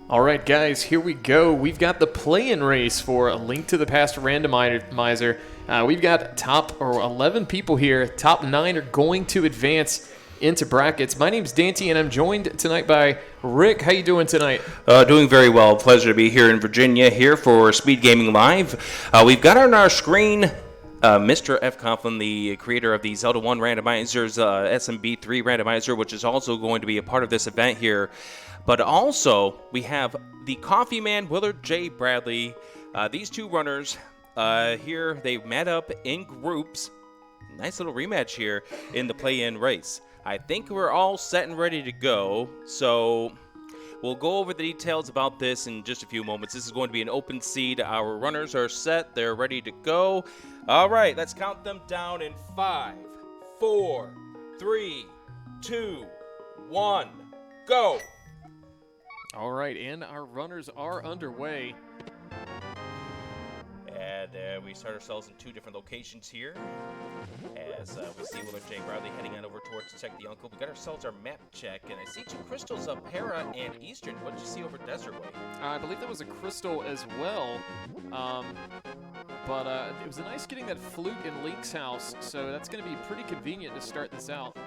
All right, guys, here we go. We've got the play-in race for a Link to the Past randomizer. We've got top 11 people here. Top 9 are going to advance into brackets. My name's Dante, and I'm joined tonight by Rick. How you doing tonight? Doing very well. Pleasure to be here in Virginia here for SpeedGaming Live. We've got on our screen Mr. fcoughlin, the creator of the Zelda 1 randomizers, SMB3 randomizer, which is also going to be a part of this event here. But also, we have the coffee man, WillardJBradley. These two runners here, they met up in groups. Nice little rematch here in the play-in race. I think we're all set and ready to go. So we'll go over the details about this in just a few moments. This is going to be an open seed. Our runners are set. They're ready to go. All right, let's count them down in 5, 4, 3, 2, 1, go. All right, and our runners are underway. And we start ourselves in two different locations here. As we see WillardJBradley heading on over towards Check the Uncle. We got ourselves our map check, and I see two crystals up Para and Eastern. What did you see over Desert Way? I believe that was a crystal as well. But it was nice getting that flute in Link's house, so that's going to be pretty convenient to start this out.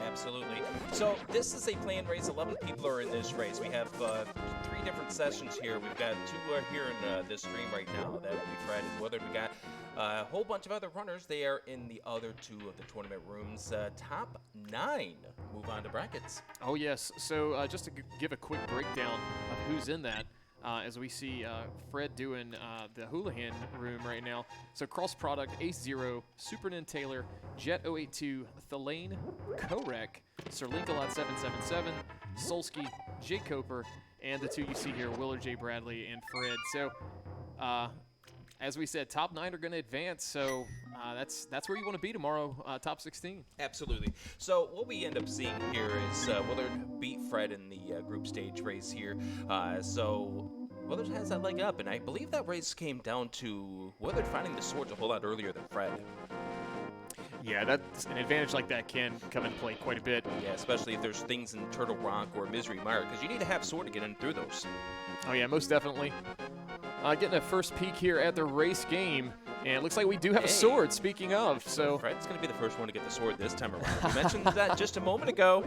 Absolutely. So this is a play-in race. 11 people are in this race. We have 3 different sessions here. We've got 2 here in this stream right now. That would be Fred and Willard. We got a whole bunch of other runners. They are in the other 2 of the tournament rooms. Top 9 move on to brackets. Oh, yes. So just to give a quick breakdown of who's in that. As we see Fred doing the Houlihan room right now. So cross product, Ace Zero, Supernin Taylor, Jet 082, Thalane, Korek, Sir Linkalot 777, Solsky, Jay Coper, and the 2 you see here, WillardJBradley and Fred. So as we said, top 9 are going to advance, so that's where you want to be tomorrow, top 16. Absolutely. So what we end up seeing here is Willard beat Fred in the group stage race here. So Willard has that leg up, and I believe that race came down to Willard finding the swords a whole lot earlier than Fred. Yeah, that's an advantage like that can come into play quite a bit. Yeah, especially if there's things in Turtle Rock or Misery Mire, because you need to have sword to get in through those. Oh yeah, most definitely. Getting a first peek here at the race game, and it looks like we do have a sword, speaking of. So Fred's going to be the first one to get the sword this time around. We mentioned that just a moment ago.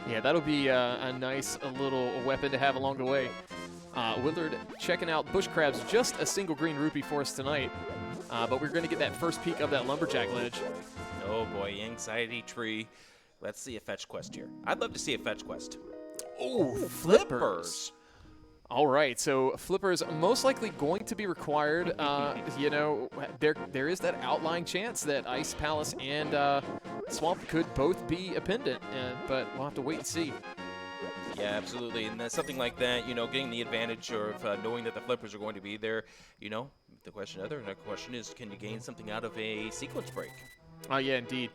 Yeah, that'll be a nice little weapon to have along the way. Willard checking out bush crabs, just a single green rupee for us tonight. But we're going to get that first peek of that lumberjack ledge. Oh boy, anxiety tree. Let's see a fetch quest here. I'd love to see a fetch quest. Oh, flippers. All right, so flippers most likely going to be required. You know, there is that outlying chance that Ice Palace and Swamp could both be a pendant, but we'll have to wait and see. Yeah, absolutely, and something like that, you know, getting the advantage of knowing that the flippers are going to be there, you know, the question is, can you gain something out of a sequence break? Oh, yeah, indeed.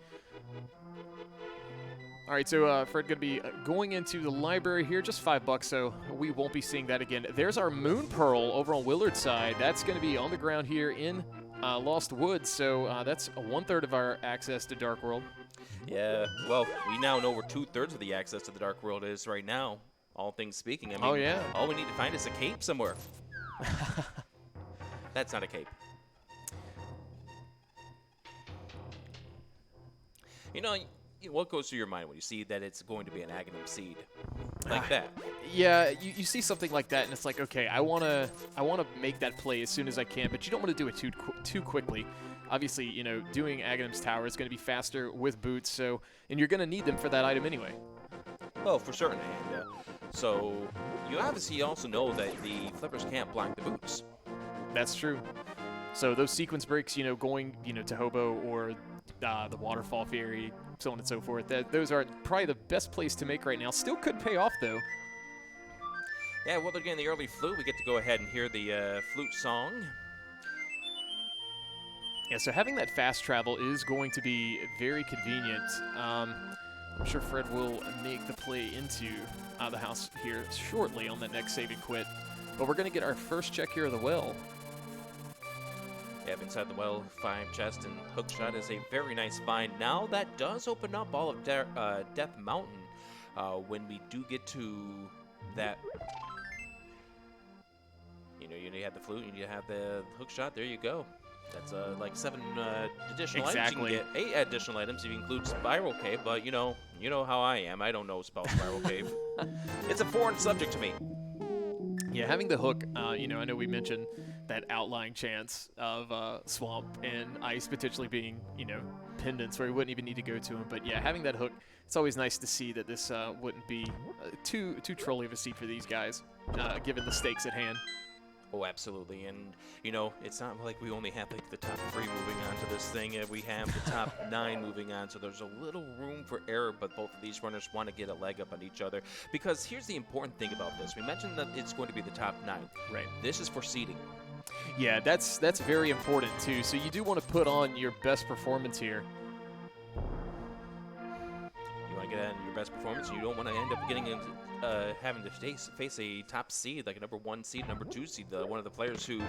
All right, so Fred going to be going into the library here, just $5, so we won't be seeing that again. There's our Moon Pearl over on Willard's side. That's going to be on the ground here in Lost Woods, so that's 1/3 of our access to Dark World. Yeah, well, we now know where 2/3 of the access to the Dark World is right now, all things speaking. I mean, oh, yeah. All we need to find is a cape somewhere. That's not a cape. You know, what goes through your mind when you see that it's going to be an Aghanim seed like that? Yeah, you see something like that, and it's like, okay, I wanna make that play as soon as I can, but you don't want to do it too quickly. Obviously, you know, doing Aghanim's Tower is going to be faster with boots, so and you're going to need them for that item anyway. Oh, for certain. And so you obviously also know that the flippers can't block the boots. That's true. So those sequence breaks, you know, going, you know, to Hobo or the Waterfall Fairy, so on and so forth, those are probably the best place to make right now. Still could pay off, though. Yeah, well, they're getting the early flute. We get to go ahead and hear the flute song. Yeah, so having that fast travel is going to be very convenient. I'm sure Fred will make the play into the house here shortly on that next save and quit. But we're going to get our first check here of the well. Yeah, inside the well, 5 chest and hookshot is a very nice find. Now that does open up all of Death Mountain when we do get to that You have the flute, you have the hook shot. There you go. That's like 7 additional Exactly. items. You can get 8 additional items if you include Spiral Cave, but you know how I am. I don't know about Spiral Cave. It's a foreign subject to me. Yeah, having the hook, I know we mentioned that outlying chance of swamp and ice potentially being, pendants where we wouldn't even need to go to them. But yeah, having that hook, it's always nice to see that this wouldn't be too trolly of a seat for these guys, given the stakes at hand. Oh, absolutely. And, it's not like we only have like the top 3 moving on to this thing. We have the top 9 moving on, so there's a little room for error, but both of these runners want to get a leg up on each other. Because here's the important thing about this. We mentioned that it's going to be the top 9. Right. This is for seeding. Yeah, that's very important, too. So you do want to put on your best performance here. You want to get on your best performance, and you don't want to end up getting into having to face a top seed, like a number 1 seed, number 2 seed, one of the players who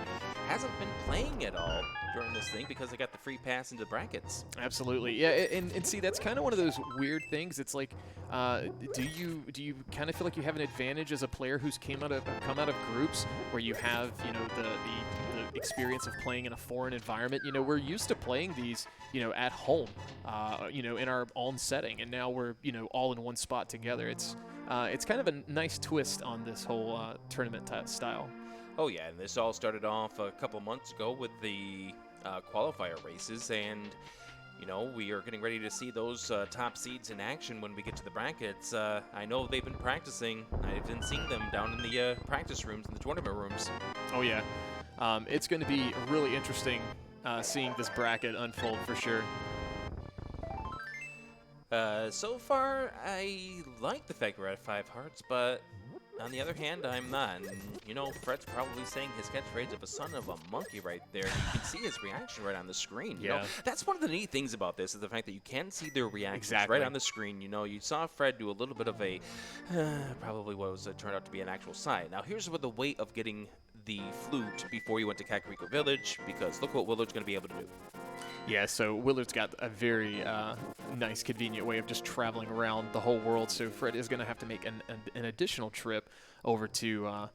hasn't been playing at all during this thing because they got the free pass into brackets. Absolutely, yeah, and see, that's kind of one of those weird things. It's like, do you kind of feel like you have an advantage as a player who's come out of groups where you have the experience of playing in a foreign environment? We're used to playing these at home, in our own setting, and now we're all in one spot together. It's kind of a nice twist on this whole tournament style. Oh yeah, and this all started off a couple months ago with the qualifier races, and we are getting ready to see those top seeds in action when we get to the brackets. I know they've been practicing. I've been seeing them down in the practice rooms and the tournament rooms. Oh yeah, it's going to be really interesting seeing this bracket unfold for sure. So far, I like the fact we're at 5 hearts, but on the other hand, I'm not. And, Fred's probably saying his catchphrase of a son of a monkey right there. And you can see his reaction right on the screen. Yeah. That's one of the neat things about this is the fact that you can see their reactions Exactly. right on the screen. You saw Fred do a little bit of a, probably what was turned out to be an actual sigh. Now, here's what the weight of getting the flute before you went to Kakariko Village, because look what Willard's going to be able to do. Yeah, so Willard's got a very nice, convenient way of just traveling around the whole world. So Fred is going to have to make an additional trip over to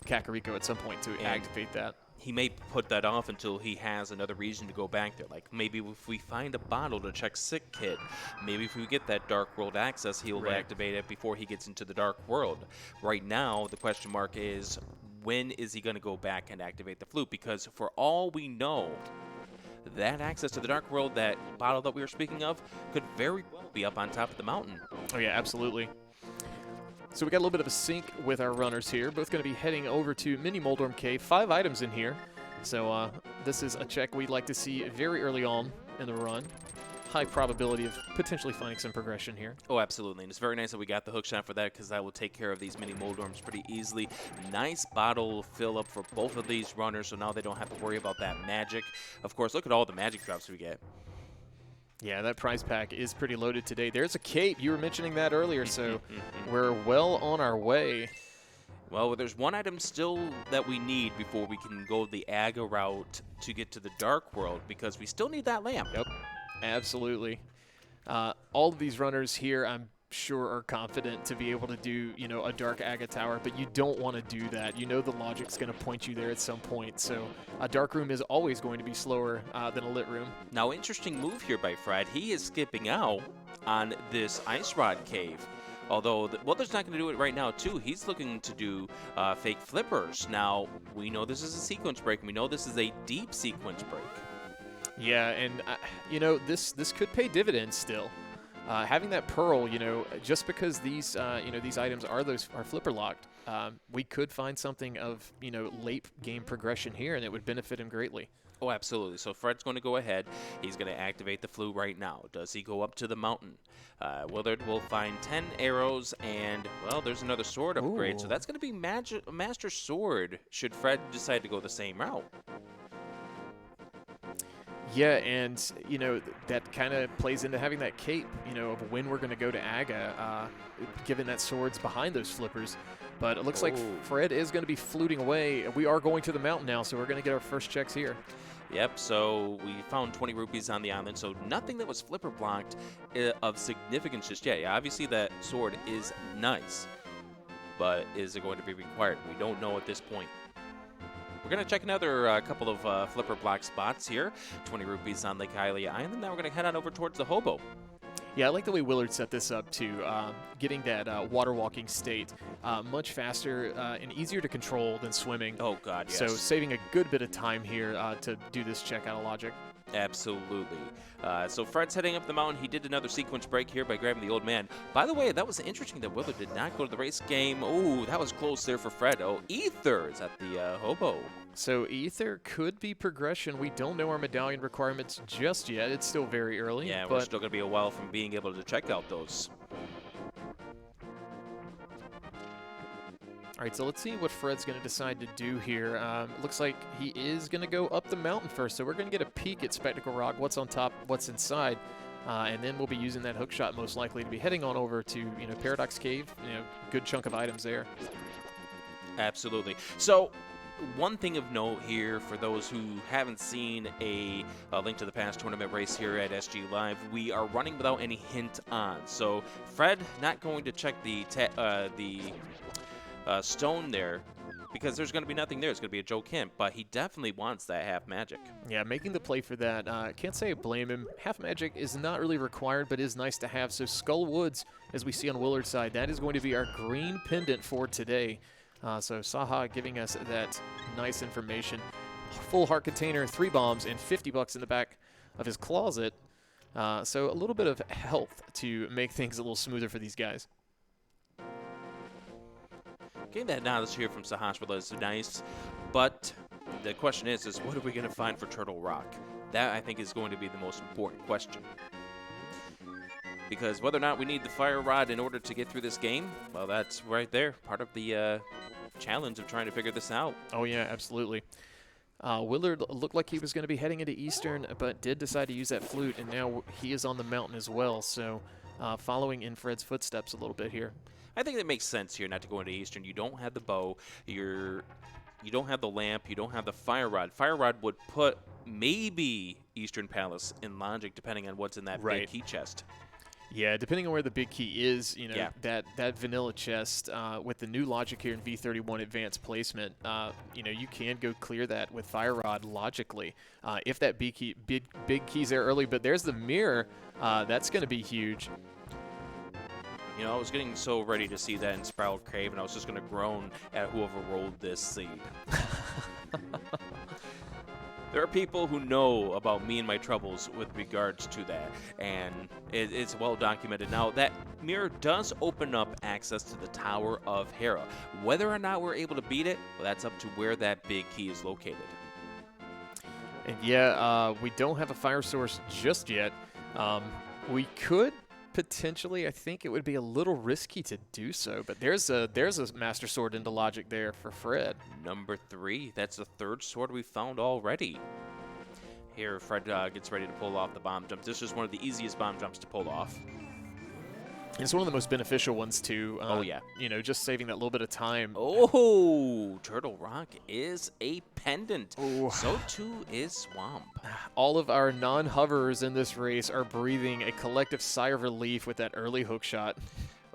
Kakariko at some point to activate that. He may put that off until he has another reason to go back there. Like maybe if we find a bottle to check Sick Kit, maybe if we get that Dark World access, he'll activate it before he gets into the Dark World. Right now, the question mark is, when is he going to go back and activate the flute? Because for all we know, that access to the Dark World, that bottle that we were speaking of, could very well be up on top of the mountain. Oh yeah, absolutely. So we got a little bit of a sync with our runners here. Both going to be heading over to Mini Moldorm Cave. 5 items in here. So this is a check we'd like to see very early on in the run. High probability of potentially finding some progression here. Oh, absolutely. And it's very nice that we got the hook shot for that, because that will take care of these mini Moldorms pretty easily. Nice bottle fill up for both of these runners, so now they don't have to worry about that magic. Of course, look at all the magic drops we get. Yeah, that prize pack is pretty loaded today. There's a cape. You were mentioning that earlier, so we're well on our way. Well, there's one item still that we need before we can go the Aga route to get to the Dark World, because we still need that lamp. Yep. Absolutely. All of these runners here, I'm sure, are confident to be able to do, a Dark Aga Tower, but you don't want to do that. The logic's going to point you there at some point. So a Dark Room is always going to be slower than a Lit Room. Now, interesting move here by Fred. He is skipping out on this Ice Rod Cave. Although, Willard's not going to do it right now, too. He's looking to do fake flippers. Now, we know this is a sequence break, and we know this is a deep sequence break. Yeah, and, this could pay dividends still. Having that pearl, just because these, these items are flipper locked, we could find something of, late game progression here, and it would benefit him greatly. Oh, absolutely. So Fred's going to go ahead. He's going to activate the flute right now. Does he go up to the mountain? Willard will find 10 arrows, and, well, there's another sword upgrade. Ooh. So that's going to be Master Sword, should Fred decide to go the same route. Yeah, and, that kind of plays into having that cape, of when we're going to go to Aga, given that sword's behind those flippers. But it looks like Fred is going to be fluting away. We are going to the mountain now, so we're going to get our first checks here. Yep, so we found 20 rupees on the island, so nothing that was flipper blocked of significance just yet. Yeah, obviously that sword is nice, but is it going to be required? We don't know at this point. We're going to check another couple of flipper block spots here. 20 rupees on Lake Hialeah Island. Now we're going to head on over towards the Hobo. Yeah, I like the way Willard set this up too, getting that water walking state much faster and easier to control than swimming. Oh, God, yes. So saving a good bit of time here to do this check out of logic. Absolutely. So Fred's heading up the mountain. He did another sequence break here by grabbing the old man. By the way, that was interesting that Willard did not go to the race game. Oh, that was close there for Fred. Oh, Ether is at the Hobo. So Ether could be progression. We don't know our medallion requirements just yet. It's still very early. Yeah, but we're still going to be a while from being able to check out those. All right, so let's see what Fred's going to decide to do here. Looks like he is going to go up the mountain first, so we're going to get a peek at Spectacle Rock, what's on top, what's inside, and then we'll be using that hook shot most likely to be heading on over to, Paradox Cave. Good chunk of items there. Absolutely. So one thing of note here for those who haven't seen a Link to the Past tournament race here at SG Live, we are running without any hint on. So Fred not going to check the stone there because there's going to be nothing there. It's going to be a joke hint, but he definitely wants that half magic. Yeah, making the play for that. Can't say I blame him. Half magic is not really required, but is nice to have. So Skull Woods, as we see on Willard's side, that is going to be our green pendant for today. So Saha giving us that nice information. Full heart container, 3 bombs, and $50 in the back of his closet. So a little bit of health to make things a little smoother for these guys. Getting that knowledge here from Sahashwala is nice, but the question is what are we going to find for Turtle Rock? That, I think, is going to be the most important question. Because whether or not we need the fire rod in order to get through this game, well, that's right there, part of the challenge of trying to figure this out. Oh, yeah, absolutely. Willard looked like he was going to be heading into Eastern, but did decide to use that flute, and now he is on the mountain as well, so following in Fred's footsteps a little bit here. I think that makes sense here not to go into Eastern. You don't have the bow, you don't have the lamp, you don't have the fire rod. Fire rod would put maybe Eastern Palace in logic depending on what's in that big key chest. Yeah, depending on where the big key is, yeah. that vanilla chest with the new logic here in V31 advanced placement, you can go clear that with Fire Rod logically. If that big key's there early, but there's the mirror, that's going to be huge. I was getting so ready to see that in Spiral Cave, and I was just going to groan at whoever rolled this seed. There are people who know about me and my troubles with regards to that, and it's well documented. Now, that mirror does open up access to the Tower of Hera. Whether or not we're able to beat it, well, that's up to where that big key is located. And yeah, we don't have a fire source just yet. We could potentially, I think it would be a little risky to do so, but there's a Master Sword into logic there for Fred. Number 3, that's the 3rd sword we found already. Here, Fred gets ready to pull off the bomb jump. This is one of the easiest bomb jumps to pull off. It's one of the most beneficial ones, too. Oh, yeah. Just saving that little bit of time. Oh, Turtle Rock is a pendant. Ooh. So, too, is Swamp. All of our non-hoverers in this race are breathing a collective sigh of relief with that early hook shot.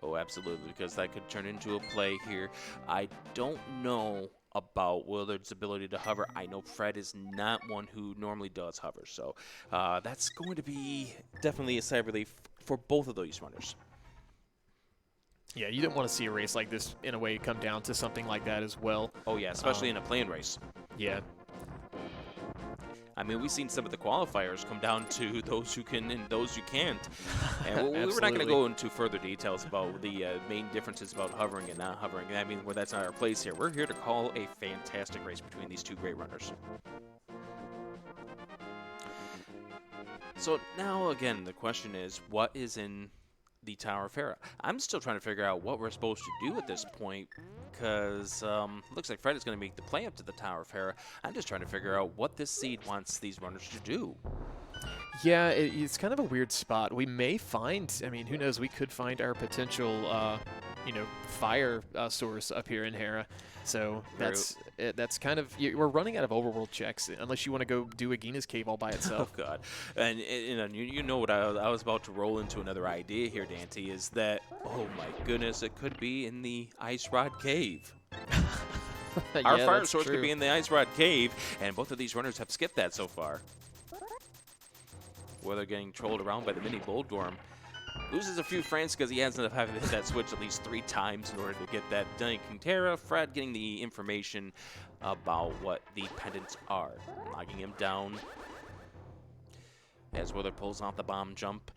Oh, absolutely, because that could turn into a play here. I don't know about Willard's ability to hover. I know Fred is not one who normally does hover, so that's going to be definitely a sigh of relief for both of those runners. Yeah, you didn't want to see a race like this, in a way, come down to something like that as well. Oh, yeah, especially in a plane race. Yeah. I mean, we've seen some of the qualifiers come down to those who can and those who can't. And we're not going to go into further details about the main differences about hovering and not hovering. I mean, that's not our place here. We're here to call a fantastic race between these two great runners. So now, again, the question is, what is in the Tower of Hera? I'm still trying to figure out what we're supposed to do at this point, because looks like Fred is going to make the play up to the Tower of Hera. I'm just trying to figure out what this seed wants these runners to do. Yeah, it's kind of a weird spot. We may find, I mean, who knows, we could find our potential, fire source up here in Hera. So that's kind of, we're running out of overworld checks, unless you want to go do Agina's Cave all by itself. Oh, God. And you know what I was about to roll into another idea here, Dante, is that, oh, my goodness, it could be in the Ice Rod Cave. Our Yeah, fire that's source true. could be in the Ice Rod Cave, and both of these runners have skipped that so far. Where they're getting trolled around by the mini Bulldorm. Loses a few frames because he has enough having to hit that switch at least 3 times in order to get that done. Quintera, Fred getting the information about what the pendants are. Knocking him down. As Willard pulls off the bomb jump.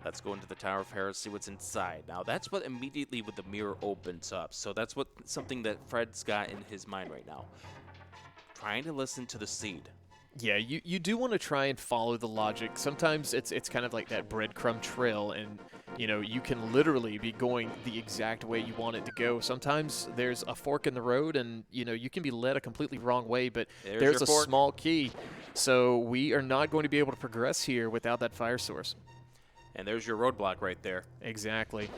Let's go into the Tower of Hera, see what's inside. Now, that's what immediately with the mirror opens up. So that's what something that Fred's got in his mind right now. Trying to listen to the seed. Yeah, you do want to try and follow the logic. Sometimes it's kind of like that breadcrumb trail, and you can literally be going the exact way you want it to go. Sometimes there's a fork in the road, and you can be led a completely wrong way, but there's a small key. So we are not going to be able to progress here without that fire source. And there's your roadblock right there. Exactly.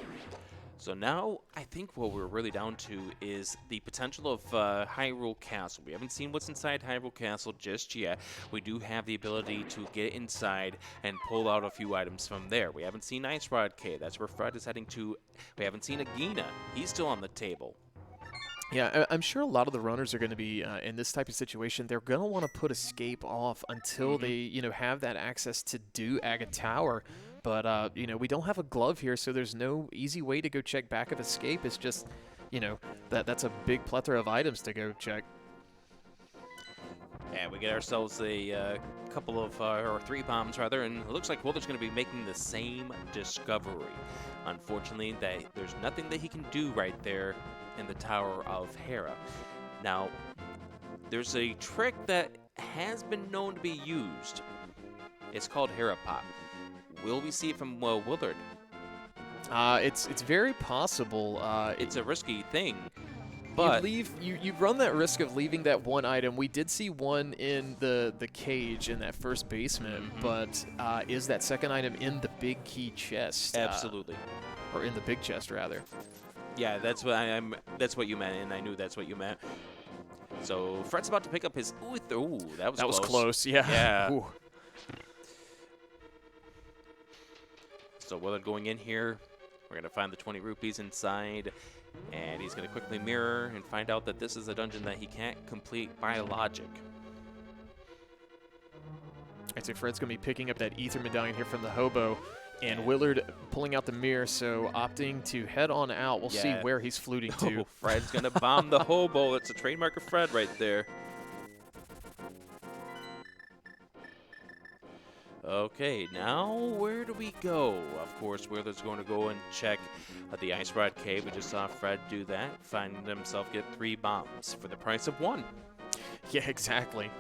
So now, I think what we're really down to is the potential of Hyrule Castle. We haven't seen what's inside Hyrule Castle just yet. We do have the ability to get inside and pull out a few items from there. We haven't seen Ice Rod Cave. That's where Fred is heading to. We haven't seen Agina. He's still on the table. Yeah, I'm sure a lot of the runners are going to be in this type of situation. They're going to want to put Escape off until they, have that access to do Agate Tower. But, we don't have a glove here, so there's no easy way to go check back of Escape. It's just, that's a big plethora of items to go check. And we get ourselves a couple of, or 3 bombs rather, and it looks like Willard's going to be making the same discovery. Unfortunately, there's nothing that he can do right there in the Tower of Hera. Now, there's a trick that has been known to be used. It's called Hera Pop. Will we see it from Willard? It's very possible. It's a risky thing, but you run that risk of leaving that one item. We did see one in the cage in that first basement, but is that second item in the big key chest? Absolutely, or in the big chest rather. Yeah, that's what that's what you meant, and I knew that's what you meant. So Fred's about to pick up his. Ooh, that was close. Yeah. Yeah. Ooh. So Willard going in here, we're going to find the 20 rupees inside, and he's going to quickly mirror and find out that this is a dungeon that he can't complete by logic. I'd say Fred's going to be picking up that Ether Medallion here from the Hobo, and Willard pulling out the mirror, so opting to head on out. We'll see where he's fluting to. Oh, Fred's going to bomb the Hobo. It's a trademark of Fred right there. Okay, now where do we go? Of course, Willard's going to go and check the Ice Rod Cave. We just saw Fred do that, find himself get 3 bombs for the price of 1. Yeah, exactly.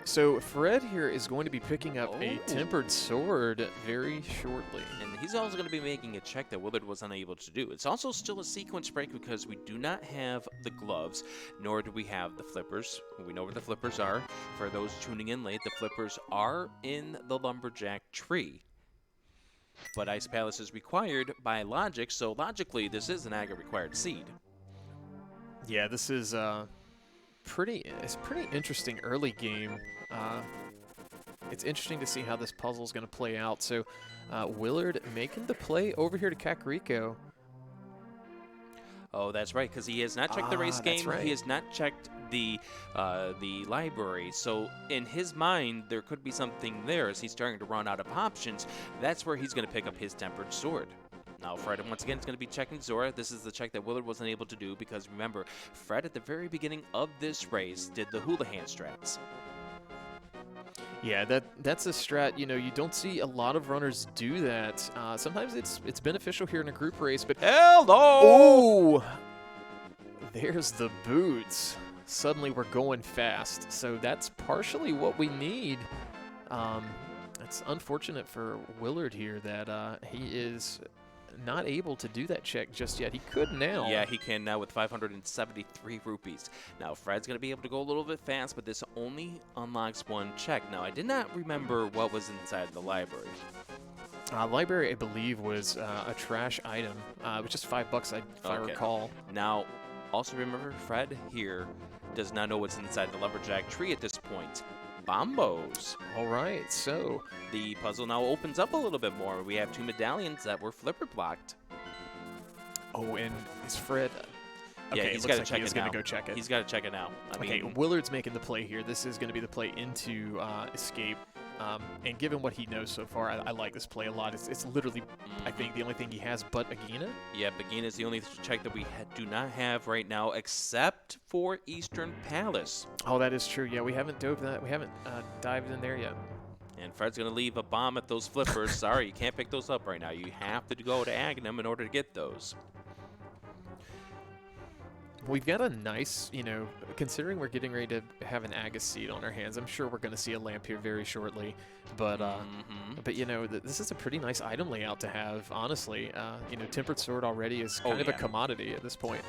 So Fred here is going to be picking up a tempered sword very shortly. And he's also going to be making a check that Willard was unable to do. It's also still a sequence break because we do not have the gloves, nor do we have the flippers. We know where the flippers are. For those tuning in late, the flippers are in the lumberjack tree. But Ice Palace is required by logic, so logically this is an agate required seed. Yeah, this is pretty interesting early game. It's interesting to see how this puzzle is going to play out. So Willard making the play over here to Kakariko. Oh, that's right, because he has not checked the race game. Right. He has not checked the library. So in his mind, there could be something there as he's starting to run out of options. That's where he's going to pick up his tempered sword. Now, Fred, once again, is going to be checking Zora. This is the check that Willard wasn't able to do because, remember, Fred at the very beginning of this race did the hula-hand strats. Yeah, that's a strat. You don't see a lot of runners do that. Sometimes it's beneficial here in a group race, but hello! Oh, there's the boots. Suddenly we're going fast. So that's partially what we need. It's unfortunate for Willard here that he is not able to do that check just yet. He could now. Yeah, he can now with 573 rupees. Now, Fred's going to be able to go a little bit fast, but this only unlocks 1 check. Now, I did not remember what was inside the library. Library, I believe, was a trash item. It was just $5, if I recall. Now, also remember, Fred here does not know what's inside the lumberjack tree at this point. Bombos. All right, so the puzzle now opens up a little bit more. We have 2 medallions that were flipper blocked. Oh, and is Fred... Yeah, Okay, he's it got to looks check like he is it going now. to go check it. He's got to check it now. I Okay, mean, Willard's making the play here. This is going to be the play into Escape. And given what he knows so far, I like this play a lot. It's literally, I think, the only thing he has but Agina. yeah, Begin is the only check that we do not have right now, except for Eastern Palace. Oh, that is true. Yeah, we haven't dived in there yet. And Fred's going to leave a bomb at those flippers. Sorry, you can't pick those up right now. You have to go to Aghanim in order to get those. We've got a nice, considering we're getting ready to have an Agus seed on our hands, I'm sure we're going to see a lamp here very shortly. But, this is a pretty nice item layout to have, honestly. Tempered Sword already is kind of a commodity at this point.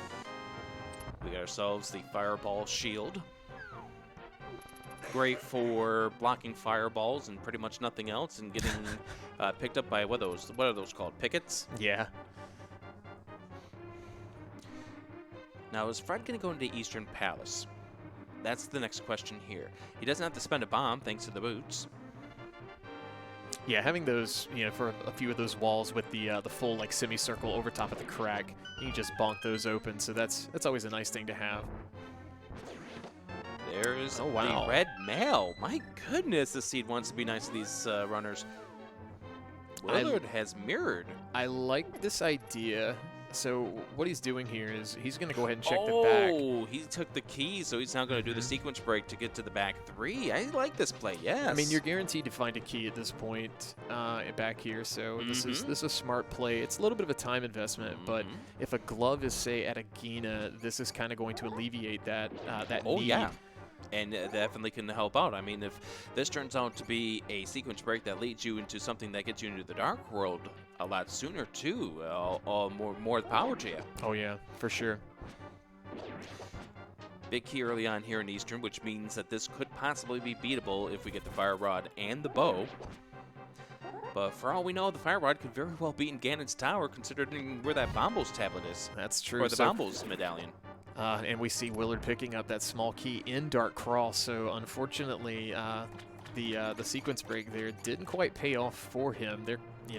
We got ourselves the Fireball Shield. Great for blocking fireballs and pretty much nothing else, and getting picked up by what are those called? Pickets? Yeah. Now, is Fred going to go into Eastern Palace? That's the next question here. He doesn't have to spend a bomb thanks to the boots. Yeah, having those, for a few of those walls with the full like semicircle over top of the crack, you can just bonk those open. So that's always a nice thing to have. There's the red mail. My goodness, this seed wants to be nice to these runners. Willard has mirrored. I like this idea. So what he's doing here is he's going to go ahead and check the back. Oh, he took the key, so he's now going to do the sequence break to get to the back 3. I like this play, yes. I mean, you're guaranteed to find a key at this point back here, so this is a smart play. It's a little bit of a time investment, but if a glove is, say, at Agina, this is kind of going to alleviate that need. Oh, yeah. And definitely can help out. I mean, if this turns out to be a sequence break that leads you into something that gets you into the Dark World a lot sooner, too, more power to you. Oh, yeah, for sure. Big key early on here in Eastern, which means that this could possibly be beatable if we get the Fire Rod and the Bow. But for all we know, the Fire Rod could very well be in Ganon's Tower, considering where that Bombos tablet is. That's true. Or the Bombos medallion. And we see Willard picking up that small key in Dark Crawl, so unfortunately the sequence break there didn't quite pay off for him. There,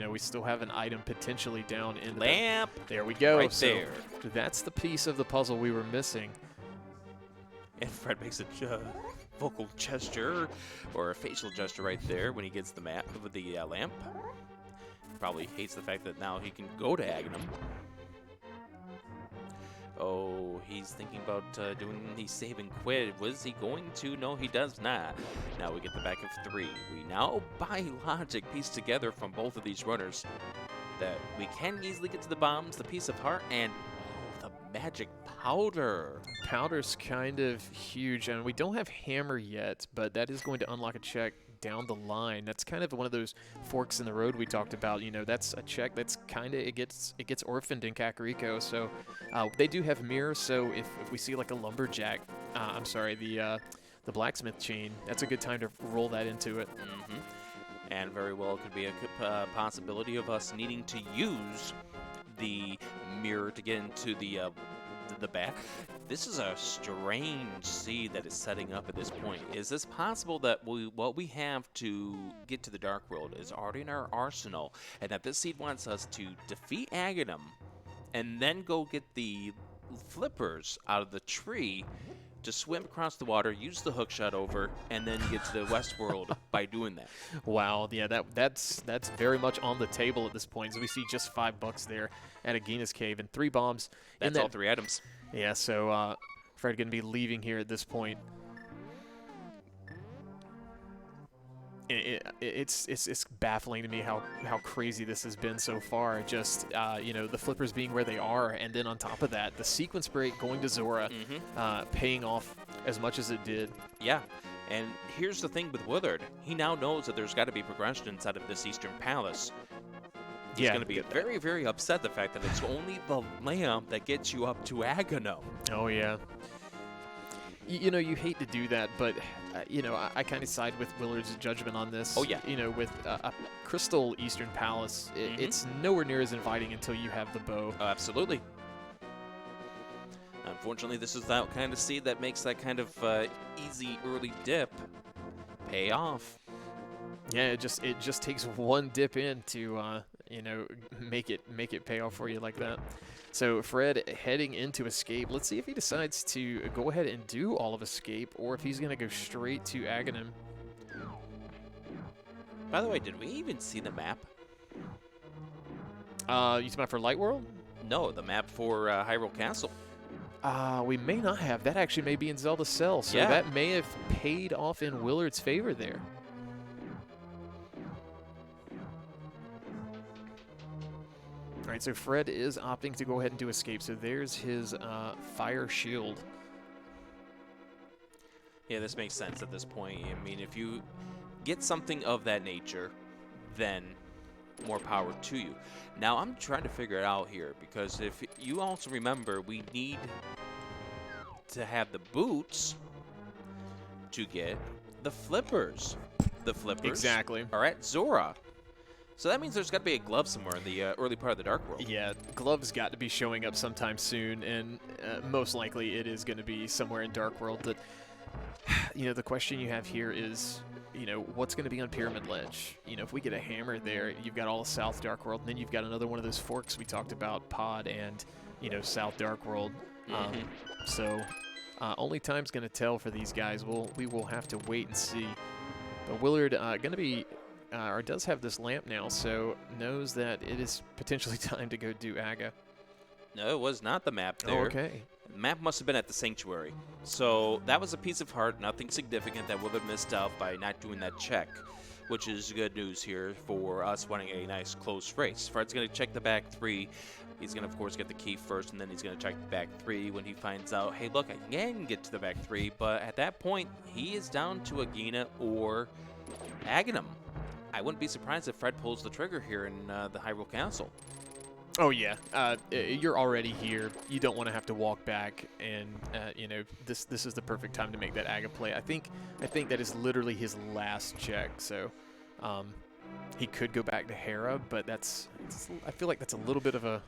we still have an item potentially down in the lamp. There we go. Right so there. That's the piece of the puzzle we were missing. And Fred makes a vocal gesture or a facial gesture right there when he gets the map with the lamp. Probably hates the fact that now he can go to Aghanim. Oh, he's thinking about doing the save and quit. Was he going to? No, he does not. Now we get the back of 3. We now, by logic, piece together from both of these runners that we can easily get to the bombs, the piece of heart, and the magic powder. Powder's kind of huge, and we don't have hammer yet, but that is going to unlock a check down the line. That's kind of one of those forks in the road we talked about. That's a check that's kind of it gets orphaned in Kakariko. So they do have mirrors. So if we see like a lumberjack, the blacksmith chain, that's a good time to roll that into it. And very well could be a possibility of us needing to use the mirror to get into the back. This is a strange seed that is setting up at this point. Is this possible that what we have to get to the Dark World is already in our arsenal, and that this seed wants us to defeat Aghanim and then go get the flippers out of the tree to swim across the water, use the hook shot over, and then get to the West World by doing that? Wow, yeah, that's very much on the table at this point. So we see just $5 there at Agina's Cave and 3 bombs. That's all 3 items. Yeah, so Fred going to be leaving here at this point. It's baffling to me how crazy this has been so far. Just the flippers being where they are, and then on top of that, the sequence break going to Zora, paying off as much as it did. Yeah, and here's the thing with Willard. He now knows that there's got to be progression inside of this Eastern Palace. He's going to be very, very upset the fact that it's only the lamp that gets you up to Aghanim. Oh, yeah. You hate to do that, but, I kind of side with Willard's judgment on this. Oh, yeah. With a Crystal Eastern Palace, it's nowhere near as inviting until you have the bow. Oh, absolutely. Unfortunately, this is that kind of seed that makes that kind of easy early dip pay off. Yeah, it just takes one dip in to you know, make it pay off for you like that. So Fred heading into escape. Let's see if he decides to go ahead and do all of escape, or if he's going to go straight to Aghanim. By the way, did we even see the map? You talking about for Light World? No, the map for Hyrule Castle. We may not have. That actually may be in Zelda Cell, so Yeah. that may have paid off in Willard's favor there. All right, so Fred is opting to go ahead and do escape. So there's his fire shield. Yeah, this makes sense at this point. I mean, if you get something of that nature, then more power to you. Now, I'm trying to figure it out here, because if you also remember, we need to have the boots to get the flippers. The flippers Exactly. are at Zora. So that means there's got to be a glove somewhere in the early part of the Dark World. Yeah, Glove's got to be showing up sometime soon, and most likely it is going to be somewhere in Dark World. That, you know, the question you have here is, you know, what's going to be on Pyramid Ledge? You know, if we get a hammer there, you've got all of South Dark World, and then you've got another one of those forks we talked about, Pod and, you know, South Dark World. So only time's going to tell for these guys. We will have to wait and see. But Willard going to be, or does have this lamp now, so knows that it is potentially time to go do Aga. No, it was not the map there. Oh, okay. The map must have been at the Sanctuary. So that was a piece of heart, nothing significant that Willard missed out by not doing that check, which is good news here for us winning a nice close race. Fred's going to check the back three. He's going to, of course, get the key first, and then he's going to check the back three when he finds out, hey, look, I can get to the back three, but at that point, he is down to Agina or Aghanim. I wouldn't be surprised if Fred pulls the trigger here in the Hyrule Castle. Oh yeah, you're already here. You don't want to have to walk back, and you know, this is the perfect time to make that Aga play. I think that is literally his last check. So he could go back to Hera, but I feel like that's a little bit of a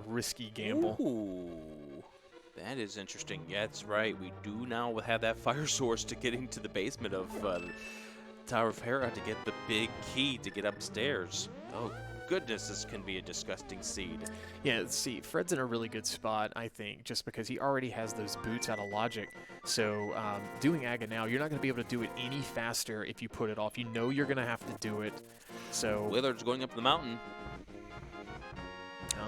risky gamble. Ooh, that is interesting. Yeah, that's right. We do now have that fire source to get into the basement of Tower of Hera to get the big key to get upstairs. Oh goodness, this can be a disgusting seed. Yeah, see, Fred's in a really good spot, I think, just because he already has those boots out of logic. So doing Aga now, you're not going to be able to do it any faster if you put it off. You know you're going to have to do it. So Willard's going up the mountain.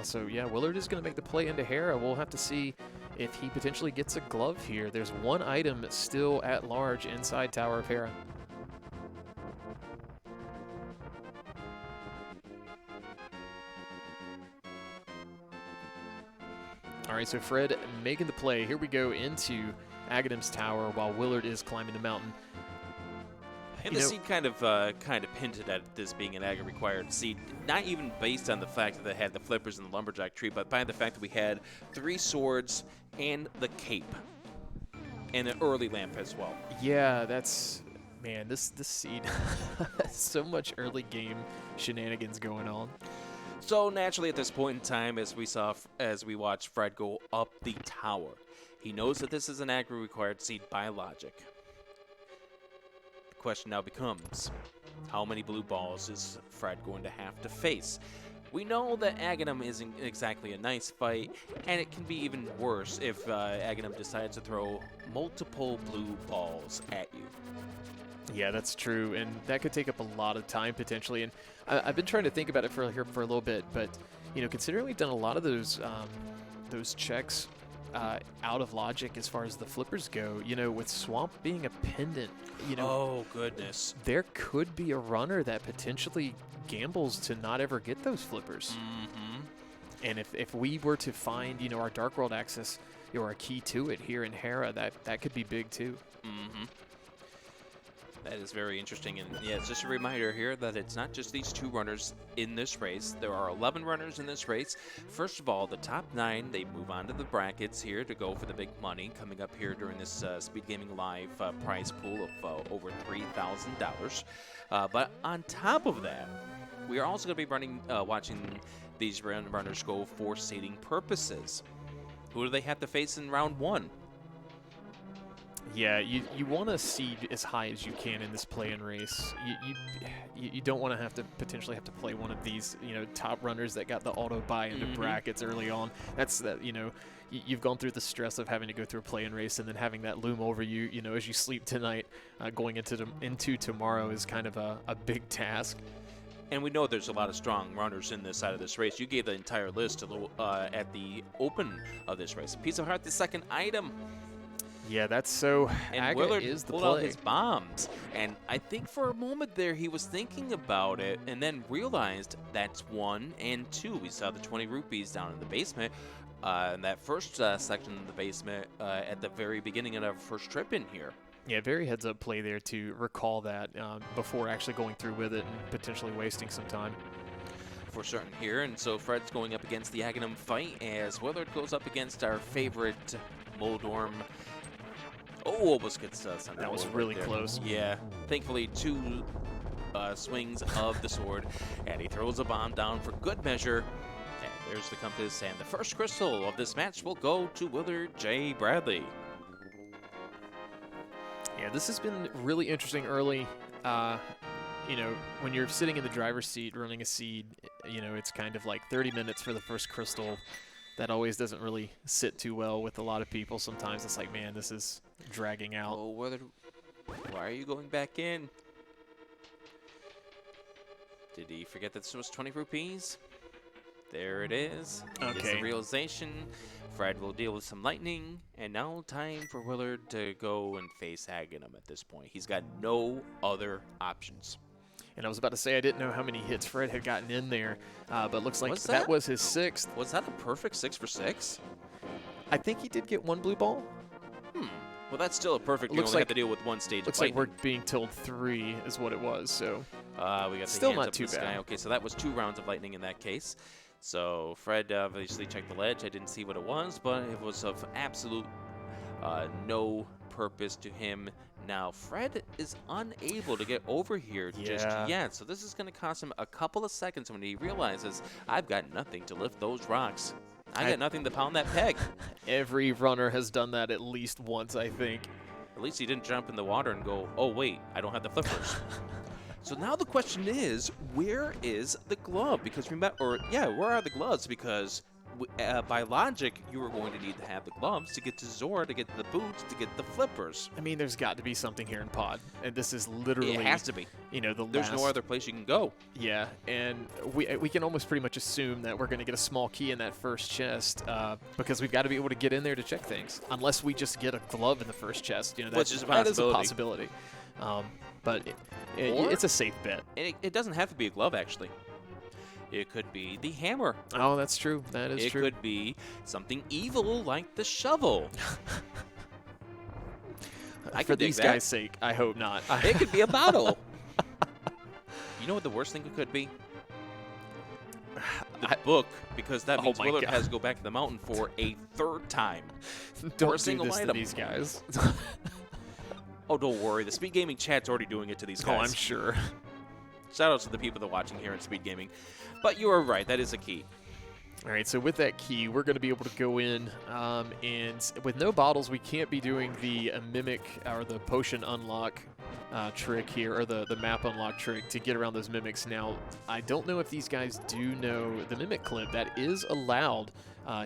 So yeah, Willard is going to make the play into Hera. We'll have to see if he potentially gets a glove here. There's one item still at large inside Tower of Hera. All right, so Fred making the play. Here we go into Aghanim's tower while Willard is climbing the mountain. And the seed kind of hinted at this being an Aga required seed, not even based on the fact that they had the flippers and the lumberjack tree, but by the fact that we had 3 swords and the cape and an early lamp as well. Yeah, that's, man, this seed, so much early game shenanigans going on. So naturally, at this point in time, as we watch Fred go up the tower, he knows that this is an Aga-required seed by logic. The question now becomes, how many blue balls is Fred going to have to face? We know that Aghanim isn't exactly a nice fight, and it can be even worse if Aghanim decides to throw multiple blue balls at you. Yeah, that's true, and that could take up a lot of time potentially. And I've been trying to think about it for a little bit, but you know, considering we've done a lot of those checks out of logic as far as the flippers go, you know, with Swamp being a pendant, you know, oh goodness, there could be a runner that potentially gambles to not ever get those flippers. And if we were to find, you know, our Dark World access or a key to it here in Hera, that could be big too. That is very interesting, and yeah, it's just a reminder here that it's not just these 2 runners in this race. There are 11 runners in this race. First of all, the top 9, they move on to the brackets here to go for the big money coming up here during this SpeedGaming Live prize pool of over $3,000. But on top of that, we are also going to be watching these runners go for seeding purposes. Who do they have to face in round 1? Yeah, you want to seed as high as you can in this play-in race. You don't want to potentially have to play one of these top runners that got the auto buy into brackets early on. That's that you've gone through the stress of having to go through a play-in race and then having that loom over you as you sleep tonight. Going into tomorrow is kind of a big task. And we know there's a lot of strong runners in this side of this race. You gave the entire list at the open of this race. Piece of Heart, the second item. Yeah, that's so. And Willard pulled out his bombs. And I think for a moment there he was thinking about it and then realized that's 1 and 2. We saw the 20 rupees down in the basement. In that first section of the basement at the very beginning of our first trip in here. Yeah, very heads-up play there to recall that before actually going through with it and potentially wasting some time. For certain here, and so Fred's going up against the Aghanim fight as Willard goes up against our favorite Moldorm. Oh, almost gets sent. That was really close. Yeah, thankfully 2 swings of the sword, and he throws a bomb down for good measure. And there's the compass, and the first crystal of this match will go to WillardJBradley. Yeah, this has been really interesting early. When you're sitting in the driver's seat running a seed, it's kind of like 30 minutes for the first crystal. That always doesn't really sit too well with a lot of people. Sometimes it's like, man, this is dragging out. Oh, Willard, why are you going back in? Did he forget that this was 20 rupees? There it is. Okay. It's the realization. Fred will deal with some lightning, and now time for Willard to go and face Aghanim at this point. He's got no other options. And I was about to say I didn't know how many hits Fred had gotten in there, but looks like that was his 6th. Was that a perfect 6 for 6? I think he did get 1 blue ball. Well, that's still a perfect. You only have to deal with 1 stage. Looks like we're being told 3 is what it was. So we got still the hands not up too in the bad. Sky. Okay, so that was 2 rounds of lightning in that case. So Fred obviously checked the ledge. I didn't see what it was, but it was of absolute no purpose to him. Now, Fred is unable to get over here just yet, so this is going to cost him a couple of seconds when he realizes, I've got nothing to lift those rocks. I got nothing to pound that peg. Every runner has done that at least once, I think. At least he didn't jump in the water and go, oh, wait, I don't have the flippers. So now the question is, where is the glove? Because where are the gloves? Because by logic, you were going to need to have the gloves to get to Zora, to get the boots, to get the flippers. I mean, there's got to be something here in Pod, and this is literally. It has to be. There's no other place you can go. Yeah, and we can almost pretty much assume that we're going to get a small key in that first chest because we've got to be able to get in there to check things. Unless we just get a glove in the first chest, that is a possibility. But it's a safe bet. It doesn't have to be a glove, actually. It could be the hammer. Oh, that's true. That is true. It could be something evil like the shovel. For these guys' sake, I hope not. It could be a bottle. You know what the worst thing it could be? The book, because that means Willard has to go back to the mountain for a 3rd time. Don't do this to these guys. Oh, don't worry. The Speed Gaming chat's already doing it to these guys. Oh, I'm sure. Shout out to the people that are watching here at Speed Gaming. But you are right. That is a key. All right, so with that key, we're going to be able to go in, and with no bottles, we can't be doing the mimic or the potion unlock trick here, or the map unlock trick to get around those mimics. Now, I don't know if these guys do know the mimic clip. That is allowed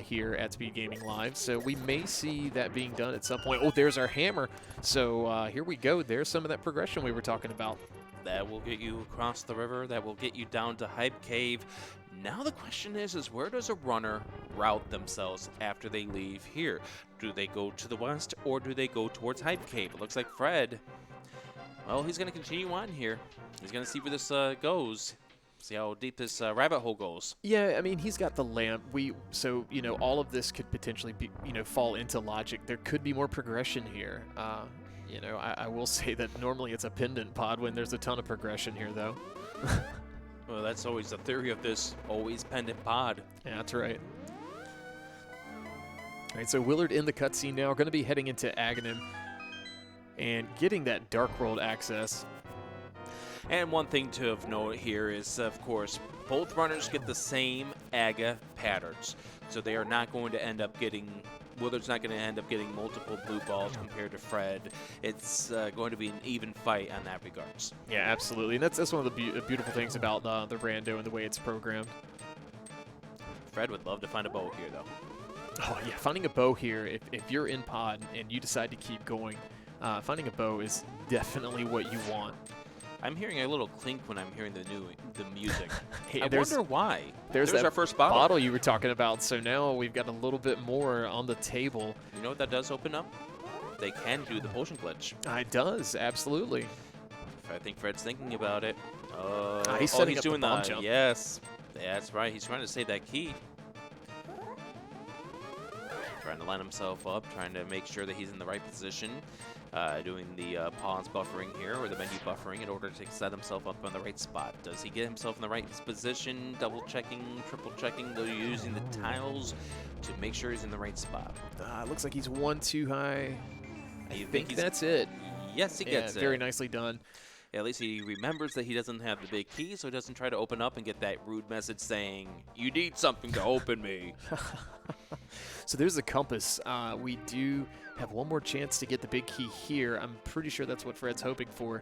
here at Speed Gaming Live, so we may see that being done at some point. Oh, there's our hammer. So here we go. There's some of that progression we were talking about. That will get you across the river. That will get you down to Hype Cave. Now the question is where does a runner route themselves after they leave here? Do they go to the west or do they go towards Hype Cave? It looks like Fred, well, he's going to continue on here. He's going to see where this goes. See how deep this rabbit hole goes. Yeah, I mean, he's got the lamp. So all of this could potentially be, fall into logic. There could be more progression here. I will say that normally it's a pendant pod when there's a ton of progression here, though. Well, that's always the theory of this, always pendant pod. Yeah, that's right. All right, so Willard in the cutscene now, going to be heading into Aghanim and getting that Dark World access. And one thing to have note here is, of course, both runners get the same AGA patterns. So they are not going to end up getting Willard's not going to end up getting multiple blue balls compared to Fred. It's going to be an even fight on that regards. Yeah, absolutely. And that's one of the beautiful things about the rando and the way it's programmed. Fred would love to find a bow here, though. Oh, yeah, finding a bow here, if you're in pod and you decide to keep going, finding a bow is definitely what you want. I'm hearing a little clink when I'm hearing the music. Hey, I wonder why. There's our first bottle you were talking about, so now we've got a little bit more on the table. You know what that does open up? They can do the potion glitch. It does, absolutely. I think Fred's thinking about it. He's doing the bomb jump. Yes, that's right. He's trying to save that key. Trying to line himself up, trying to make sure that he's in the right position. Doing the pause buffering here, or the menu buffering, in order to set himself up on the right spot. Does he get himself in the right position? Double checking, triple checking, though using the tiles to make sure he's in the right spot. It looks like he's one too high. I think he's, that's it. Yes, he gets it. Very nicely done. At least he remembers that he doesn't have the big key, so he doesn't try to open up and get that rude message saying, "You need something to open me." So there's the compass. We do have one more chance to get the big key here. I'm pretty sure that's what Fred's hoping for.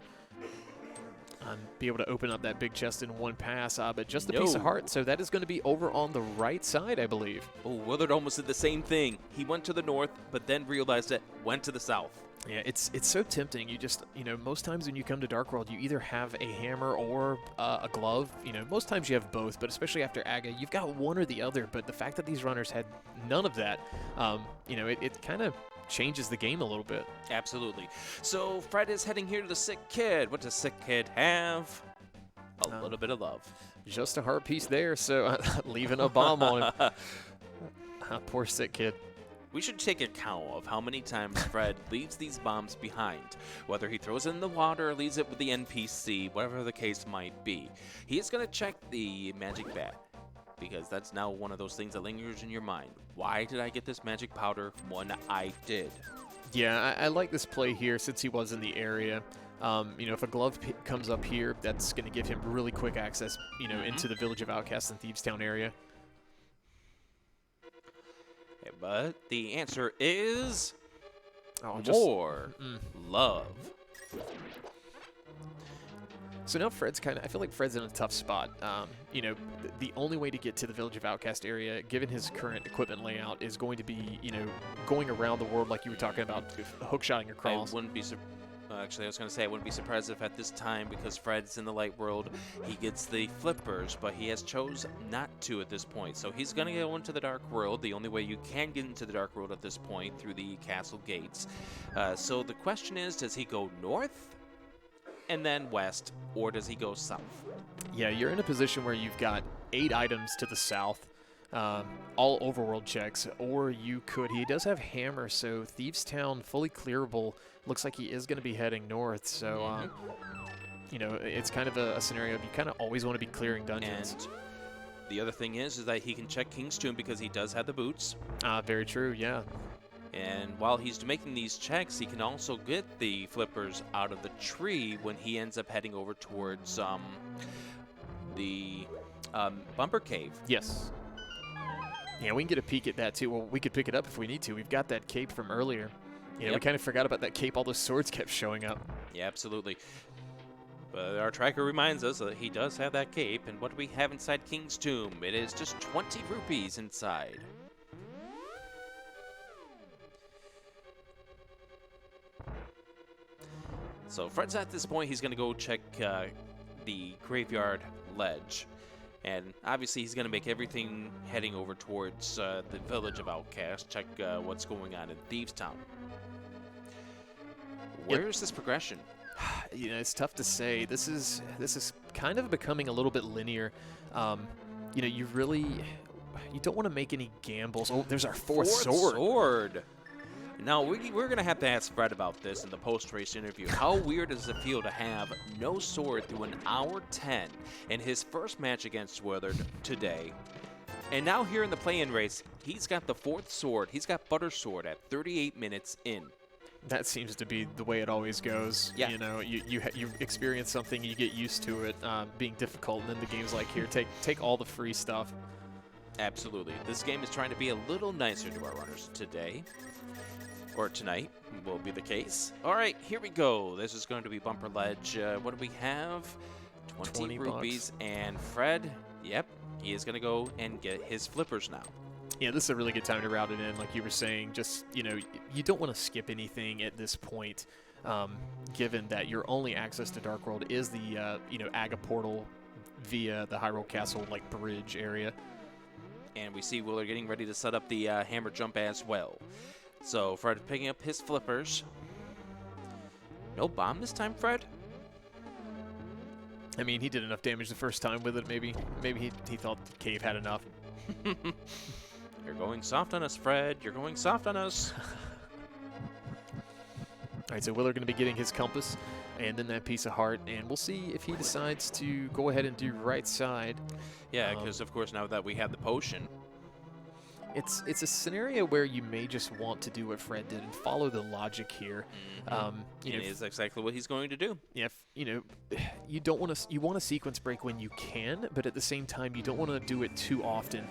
Be able to open up that big chest in one pass, but just a piece of heart. So that is going to be over on the right side, I believe. Oh, Willard almost did the same thing. He went to the north, but then realized it went to the south. Yeah, it's so tempting. You just, most times when you come to Dark World, you either have a hammer or a glove. Most times you have both, but especially after Aga, you've got one or the other. But the fact that these runners had none of that, it kind of changes the game a little bit. Absolutely. So Fred is heading here to the sick kid. What does sick kid have? A little bit of love. Just a heart piece there, so leaving a bomb on him. Poor sick kid. We should take a count of how many times Fred leaves these bombs behind, whether he throws it in the water or leaves it with the NPC, whatever the case might be. He is going to check the magic bat, because that's now one of those things that lingers in your mind. Why did I get this magic powder when I did? Yeah, I like this play here since he was in the area. If a glove comes up here, that's going to give him really quick access, into the Village of Outcasts and Thieves Town area. But the answer is more love. So now I feel like Fred's in a tough spot. The only way to get to the Village of Outcast area, given his current equipment layout, is going to be, going around the world like you were talking about, hookshotting across. Actually, I was going to say I wouldn't be surprised if at this time, because Fred's in the light world, he gets the flippers, but he has chose not to at this point. So he's going to go into the dark world. The only way you can get into the dark world at this point, through the castle gates. So the question is, does he go north and then west, or does he go south? Yeah, you're in a position where you've got 8 items to the south. All overworld checks, or you could. He does have hammer, so Thieves Town fully clearable. Looks like he is going to be heading north, so it's kind of a scenario. You kind of always want to be clearing dungeons. And the other thing is that he can check King's Tomb because he does have the boots. Very true, yeah. And while he's making these checks, he can also get the flippers out of the tree when he ends up heading over towards the Bumper Cave. Yes. Yeah, we can get a peek at that, too. Well, we could pick it up if we need to. We've got that cape from earlier. We kind of forgot about that cape. All those swords kept showing up. Yeah, absolutely. But our tracker reminds us that he does have that cape. And what do we have inside King's Tomb? It is just 20 rupees inside. So Fred's at this point, he's going to go check the graveyard ledge. And obviously he's going to make everything heading over towards the Village of Outcasts, check what's going on in Thieves Town. Where's this progression? It's tough to say. This is kind of becoming a little bit linear. You don't want to make any gambles. Oh, there's our fourth sword. Now, we're going to have to ask Fred about this in the post-race interview. How weird does it feel to have no sword through an hour 10 in his first match against Willard today? And now here in the play-in race, he's got the 4th sword. He's got Butter Sword at 38 minutes in. That seems to be the way it always goes. Yeah. You experience something, you get used to it being difficult, and then the game's like, here, take all the free stuff. Absolutely. This game is trying to be a little nicer to our runners today. Or tonight will be the case. All right, here we go. This is going to be Bumper Ledge. What do we have? 20 rupees. bucks. And Fred, yep, he is going to go and get his flippers now. Yeah, this is a really good time to route it in, like you were saying. Just, you know, you don't want to skip anything at this point, given that your only access to Dark World is the, you know, Aga portal via the Hyrule Castle, like, bridge area. And we see Willard getting ready to set up the hammer jump as well. So Fred picking up his flippers. No bomb this time, Fred? I mean, he did enough damage the first time with it. Maybe he thought the cave had enough. You're going soft on us, Fred. You're going soft on us. All right, so Willard going to be getting his compass and then that piece of heart, and we'll see if he decides to go ahead and do right side. Yeah, because of course now that we have the potion. It's a scenario where you may just want to do what Fred did and follow the logic here. You know, It is exactly what he's going to do. if you know, you don't want to. You want a sequence break when you can, but at the same time, you don't want to do it too often.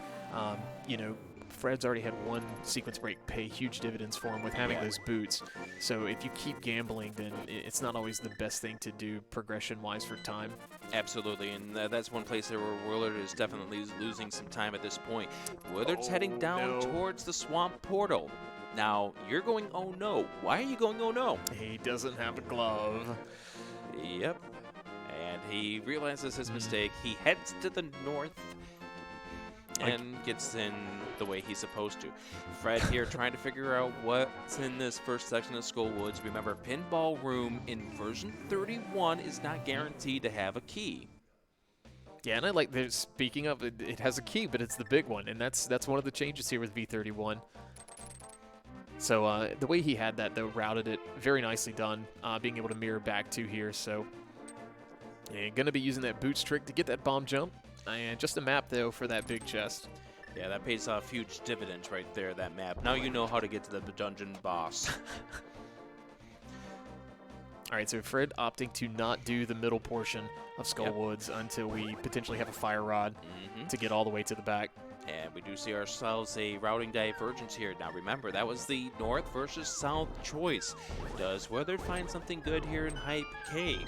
You know, Fred's already had one sequence break pay huge dividends for him with having those boots. So if you keep gambling, then it's not always the best thing to do progression-wise for time. Absolutely, and that's one place there where Willard is definitely losing some time at this point. Willard's heading down towards the swamp portal. Now, you're going, oh no. Why are you going, oh no? He doesn't have a glove. Yep. And he realizes his mistake. He heads to the north and gets in the way he's supposed to. Fred here trying to figure out what's in this first section of Skull Woods. Remember, Pinball Room in version 31 is not guaranteed to have a key. Yeah, and I like that. Speaking of, it has a key, but it's the big one, and that's one of the changes here with V31. So the way he had that, though, routed it very nicely done, being able to mirror back to here. So, and going to be using that boots trick to get that bomb jump. And just a map, though, for that big chest. Yeah, that pays off huge dividends right there, that map. Now you know how to get to the dungeon boss. All right, so Fred opting to not do the middle portion of Skull Woods until we potentially have a fire rod to get all the way to the back. And we do see ourselves a routing divergence here. Now remember, that was the north versus south choice. Does Willard find something good here in Hype Cave?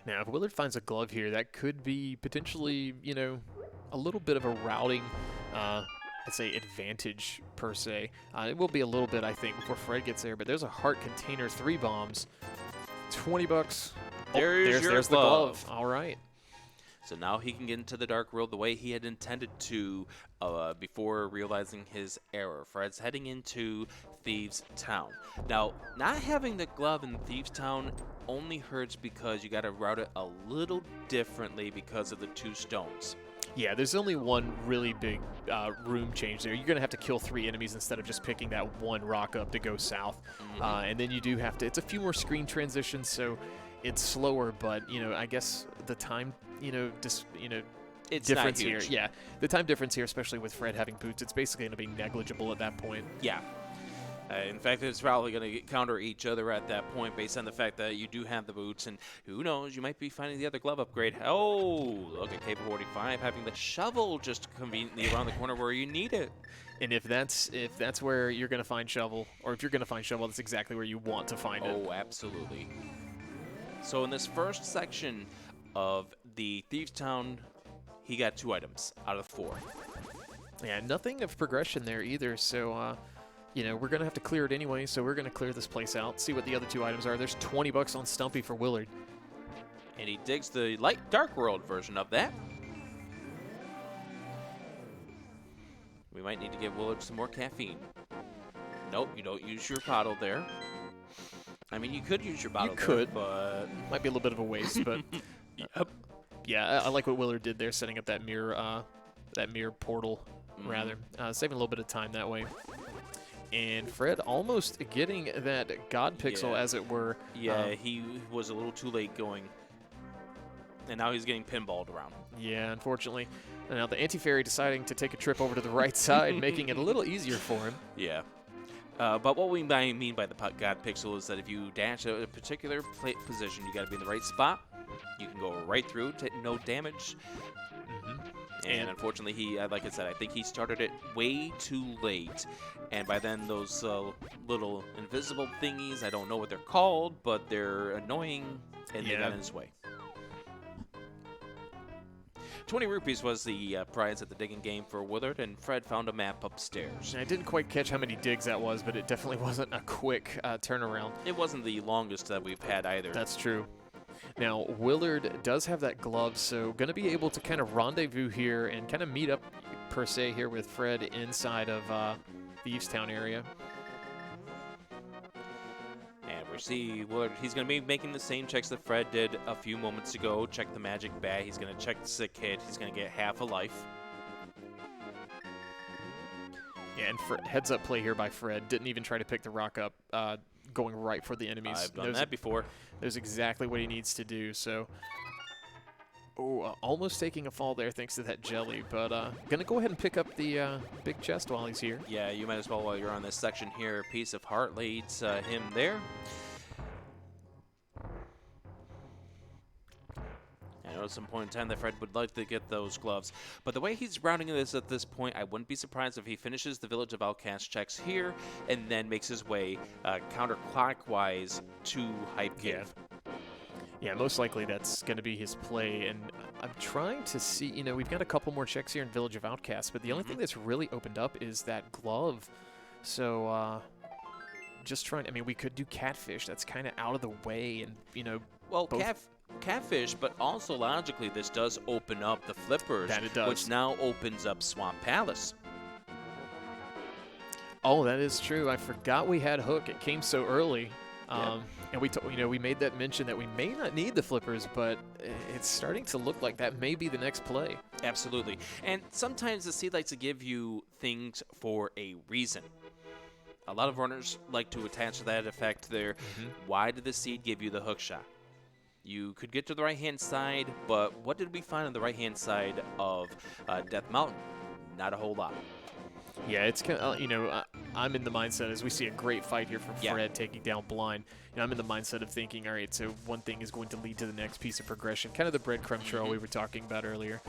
Now, if Willard finds a glove here, that could be potentially, you know, a little bit of a routing, I'd say, advantage, per se. It will be a little bit, I think, before Fred gets there, but there's a heart container, 3 bombs, 20 bucks. There's the glove. All right. So now he can get into the Dark World the way he had intended to before realizing his error. Fred's heading into Thieves' Town. Now, not having the glove in Thieves' Town only hurts because you got to route it a little differently because of the 2 stones. Yeah, there's only one really big room change there. You're going to have to kill 3 enemies instead of just picking that one rock up to go south. And then you do have to, it's a few more screen transitions, so it's slower, but, you know, I guess the time, it's difference here. Yeah, the time difference here, especially with Fred having boots, it's basically going to be negligible at that point. Yeah. In fact, it's probably going to counter each other at that point based on the fact that you do have the boots, and who knows, you might be finding the other glove upgrade. Oh, look at Cave 45 having the shovel just conveniently around the corner where you need it. And if that's where you're going to find shovel, or if you're going to find shovel, that's exactly where you want to find it. Oh, absolutely. So in this first section of the Thieves' Town, he got 2 items out of 4. Yeah, nothing of progression there either, so... you know, we're going to have to clear it anyway, so we're going to clear this place out, see what the other 2 items are. There's 20 bucks on Stumpy for Willard. And he digs the light Dark World version of that. We might need to give Willard some more caffeine. Nope, you don't use your bottle there. I mean, you could use your bottle there, but... Might be a little bit of a waste, but... Yep. Yeah, I like what Willard did there, setting up that mirror portal, rather. Saving a little bit of time that way. And Fred almost getting that God Pixel, as it were. Yeah, he was a little too late going. And now he's getting pinballed around. Yeah, unfortunately. And now the Anti-Fairy deciding to take a trip over to the right side, making it a little easier for him. Yeah. But what we mean by the God Pixel is that if you dash at a particular position, you got to be in the right spot. You can go right through, take no damage. And unfortunately, he, like I said, I think he started it way too late. And by then, those little invisible thingies, I don't know what they're called, but they're annoying, and they got in his way. 20 rupees was the prize at the digging game for Willard, and Fred found a map upstairs. I didn't quite catch how many digs that was, but it definitely wasn't a quick turnaround. It wasn't the longest that we've had either. That's true. Now, Willard does have that glove, so going to be able to kind of rendezvous here and kind of meet up, per se, here with Fred inside of Thievestown area. And we see Willard, he's going to be making the same checks that Fred did a few moments ago. Check the magic bat. He's going to check the sick hit. He's going to get half a life. Yeah, and heads up play here by Fred. Didn't even try to pick the rock up, going right for the enemies. I've done that before. Knows exactly what he needs to do. So, almost taking a fall there thanks to that jelly. But going to go ahead and pick up the big chest while he's here. Yeah, you might as well while you're on this section here. Piece of heart leads him there. I know at some point in time that Fred would like to get those gloves. But the way he's rounding this at this point, I wouldn't be surprised if he finishes the Village of Outcast checks here and then makes his way counterclockwise to Hype Cave. Yeah, most likely that's going to be his play. And I'm trying to see, you know, we've got a couple more checks here in Village of Outcasts, but the only thing that's really opened up is that glove. So, just trying, I mean, we could do Catfish. That's kind of out of the way and, you know. Well, Catfish, but also logically, this does open up the flippers. That it does. Which now opens up Swamp Palace. Oh, that is true. I forgot we had Hook. It came so early. And we made that mention that we may not need the flippers, but it's starting to look like that may be the next play. Absolutely. And sometimes the seed likes to give you things for a reason. A lot of runners like to attach to that effect there. Why did the seed give you the hook shot? You could get to the right-hand side, but what did we find on the right-hand side of Death Mountain? Not a whole lot. Yeah, it's kind of, I'm in the mindset as we see a great fight here from Fred taking down Blind. I'm in the mindset of thinking, all right, so one thing is going to lead to the next piece of progression, kind of the breadcrumb trail we were talking about earlier.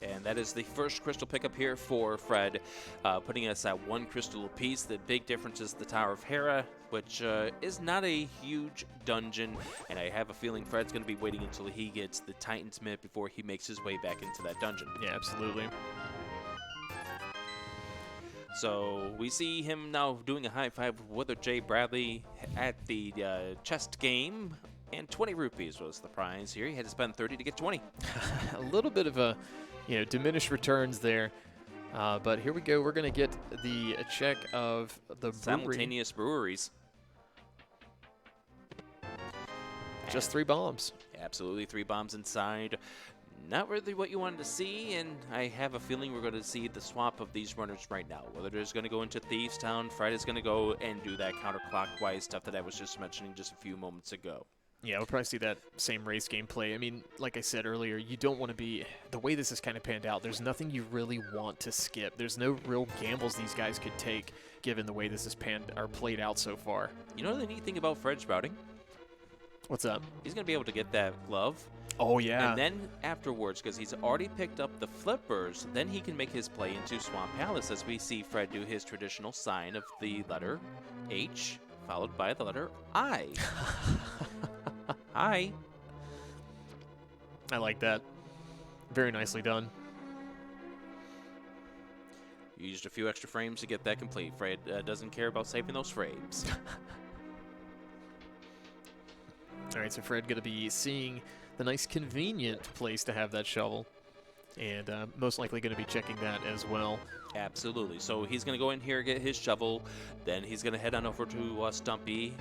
And that is the first crystal pickup here for Fred, putting us at one crystal apiece. The big difference is the Tower of Hera, which is not a huge dungeon, and I have a feeling Fred's going to be waiting until he gets the Titan's Mitt before he makes his way back into that dungeon. Yeah, absolutely. So we see him now doing a high five with WillardJBradley at the chest game, and 20 rupees was the prize here. He had to spend 30 to get 20. A little bit of a, diminished returns there. But here we go. We're going to get the check of the simultaneous breweries. Just 3 bombs. Absolutely, 3 bombs inside. Not really what you wanted to see, and I have a feeling we're going to see the swap of these runners right now. Willard is going to go into Thievestown. Fred is going to go and do that counterclockwise stuff that I was just mentioning just a few moments ago. Yeah, we'll probably see that same race gameplay. I mean, like I said earlier, you don't want to be, the way this is kind of panned out, there's nothing you really want to skip. There's no real gambles these guys could take, given the way this is played out so far. You know the neat thing about Fred's routing? What's up? He's going to be able to get that glove. Oh, yeah. And then afterwards, because he's already picked up the flippers, then he can make his play into Swamp Palace as we see Fred do his traditional sign of the letter H, followed by the letter I. Hi. I like that. Very nicely done. You used a few extra frames to get that complete. Fred doesn't care about saving those frames. All right, so Fred going to be seeing the nice convenient place to have that shovel, and most likely going to be checking that as well. Absolutely. So he's going to go in here, get his shovel, then he's going to head on over to Stumpy,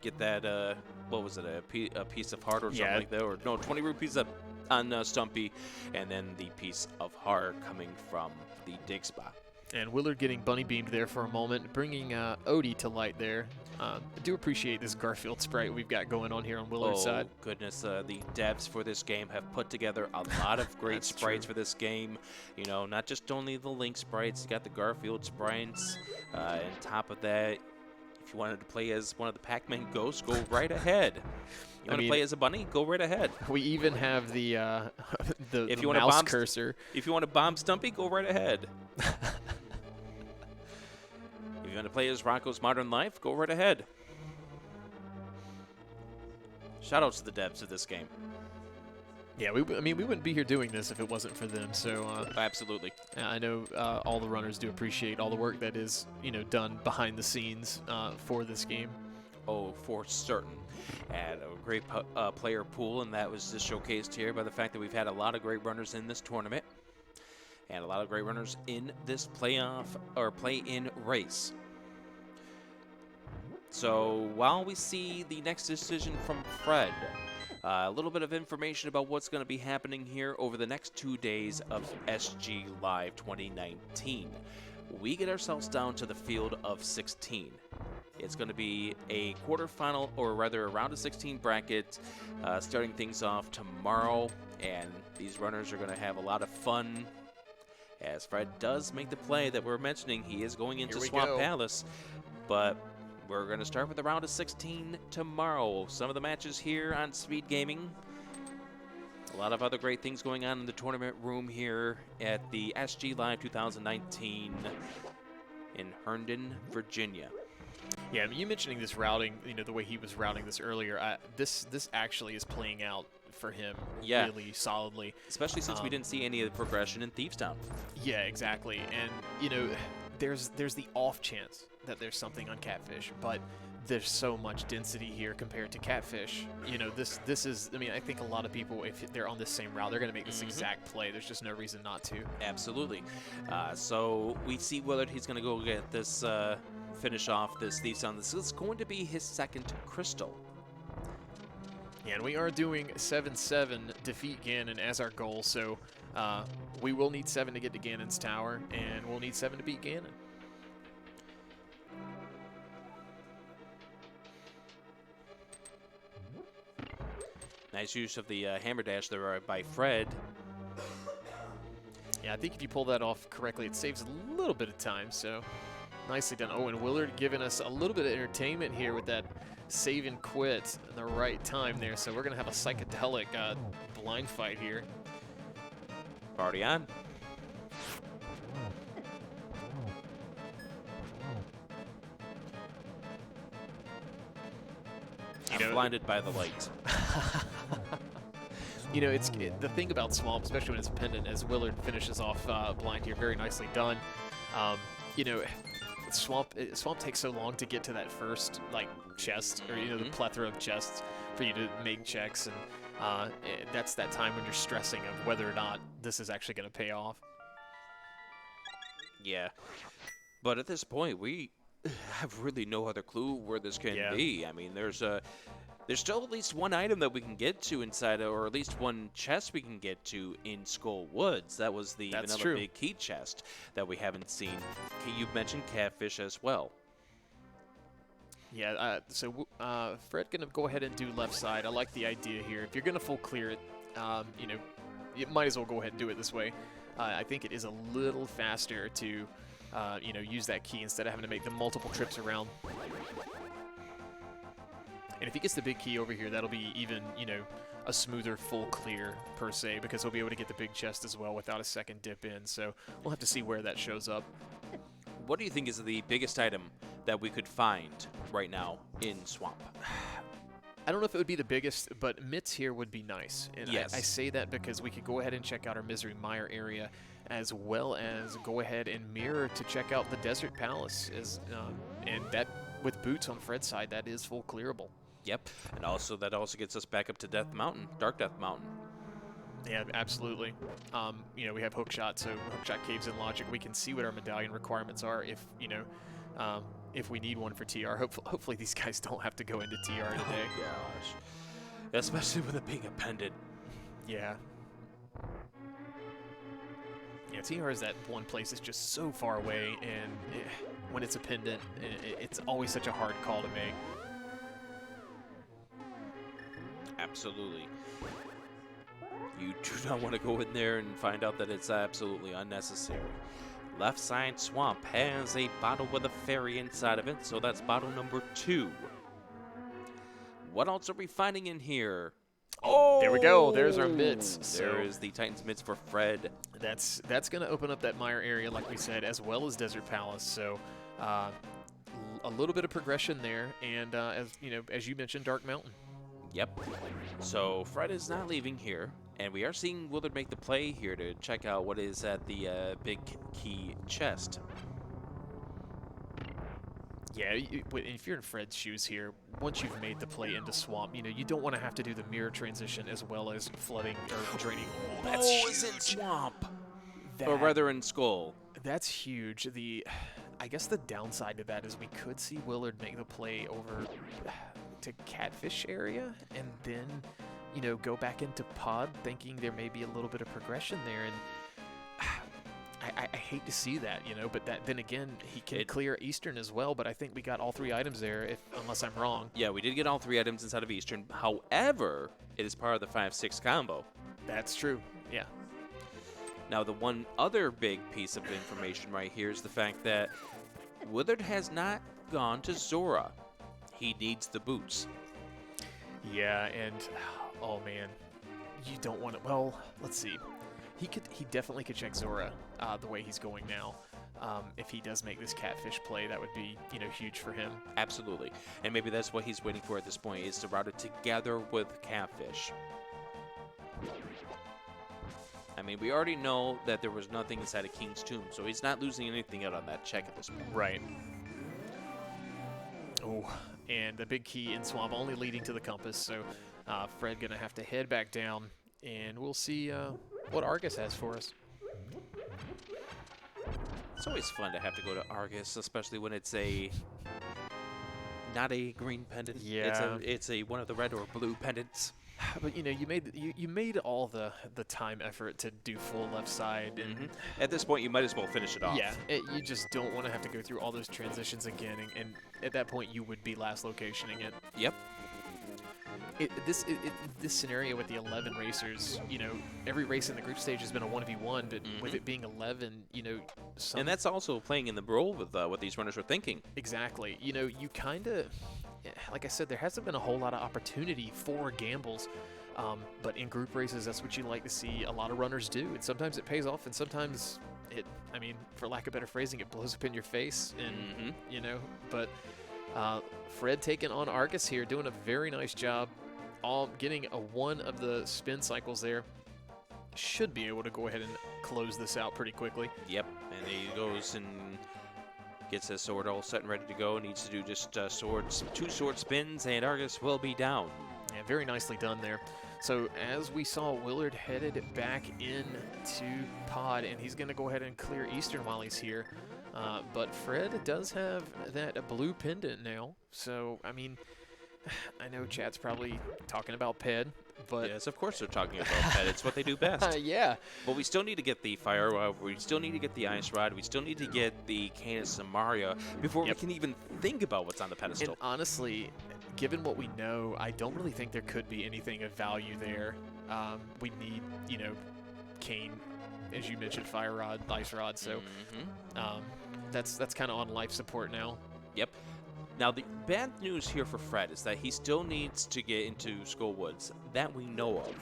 get that, what was it, a piece of heart or something like that, or no, 20 rupees up on Stumpy, and then the piece of heart coming from the dig spot. And Willard getting bunny beamed there for a moment, bringing Odie to light there. I do appreciate this Garfield sprite we've got going on here on Willard's side. Oh, goodness. The devs for this game have put together a lot of great sprites for this game. You know, not just only the Link sprites, you got the Garfield sprites. On top of that, If you wanted to play as one of the Pac-Man ghosts, go right ahead. You want to play as a bunny? Go right ahead. We even have the If you mouse cursor. If you want to bomb Stumpy, go right ahead. If you want to play as Rocco's Modern Life, go right ahead. Shoutouts to the devs of this game. Yeah, we wouldn't be here doing this if it wasn't for them. So absolutely, I know all the runners do appreciate all the work that is done behind the scenes for this game. Oh, for certain. And a great player pool, and that was just showcased here by the fact that we've had a lot of great runners in this tournament, and a lot of great runners in this playoff or play-in race. So while we see the next decision from Fred, a little bit of information about what's going to be happening here over the next 2 days of SGLive2019. We get ourselves down to the field of 16. It's going to be a quarterfinal, or rather a round of 16 bracket, starting things off tomorrow, and these runners are going to have a lot of fun. As Fred does make the play that we're mentioning, he is going into Swamp Palace, but we're going to start with a round of 16 tomorrow. Some of the matches here on Speed Gaming. A lot of other great things going on in the tournament room here at the SGLive2019 in Herndon, Virginia. Yeah, I mean, you mentioning this routing, the way he was routing this earlier, this actually is playing out for him really solidly. Especially since we didn't see any of the progression in Thievestown. Yeah, exactly. And, there's the off chance that there's something on Catfish, but there's so much density here compared to Catfish. This is, I think a lot of people, if they're on this same route, they're going to make this exact play. There's just no reason not to. Absolutely. So we see Willard, he's going to go get this, finish off this Thievestown. This is going to be his second crystal. Yeah, and we are doing 7-7, defeat Ganon as our goal, so we will need 7 to get to Ganon's tower, and we'll need 7 to beat Ganon. Nice use of the hammer dash there by Fred. Yeah, I think if you pull that off correctly, it saves a little bit of time, so nicely done. Oh, and Willard giving us a little bit of entertainment here with that save and quit at the right time there, so we're going to have a psychedelic blind fight here. Party on. I'm blinded by the light. It's the thing about Swamp, especially when it's a pendant, as Willard finishes off blind here, very nicely done. Swamp takes so long to get to that first chest, or the plethora of chests for you to make checks, and that's that time when you're stressing of whether or not this is actually going to pay off. Yeah, but at this point we have really no other clue where this can be. I mean, there's still at least one item that we can get to inside, or at least one chest we can get to in Skull Woods. That was the vanilla big key chest that we haven't seen. You mentioned Catfish as well. Yeah, so Fred gonna go ahead and do left side. I like the idea here. If you're gonna full clear it, you might as well go ahead and do it this way. I think it is a little faster to use that key instead of having to make the multiple trips around. And if he gets the big key over here, that'll be even, a smoother full clear, per se, because he'll be able to get the big chest as well without a second dip in. So we'll have to see where that shows up. What do you think is the biggest item that we could find right now in Swamp? I don't know if it would be the biggest, but Mitts here would be nice. And yes. I say that because we could go ahead and check out our Misery Mire area, as well as go ahead and mirror to check out the Desert Palace. And that, with boots on Fred's side, that is full clearable. Yep, and that also gets us back up to Death Mountain, Dark Death Mountain. Yeah, absolutely. We have Hookshot, so Hookshot caves in logic. We can see what our medallion requirements are if we need one for TR. Hopefully these guys don't have to go into TR today. Oh, gosh. Especially with it being a pendant. Yeah. Yeah, TR is that one place that's just so far away, and when it's a pendant, it's always such a hard call to make. Absolutely. You do not want to go in there and find out that it's absolutely unnecessary. left side swamp has a bottle with a fairy inside of it, so that's bottle number 2. What else are we finding in here? Oh, there we go. There's our mitts. There is the Titan's mitts for Fred. That's going to open up that mire area, like we said, as well as Desert Palace. So a little bit of progression there, and as you mentioned, Dark Mountain. Yep. So Fred is not leaving here, and we are seeing Willard make the play here to check out what is at the big key chest. Yeah, if you're in Fred's shoes here, once you've made the play into Swamp, you don't want to have to do the mirror transition as well as flooding or draining. Oh, that's huge. In Swamp. Or rather in Skull. That's huge. I guess the downside to that is we could see Willard make the play over to Catfish area and then, go back into Pod thinking there may be a little bit of progression there. And I hate to see that, but then again, he can clear Eastern as well, but I think we got all 3 items there, unless I'm wrong. Yeah, we did get all 3 items inside of Eastern. However, it is part of the 5-6 combo. That's true, yeah. Now, the one other big piece of information right here is the fact that Willard has not gone to Zora. He needs the boots. Yeah, and, oh man, you don't want to, well, let's see. He definitely could check Zora the way he's going now. If he does make this Catfish play, that would be, huge for him. Absolutely. And maybe that's what he's waiting for at this point, is to route it together with Catfish. I mean, we already know that there was nothing inside of King's Tomb, so he's not losing anything out on that check at this point. Right. Oh, and the big key in Swamp only leading to the compass, so Fred going to have to head back down, and we'll see what Argus has for us. It's always fun to have to go to Argus, especially when it's not a green pendant. Yeah. It's a one of the red or blue pendants. But you made all the time effort to do full left side, and at this point you might as well finish it off. Yeah, you just don't want to have to go through all those transitions again, and at that point you would be last locationing it. Yep. This scenario with the 11 racers, every race in the group stage has been a 1v1, but with it being 11, and that's also playing in the role with what these runners are thinking. Exactly. You kind of, like I said, there hasn't been a whole lot of opportunity for gambles, but in group races, that's what you like to see a lot of runners do, and sometimes it pays off, and sometimes for lack of better phrasing, it blows up in your face, and but Fred taking on Argus here, doing a very nice job. Getting one of the spin cycles there. Should be able to go ahead and close this out pretty quickly. Yep, and he goes and gets his sword all set and ready to go. Needs to do just 2 sword spins, and Argus will be down. Yeah, very nicely done there. So as we saw, Willard headed back into Pod, and he's going to go ahead and clear Eastern while he's here. But Fred does have that blue pendant now, so, I mean, I know chat's probably talking about Ped, but... Yes, of course they're talking about Ped. It's what they do best. Yeah. But we still need to get the Fire Rod, we still need to get the Ice Rod, we still need to get the Canis Samaria before we can even think about what's on the pedestal. And honestly, given what we know, I don't really think there could be anything of value there. We need, Kane, as you mentioned, Fire Rod, Ice Rod, so that's kind of on life support now. Yep. Now, the bad news here for Fred is that he still needs to get into Skull Woods. That we know of.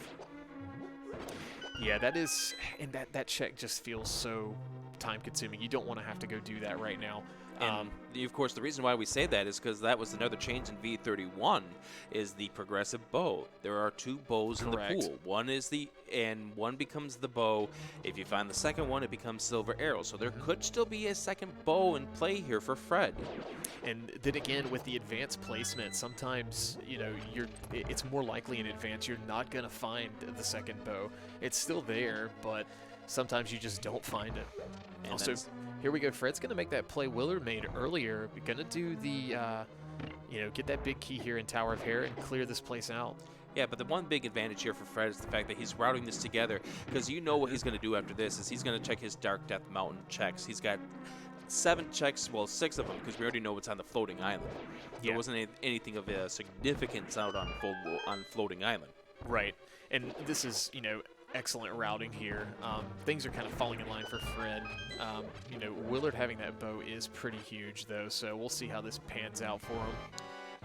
Yeah, that is, and that check just feels so time-consuming. You don't want to have to go do that right now. And of course, the reason why we say that is because that was another change in V31, is the progressive bow. There are 2 bows in the pool. One becomes the bow. If you find the second one, it becomes silver arrow. So there could still be a second bow in play here for Fred. And then again, with the advanced placement, sometimes it's more likely in advance you're not going to find the second bow. It's still there, but sometimes you just don't find it. And also, here we go. Fred's going to make that play Willard made earlier. We're going to do the, get that big key here in Tower of Hair and clear this place out. Yeah, but the one big advantage here for Fred is the fact that he's routing this together, because what he's going to do after this is he's going to check his Dark Death Mountain checks. He's got 7 checks, well, 6 of them, because we already know what's on the floating island. There wasn't anything of significance out on floating island. Right. And this is, excellent routing here. Things are kind of falling in line for Fred. You know, Willard having that bow is pretty huge, though, so we'll see how this pans out for him.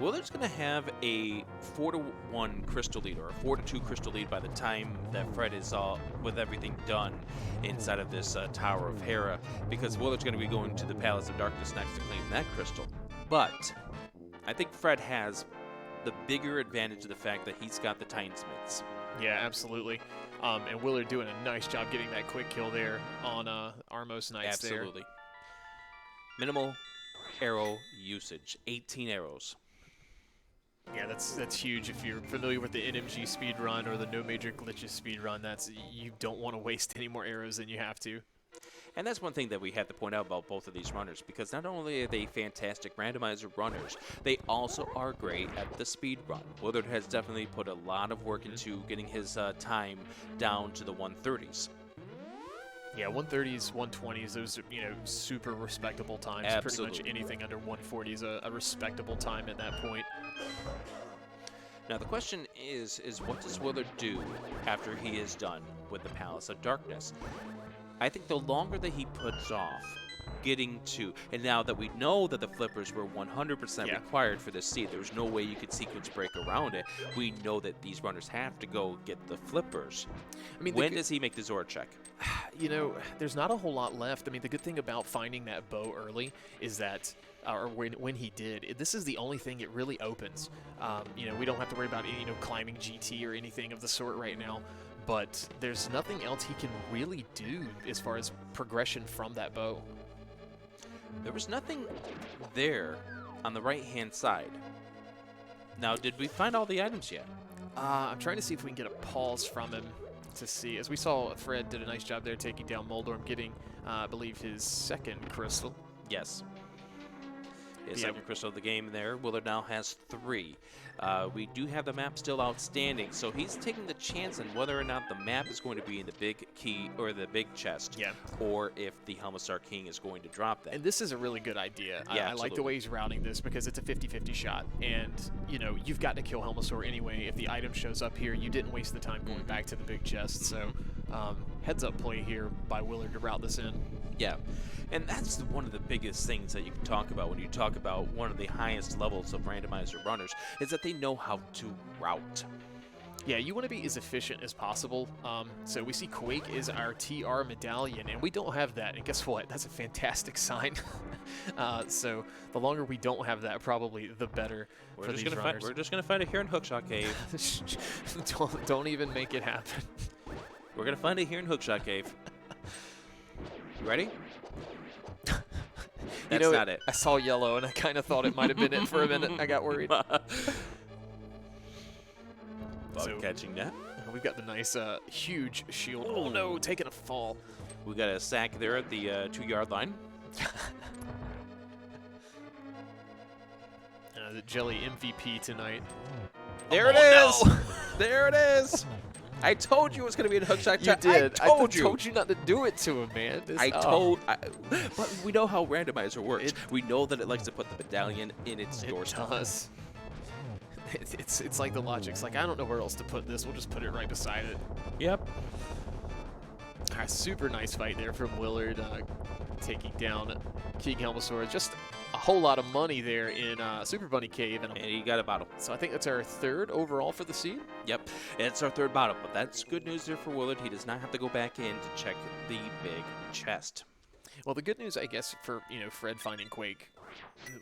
Willard's going to have a 4-1 crystal lead, or a 4-2 crystal lead by the time that Fred is with everything done inside of this Tower of Hera, because Willard's going to be going to the Palace of Darkness next to claim that crystal. But I think Fred has the bigger advantage of the fact that he's got the Titans. Yeah, absolutely. And Willard doing a nice job getting that quick kill there on Armos Knights there. Absolutely. Minimal arrow usage, 18 arrows. Yeah, that's huge. If you're familiar with the NMG speedrun or the no major glitches speedrun, you don't want to waste any more arrows than you have to. And that's one thing that we have to point out about both of these runners, because not only are they fantastic randomizer runners, they also are great at the speed run. Willard has definitely put a lot of work into getting his time down to the 130s. Yeah, 130s, 120s, those are, you know, super respectable times. Absolutely. Pretty much anything under 140 is a respectable time at that point. Now the question is what does Willard do after he is done with the Palace of Darkness? I think the longer that he puts off getting to, and now that we know that the flippers were 100% required for this seed, there's no way you could sequence break around it. We know that these runners have to go get the flippers. I mean, when does he make the Zora check? You know, there's not a whole lot left. I mean, the good thing about finding that bow early is that, or when he did, this is the only thing it really opens. You know, we don't have to worry about, you know, climbing GT or anything of the sort right now. But there's nothing else he can really do as far as progression from that bow. There was nothing there on the right-hand side. Now, did we find all the items yet? I'm trying to see if we can get a pause from him to see. As we saw, Fred did a nice job there taking down Moldorm, getting, I believe, his second crystal. Yes. His second crystal of the game there. Willard now has 3. We do have the map still outstanding, so he's taking the chance on whether or not the map is going to be in the big key or the big chest, or if the Helmstar King is going to drop that. And this is a really good idea. Yeah, I like the way he's routing this because it's a 50-50 shot, and you know you've got to kill Helmstar anyway. If the item shows up here, you didn't waste the time going back to the big chest. So heads up play here by Willard to route this in. Yeah, and that's one of the biggest things that you can talk about when you talk about one of the highest levels of randomizer runners, is that they know how to route. Yeah, you want to be as efficient as possible. So we see Quake is our TR medallion, and we don't have that. And guess what? That's a fantastic sign. So the longer we don't have that, probably the better for these runners. We're just going to find it here in Hookshot Cave. don't even make it happen. We're going to find it here in Hookshot Cave. You ready? That's not it. I saw yellow, and I kind of thought it might have been it for a minute. I got worried. So, catching that. We've got the nice, huge shield. Oh, no, taking a fall. We got a sack there at the 2-yard line. The Jelly MVP tonight. There it is! No. There it is! I told you it was going to be a Hookshot Cave. You did. I told you not to do it to him, man. But we know how randomizer works. We know that it likes to put the medallion in its doorstep. It does. It's like the logic's like, I don't know where else to put this. We'll just put it right beside it. Yep. All right, super nice fight there from Willard, taking down King Helmstar. Just a whole lot of money there in Super Bunny Cave. And he got a bottle. So I think that's our 3rd overall for the seed. Yep, it's our 3rd bottle, but that's good news there for Willard. He does not have to go back in to check the big chest. Well, the good news, I guess, for Fred finding Quake,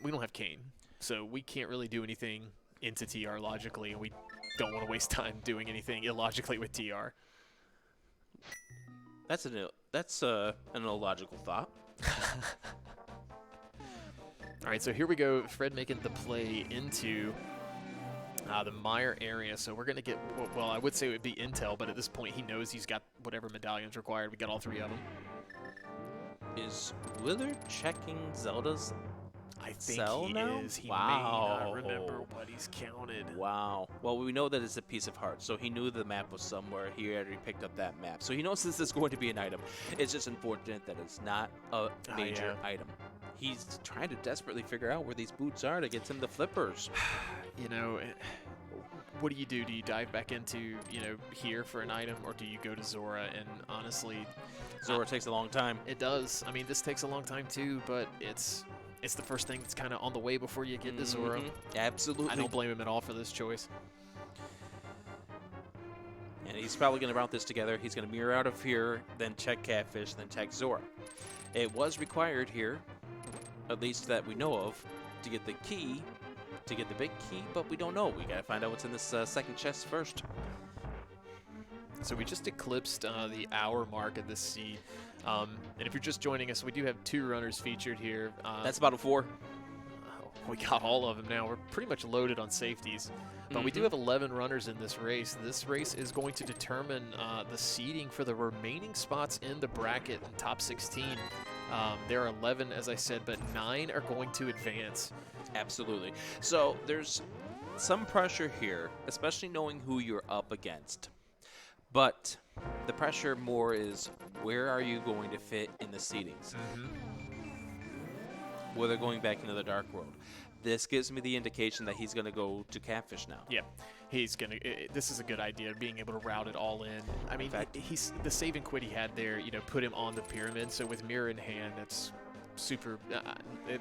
we don't have Kane, so we can't really do anything into TR logically, and we don't want to waste time doing anything illogically with TR. That's an illogical thought. All right, so here we go. Fred making the play into the Mire area. So we're going to get, well, I would say it would be intel, but at this point he knows he's got whatever medallions required. We got all 3 of them. Is Willard checking Zelda's I think cell he now? is. He wow. may not remember what he's counted. Wow. Well, we know that it's a piece of heart, so he knew the map was somewhere. He already picked up that map. So he knows this is going to be an item. It's just unfortunate that it's not a major item. He's trying to desperately figure out where these boots are to get him the flippers. what do you do? Do you dive back into, you know, here for an item, or do you go to Zora? And honestly, Zora takes a long time. It does. I mean, this takes a long time too, but it's the first thing that's kind of on the way before you get to Zora. Absolutely. I don't blame him at all for this choice. And he's probably going to route this together. He's going to mirror out of here, then check Catfish, then check Zora. It was required here, at least that we know of, to get the key, to get the big key, but we don't know. We got to find out what's in this second chest first. So we just eclipsed the hour mark of this seed. And if you're just joining us, we do have 2 runners featured here. That's about a 4. We got all of them now. We're pretty much loaded on safeties. But we do have 11 runners in this race. This race is going to determine the seeding for the remaining spots in the bracket in top 16. There are 11, as I said, but 9 are going to advance. Absolutely. So there's some pressure here, especially knowing who you're up against. But the pressure more is, where are you going to fit in the seedings? Whether going back into the Dark World. This gives me the indication that he's going to go to Catfish now. Yeah, he's going to. This is a good idea, being able to route it all in. I mean, he's the save and quit he had there, you know, put him on the pyramid. So with mirror in hand, that's super.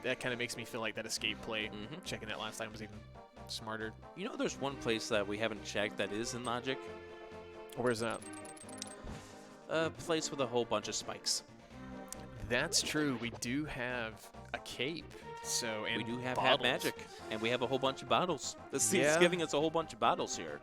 That kind of makes me feel like that escape play, checking that last time, was even smarter. You know, there's one place that we haven't checked that is in Logic. Where's that? A place with a whole bunch of spikes. That's true. We do have a cape. So, and we do have bottles. magic, and we have a whole bunch of bottles. This is giving us a whole bunch of bottles here.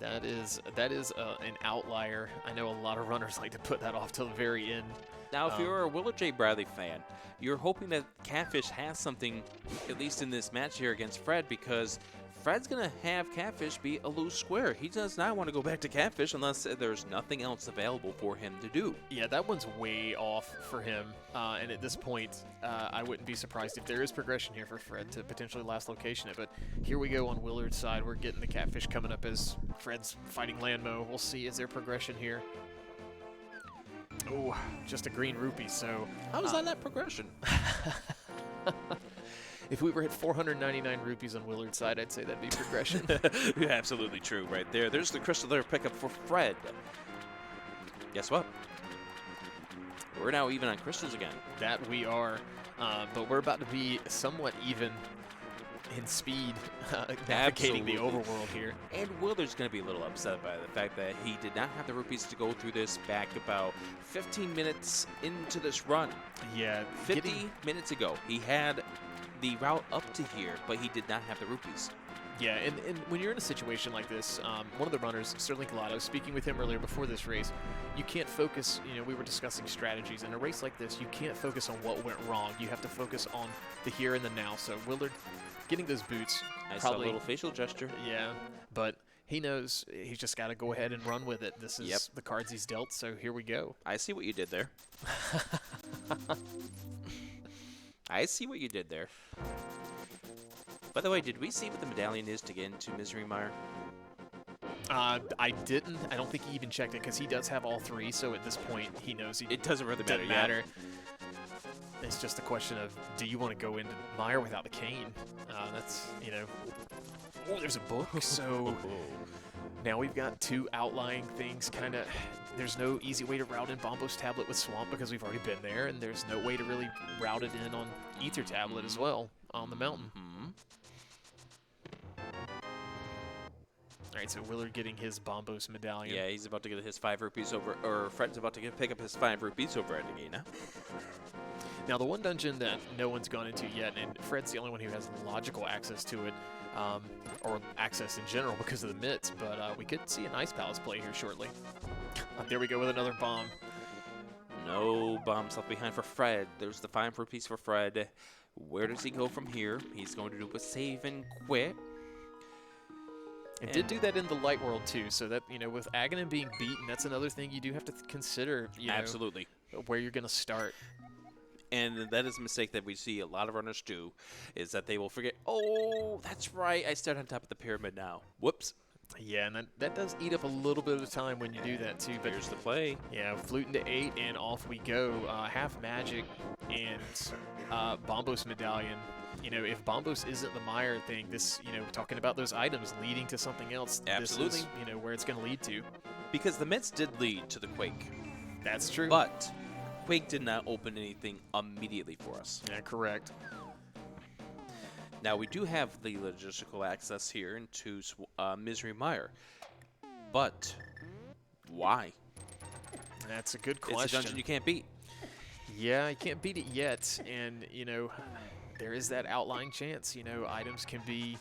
That is an outlier. I know a lot of runners like to put that off till the very end. Now, if you're a WillardJBradley fan, you're hoping that Catfish has something, at least in this match here against Fred, because Fred's going to have Catfish be a loose square. He does not want to go back to Catfish unless there's nothing else available for him to do. Yeah, that one's way off for him. And at this point, I wouldn't be surprised if there is progression here for Fred to potentially last location it. But here we go on Willard's side. We're getting the Catfish coming up as Fred's fighting Landmo. We'll see, is there progression here? Oh, just a green rupee, so... How is that not progression? If we were at 499 rupees on Willard's side, I'd say that'd be progression. Yeah, absolutely true right there. There's the crystal there pickup for Fred. Guess what? We're now even on crystals again. That we are, but we're about to be somewhat even in speed, navigating the overworld here. And Willard's going to be a little upset by the fact that he did not have the rupees to go through this back about 15 minutes into this run. Yeah, 50 minutes ago, he had the route up to here, but he did not have the rupees. Yeah, and when you're in a situation like this, one of the runners, Sterling Collado, speaking with him earlier before this race, you can't focus, you know, we were discussing strategies. In a race like this, you can't focus on what went wrong. You have to focus on the here and the now. So Willard getting those boots. I saw a little facial gesture. Yeah, but he knows he's just got to go ahead and run with it. This is the cards he's dealt, so here we go. I see what you did there. I see what you did there. By the way, did we see what the medallion is to get into Misery Mire? I didn't. I don't think he even checked it because he does have all 3. So at this point, he knows it doesn't really matter. It's just a question of, do you want to go into Mire without the cane? That's, you know. Oh, there's a book. So now we've got 2 outlying things. Kind of. There's no easy way to route in Bombo's tablet with Swamp because we've already been there, and there's no way to really route it in on Ether tablet as well on the mountain. All right, so Willard getting his Bombos medallion. Yeah, he's about to get his 5 rupees over, or Fred's about to pick up his 5 rupees over at Nagina. Now, the one dungeon that no one's gone into yet, and Fred's the only one who has logical access to it, or access in general because of the mitts, but we could see an Ice Palace play here shortly. There we go with another bomb. No bombs left behind for Fred. There's the 5 rupees for Fred. Where does he go from here? He's going to do a save and quit. And did do that in the light world too, so that, you know, with Aghanim being beaten, that's another thing you do have to consider, you know, absolutely, where you're going to start. And that is a mistake that we see a lot of runners do, is that they will forget, oh, that's right, I start on top of the pyramid now. Whoops. Yeah, and that does eat up a little bit of time when you do that too. But here's the play. Yeah, flute into 8, and off we go. Half magic and Bombos medallion. you know, if Bombos isn't the Meyer thing, this, you know, talking about those items leading to something else, Absolutely. this is, you know, where it's going to lead to. Because the Mets did lead to the Quake. That's true. But Quake did not open anything immediately for us. Yeah, correct. Now, we do have the logistical access here into Misery Mire. But why? That's a good question. It's a dungeon you can't beat. Yeah, you can't beat it yet. And, you know, there is that outlying chance. You know, items can be,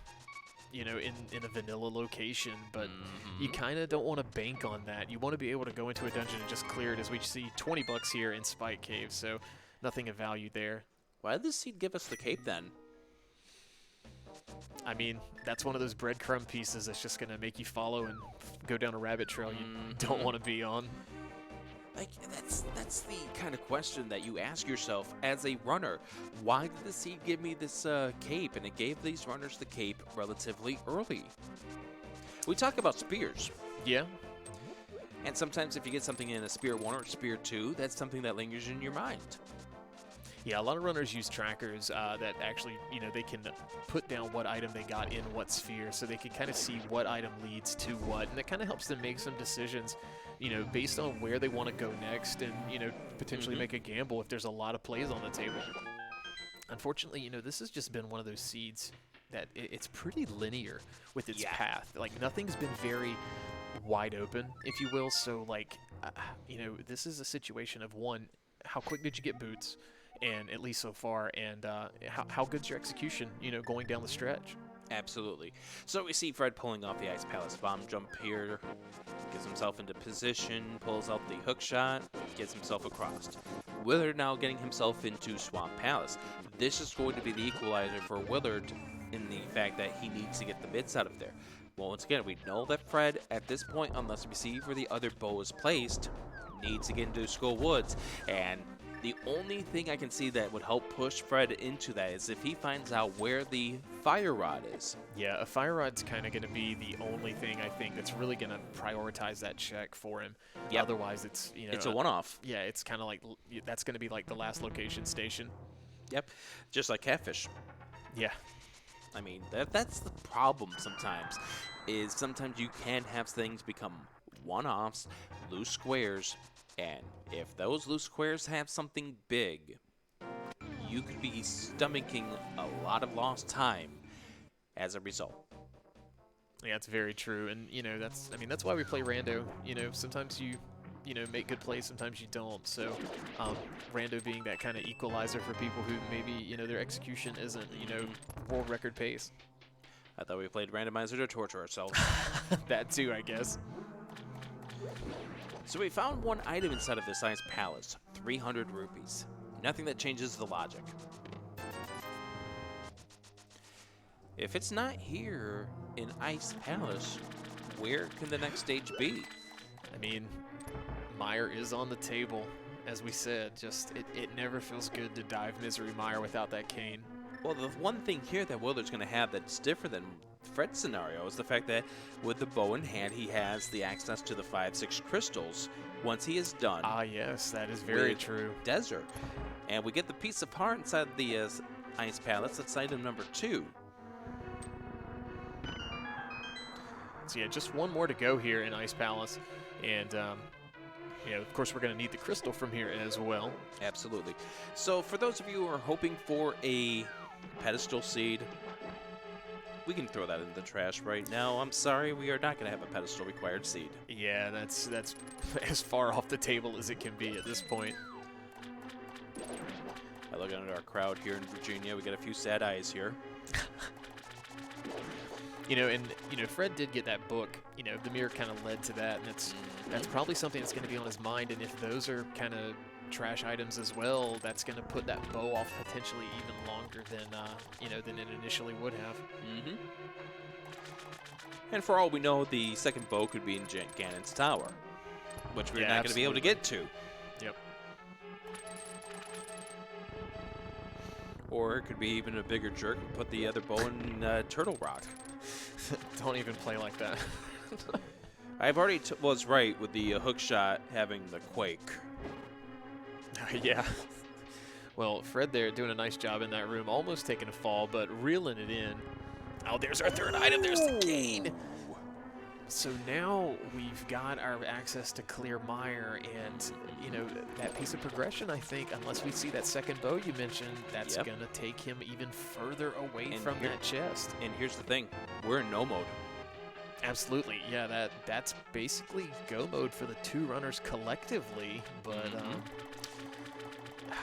you know, in a vanilla location, but you kind of don't want to bank on that. You want to be able to go into a dungeon and just clear it, as we see 20 bucks here in Spike Cave, so nothing of value there. Why did the seed give us the cape then? I mean, that's one of those breadcrumb pieces that's just going to make you follow and go down a rabbit trail you don't want to be on. Like, that's the kind of question that you ask yourself as a runner. Why did the seed give me this cape? And it gave these runners the cape relatively early. We talk about spears. Yeah. And sometimes if you get something in a Spear 1 or Spear 2, that's something that lingers in your mind. Yeah, a lot of runners use trackers that actually, you know, they can put down what item they got in what sphere, so they can kind of see what item leads to what, and it kind of helps them make some decisions, you know, based on where they want to go next, and, you know, potentially make a gamble if there's a lot of plays on the table. Unfortunately, you know, this has just been one of those seeds that it's pretty linear with its path. Like, nothing's been very wide open, if you will, so, like, you know, this is a situation of, one, how quick did you get boots? And at least so far, and how good's your execution, you know, going down the stretch? Absolutely. So we see Fred pulling off the Ice Palace bomb jump here, gets himself into position, pulls out the hook shot, gets himself across. Willard now getting himself into Swamp Palace. This is going to be the equalizer for Willard in the fact that he needs to get the bits out of there. Well, once again, we know that Fred, at this point, unless we see where the other bow is placed, needs to get into Skull Woods, and the only thing I can see that would help push Fred into that is if he finds out where the fire rod is. Yeah, a fire rod's kind of going to be the only thing I think that's really going to prioritize that check for him. Yep. Otherwise, it's, you know, it's a one-off. Yeah, it's kind of like that's going to be like the last location station. Yep, just like Catfish. Yeah. I mean, that's the problem sometimes, is sometimes you can have things become one-offs, loose squares, and if those loose squares have something big, you could be stomaching a lot of lost time as a result. Yeah, it's very true, and, you know, that's why we play Rando. You know, sometimes you know, make good plays, sometimes you don't. So, Rando being that kind of equalizer for people who maybe, you know, their execution isn't, you know, world record pace. I thought we played randomizer to torture ourselves. That too, I guess. So we found one item inside of this Ice Palace, 300 rupees. Nothing that changes the logic. If it's not here in Ice Palace, where can the next stage be? I mean, Mire is on the table, as we said. Just, it never feels good to dive Misery Mire without that cane. Well, the one thing here that Willard's going to have that's different than Fred's scenario is the fact that with the bow in hand, he has the access to the 5-6 crystals once he is done. Ah, yes, that is very true. Desert. And we get the piece of heart inside the Ice Palace. That's item number 2. So yeah, just one more to go here in Ice Palace. And, yeah, of course, we're going to need the crystal from here as well. Absolutely. So for those of you who are hoping for a pedestal seed, we can throw that in the trash right now. I'm sorry, we are not going to have a pedestal required seed. Yeah, that's as far off the table as it can be at this point. I look at our crowd here in Virginia. We got a few sad eyes here. You know, and, you know, Fred did get that book. You know, the mirror kind of led to that, and that's probably something that's going to be on his mind. And if those are kind of trash items as well, that's going to put that bow off potentially even longer than, you know, than it initially would have. And for all we know, the second bow could be in Ganon's Tower, which we're not going to be able to get to. Yep. Or it could be even a bigger jerk and put the other bow in Turtle Rock. Don't even play like that. I've already was right with the hook shot having the quake. Yeah. Well, Fred there doing a nice job in that room, almost taking a fall, but reeling it in. Oh, there's our third item. There's the gain. So now we've got our access to clear mire, and, you know, that piece of progression, I think, unless we see that second bow you mentioned, that's going to take him even further away from that chest. And here's the thing. We're in no mode. Absolutely. Yeah, that's basically go mode for the two runners collectively, but...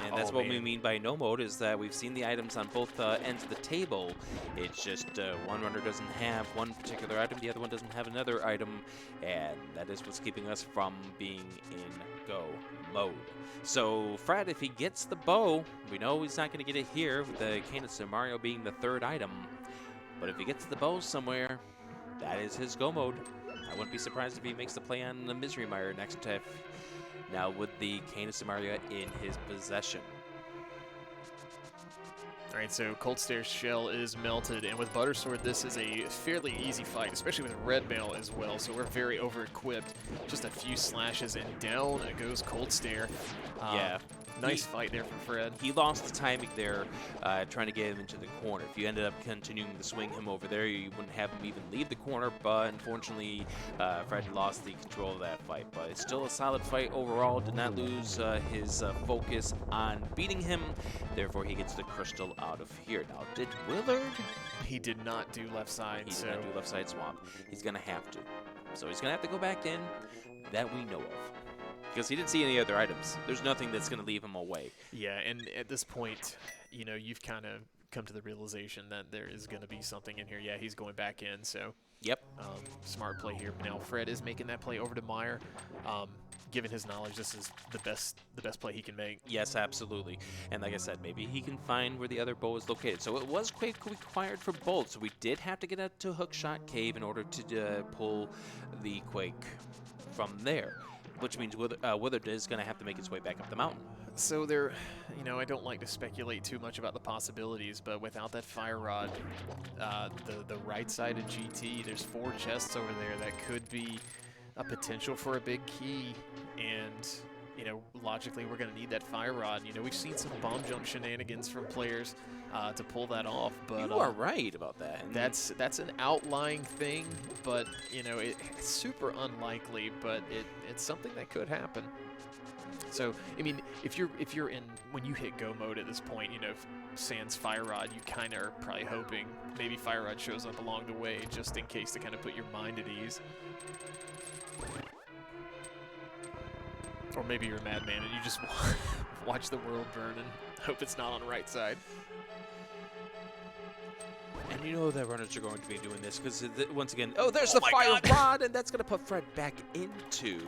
And that's what we mean by no mode, is that we've seen the items on both ends of the table. It's just one runner doesn't have one particular item, the other one doesn't have another item, and that is what's keeping us from being in go mode. So Fred, if he gets the bow, we know he's not going to get it here, with the Cane of Mario being the third item. But if he gets the bow somewhere, that is his go mode. I wouldn't be surprised if he makes the play on the Misery Mire next to now with the Cane of Samaria in his possession. All right, so Cold Stare's shell is melted, and with Buttersword, this is a fairly easy fight, especially with Red Mail as well, so we're very over-equipped. Just a few slashes, and down goes Cold Stare. Nice fight there from Fred. He lost the timing there, trying to get him into the corner. If you ended up continuing to swing him over there, you wouldn't have him even leave the corner, but unfortunately, Fred lost the control of that fight. But it's still a solid fight overall. Did not lose his focus on beating him. Therefore, he gets the crystal out of here. Now, did Willard? He did not do left side. He did not do left side swamp. He's going to have to. So he's going to have to go back in that we know of. Because he didn't see any other items. There's nothing that's going to leave him away. Yeah, and at this point, you know, you've kind of come to the realization that there is going to be something in here. Yeah, he's going back in, so. Yep. Smart play here. Now Fred is making that play over to Meyer. Given his knowledge, this is the best play he can make. Yes, absolutely. And like I said, maybe he can find where the other bow is located. So it was Quake required for both. So we did have to get out to Hookshot Cave in order to pull the Quake from there. Which means Willard is going to have to make his way back up the mountain. So there, you know, I don't like to speculate too much about the possibilities, but without that fire rod, the right side of GT, there's 4 chests over there that could be a potential for a big key, and, you know, logically we're going to need that fire rod. You know, we've seen some bomb jump shenanigans from players to pull that off, but you are right about that. That's an outlying thing, but you know it's super unlikely, but it's something that could happen. So I mean, if you're in when you hit go mode at this point, you know, sans fire rod, you kind of are probably hoping maybe fire rod shows up along the way just in case to kind of put your mind at ease. Or maybe you're a madman and you just watch the world burn and hope it's not on the right side. And you know that runners are going to be doing this because, once again, there's the fire rod, and that's going to put Fred back into.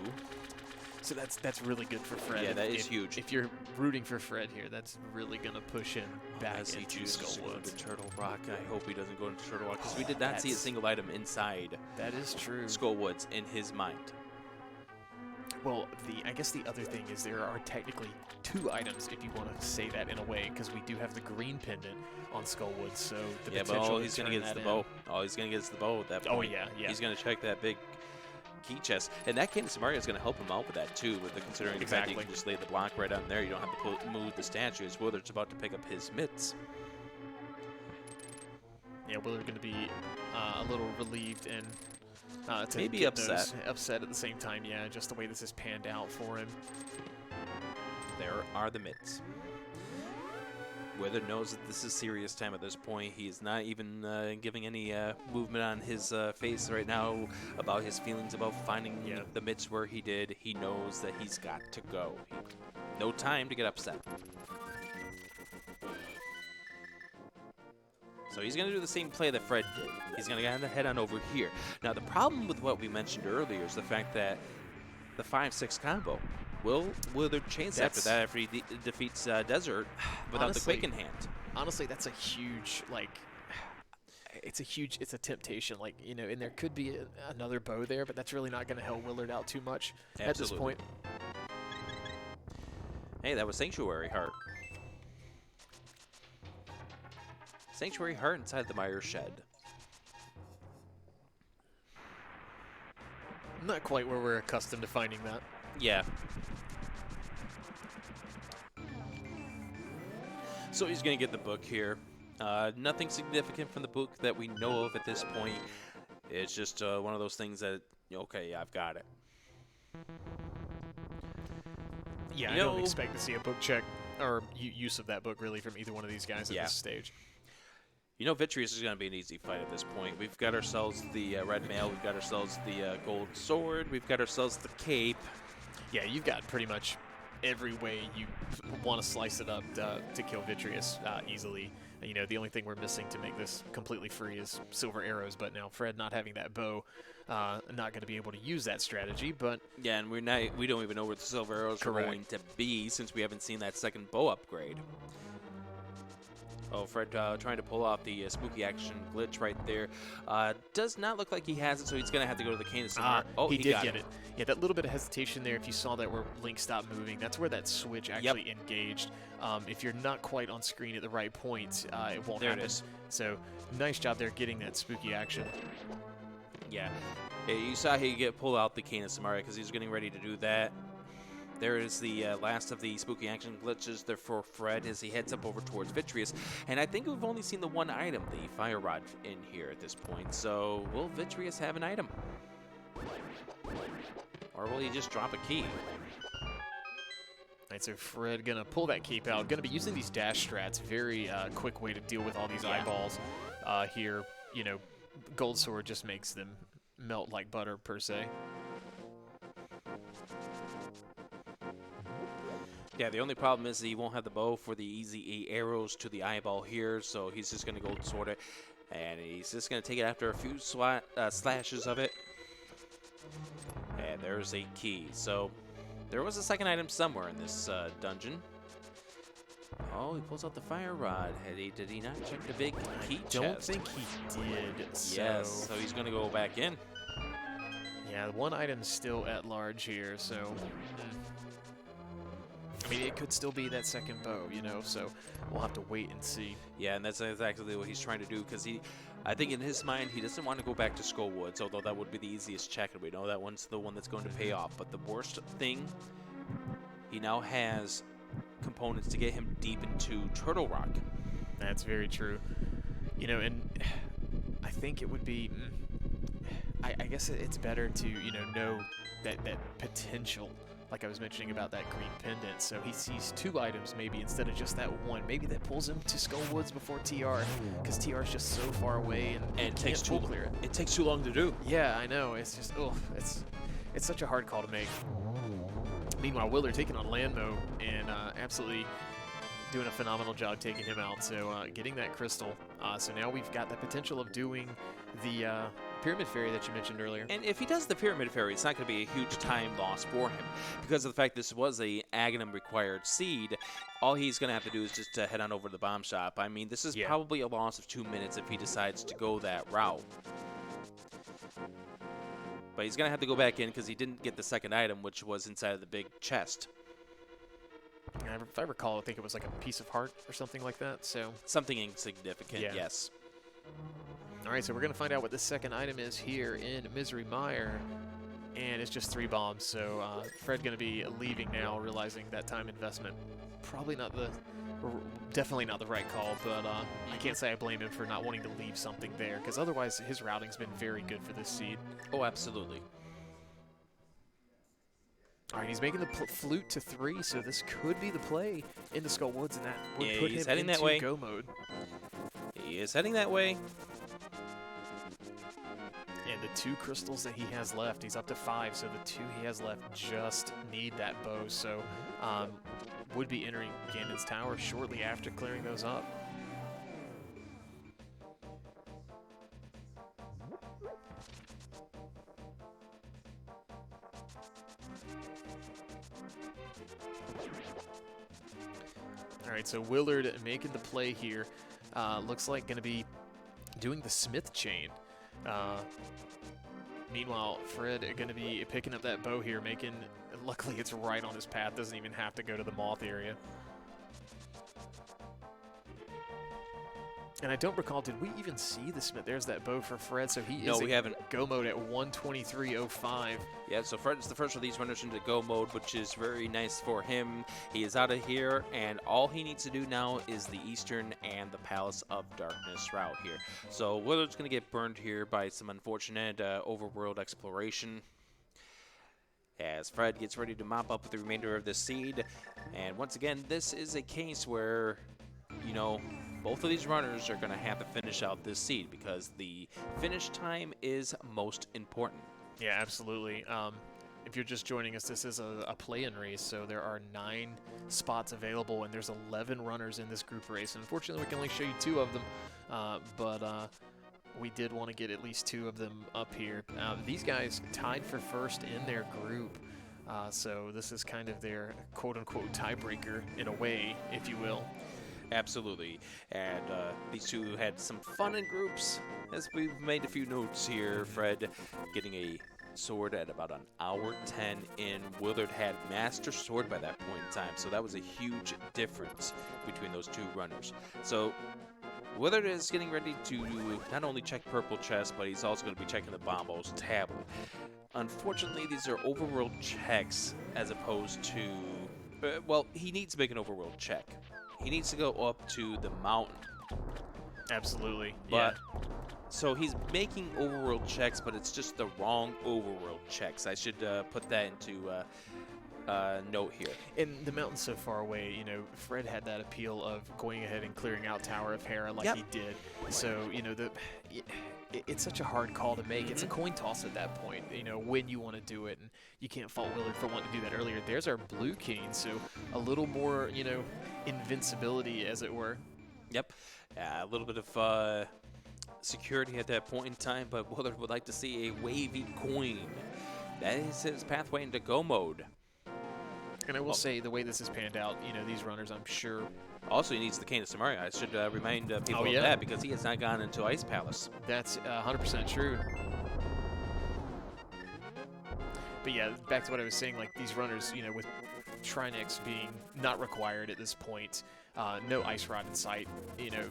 So that's really good for Fred. Yeah, that is huge. If you're rooting for Fred here, that's really going to push him back into Skullwoods. Turtle Rock. I hope he doesn't go into Turtle Rock because we did not see a single item inside. That is true. Skullwoods in his mind. Well, I guess the other thing is there are technically 2 items, if you want to say that in a way, because we do have the green pendant on Skullwoods, so the potential but all he's going to get is the bow. All he's going to get is the bow at that point. Oh, yeah. He's going to check that big key chest, and that Cane of Samaria is going to help him out with that, too, with considering the fact that you can just lay the block right on there. You don't have to move the statues. Willard's about to pick up his mitts. Yeah, Willard going to be a little relieved and maybe upset. Upset at the same time, yeah, just the way this has panned out for him. There are the mitts. Willard knows that this is serious time at this point. He is not even giving any movement on his face right now about his feelings about finding the mitts where he did. He knows that he's got to go. No time to get upset. So he's going to do the same play that Fred did. He's going to head on over here. Now, the problem with what we mentioned earlier is the fact that the 5-6 combo will Willard chase after that after he defeats Desert without the Quake in hand. Honestly, that's a huge, like, it's a temptation. Like, you know, and there could be another bow there, but that's really not going to help Willard out too much at this point. Hey, that was Sanctuary Heart. Sanctuary Heart inside the Mire Shed. Not quite where we're accustomed to finding that. Yeah. So he's going to get the book here. Nothing significant from the book that we know of at this point. It's just one of those things that, okay, yeah, I've got it. Yeah, I don't expect to see a book check or use of that book really from either one of these guys at this stage. Vitreous is going to be an easy fight at this point. We've got ourselves the red mail. We've got ourselves the gold sword. We've got ourselves the cape. Yeah, you've got pretty much every way you want to slice it up to kill Vitreous easily. The only thing we're missing to make this completely free is silver arrows, but now Fred not having that bow, not going to be able to use that strategy, but... Yeah, and we don't even know where the silver arrows are going to be since we haven't seen that second bow upgrade. Oh, Fred trying to pull off the spooky action glitch right there. Does not look like he has it, so he's going to have to go to the Canis. Oh, he did get it. Yeah, that little bit of hesitation there, if you saw that where Link stopped moving, that's where that switch actually engaged. If you're not quite on screen at the right point, it won't happen. It is. So, nice job there getting that spooky action. Yeah. You saw he pull out the Canis because he's getting ready to do that. There is the last of the spooky action glitches there for Fred as he heads up over towards Vitreous. And I think we've only seen the one item, the fire rod, in here at this point. So will Vitreous have an item? Or will he just drop a key? Right, so Fred going to pull that cape out. Going to be using these dash strats. Very quick way to deal with all these eyeballs here. Gold Sword just makes them melt like butter, per se. Yeah, the only problem is he won't have the bow for the easy arrows to the eyeball here, so he's just going to Gold Sword it, and he's just going to take it after a few slashes of it. And there's a key. So there was a second item somewhere in this dungeon. Oh, he pulls out the fire rod. Did he not check the big key chest? I don't think he did. Yes, so he's going to go back in. Yeah, one item's still at large here, so... I mean, it could still be that second bow, so we'll have to wait and see. Yeah, and that's exactly what he's trying to do, because I think in his mind, he doesn't want to go back to Skullwoods, although that would be the easiest check, and we know that one's the one that's going to pay off. But the worst thing, he now has components to get him deep into Turtle Rock. That's very true. And I think it would be... I guess it's better to, know that potential, like I was mentioning about that green pendant. So he sees two items maybe instead of just that one. Maybe that pulls him to Skullwoods before TR, because TR is just so far away and it takes too clear it. It takes too long to do. Yeah, I know. It's just, it's such a hard call to make. Meanwhile, Willard taking on Landmo and absolutely doing a phenomenal job taking him out. So getting that crystal. So now we've got the potential of doing the Pyramid Fairy that you mentioned earlier. And if he does the Pyramid Fairy, it's not going to be a huge time loss for him. Because of the fact this was a Aghanim required seed, all he's going to have to do is just head on over to the bomb shop. I mean, this is probably a loss of 2 minutes if he decides to go that route. But he's going to have to go back in because he didn't get the second item, which was inside of the big chest. If I recall, I think it was like a piece of heart or something like that. So something insignificant, yes. All right, so we're going to find out what the second item is here in Misery Mire. And it's just 3 bombs, so Fred going to be leaving now, realizing that time investment definitely not the right call, but I can't say I blame him for not wanting to leave something there, because otherwise his routing's been very good for this seed. Oh, absolutely. All right, he's making the flute to 3, so this could be the play into Skullwoods, and that would put him heading into that way. Go mode. He is heading that way. And the 2 crystals that he has left, he's up to 5, so the 2 he has left just need that bow. So would be entering Ganon's Tower shortly after clearing those up. All right, so Willard making the play here. Looks like going to be doing the Smith chain. Meanwhile, Fred going to be picking up that bow here, luckily it's right on his path, doesn't even have to go to the moth area. And I don't recall, did we even see the Smith? There's that bow for Fred, so he No, is we haven't. go mode at 123.05. Yeah, so Fred is the first of these runners into go mode, which is very nice for him. He is out of here, and all he needs to do now is the Eastern and the Palace of Darkness route here. So Willard's going to get burned here by some unfortunate overworld exploration, as Fred gets ready to mop up the remainder of the seed. And once again, this is a case where, you know, both of these runners are going to have to finish out this seed because the finish time is most important. Yeah, absolutely. If you're just joining us, this is a play-in race, so there are 9 spots available, and there's 11 runners in this group race. And unfortunately, we can only show you 2 of them, but we did want to get at least 2 of them up here. These guys tied for first in their group, so this is kind of their quote-unquote tiebreaker in a way, if you will. Absolutely. And these two had some fun in groups, as we've made a few notes here. Fred getting a sword at about an hour 10 in. Willard had Master Sword by that point in time, so that was a huge difference between those 2 runners. So Willard is getting ready to not only check Purple Chest, but he's also going to be checking the Bombo's tablet. Unfortunately, these are overworld checks as opposed to... well, he needs to make an overworld check. He needs to go up to the mountain. Absolutely, but, so he's making overworld checks, but it's just the wrong overworld checks. I should put that into note here. And the mountain's so far away, you know, Fred had that appeal of going ahead and clearing out Tower of Hera like he did. So, you know, it's such a hard call to make. It's a coin toss at that point, you know, when you want to do it. And you can't fault Willard for wanting to do that earlier. There's our blue cane, so a little more, you know, invincibility, as it were. Yep. A little bit of security at that point in time, but Willard would like to see a wavy coin. That is his pathway into go mode. And I will say, the way this has panned out, you know, these runners, I'm sure... Also, he needs the Cane of Samaria. I should remind people of that, because he has not gone into Ice Palace. That's 100% true. But yeah, back to what I was saying, like, these runners, you know, with Trinex being not required at this point, no Ice Rod in sight, you know,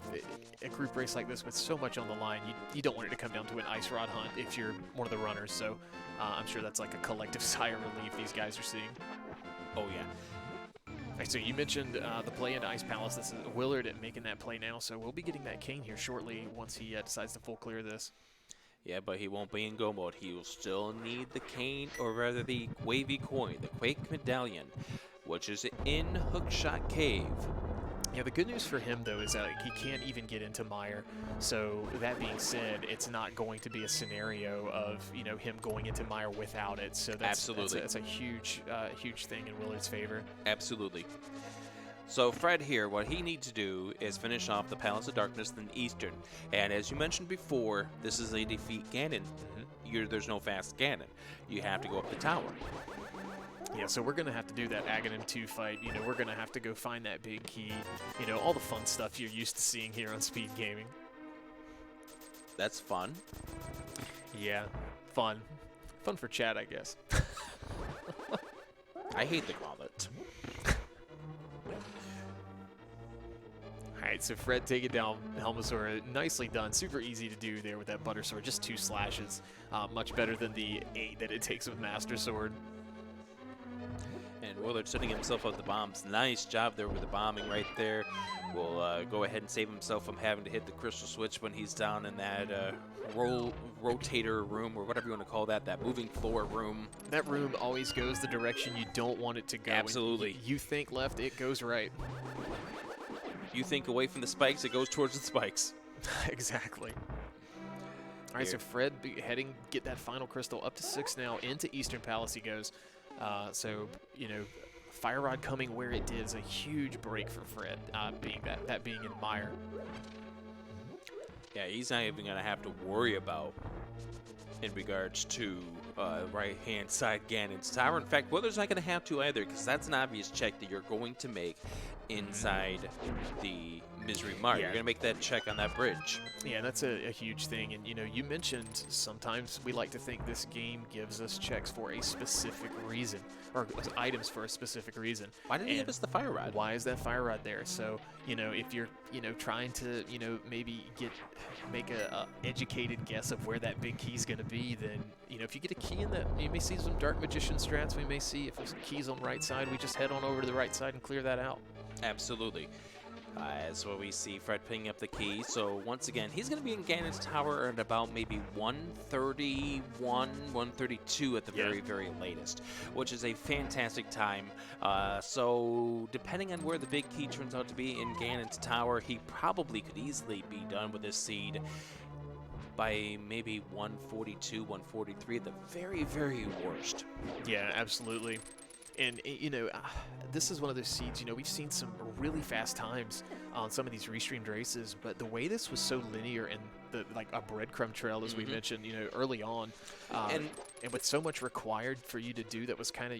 a group race like this with so much on the line, you don't want it to come down to an Ice Rod hunt if you're one of the runners. So I'm sure that's like a collective sigh of relief these guys are seeing. Oh, yeah. Right, so you mentioned the play into Ice Palace. This is Willard making that play now, so we'll be getting that cane here shortly once he decides to full clear this. Yeah, but he won't be in go mode. He will still need the cane, or rather the wavy coin, the Quake Medallion, which is in Hookshot Cave. Yeah, the good news for him, though, is that he can't even get into Mire. So that being said, it's not going to be a scenario of, you know, him going into Mire without it. So that's a huge, huge thing in Willard's favor. Absolutely. So Fred here, what he needs to do is finish off the Palace of Darkness in Eastern. And as you mentioned before, this is a defeat Ganon. There's no fast Ganon. You have to go up the tower. Yeah, so we're going to have to do that Aghanim 2 fight. You know, we're going to have to go find that big key. You know, all the fun stuff you're used to seeing here on Speed Gaming. That's fun. Yeah, fun. Fun for chat, I guess. I hate the gauntlet. All right, so Fred taking down Helmasaur. Nicely done. Super easy to do there with that Butter Sword. Just 2 slashes. Much better than the 8 that it takes with Master Sword. And Willard setting himself up the bombs. Nice job there with the bombing right there. Will go ahead and save himself from having to hit the crystal switch when he's down in that rotator room, or whatever you want to call that moving floor room. That room always goes the direction you don't want it to go. Absolutely. You think left, it goes right. You think away from the spikes, it goes towards the spikes. Exactly. All right, so Fred heading, get that final crystal up to 6 now. Into Eastern Palace he goes. So, you know, Fire Rod coming where it did is a huge break for Fred, being in Mire. Yeah, he's not even going to have to worry about in regards to right-hand side Ganon's tower. In fact, Willard's not going to have to either, because that's an obvious check that you're going to make inside the Misery Mire. Yeah. You're going to make that check on that bridge. Yeah, that's a huge thing. And, you know, you mentioned sometimes we like to think this game gives us checks for a specific reason, or items for a specific reason. Why didn't he give us the fire rod? Why is that fire rod there? So, you know, if you're, you know, trying to, you know, maybe make a educated guess of where that big key is going to be, then, you know, if you get a key in that, you may see some Dark Magician strats. We may see if there's keys on the right side, we just head on over to the right side and clear that out. Absolutely. That's what we see Fred picking up the key. So once again, he's going to be in Ganon's Tower at about maybe 1:31, 1:32 at the very latest, which is a fantastic time. So depending on where the big key turns out to be in Ganon's Tower, he probably could easily be done with this seed by maybe 1:42, 1:43 at the very worst. Yeah, absolutely. And, you know, this is one of those seeds, you know, we've seen some really fast times on some of these restreamed races, but the way this was so linear and like a breadcrumb trail, as we mentioned, you know, early on, and with so much required for you to do that was kind of,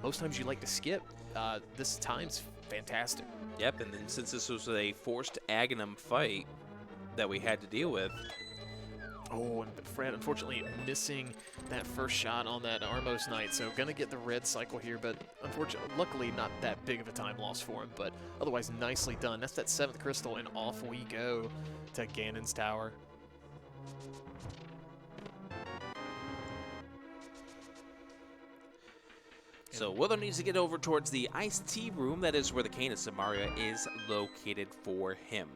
most times you like to skip, this time's fantastic. Yep, and then since this was a forced Aghanim fight that we had to deal with. Oh, and Fred, unfortunately, missing that first shot on that Armos Knight, so gonna get the red cycle here, but unfortunately, luckily not that big of a time loss for him, but otherwise nicely done. That's that 7th crystal, and off we go to Ganon's Tower. So Willard needs to get over towards the iced tea room. That is where the Cane of Samaria is located for him.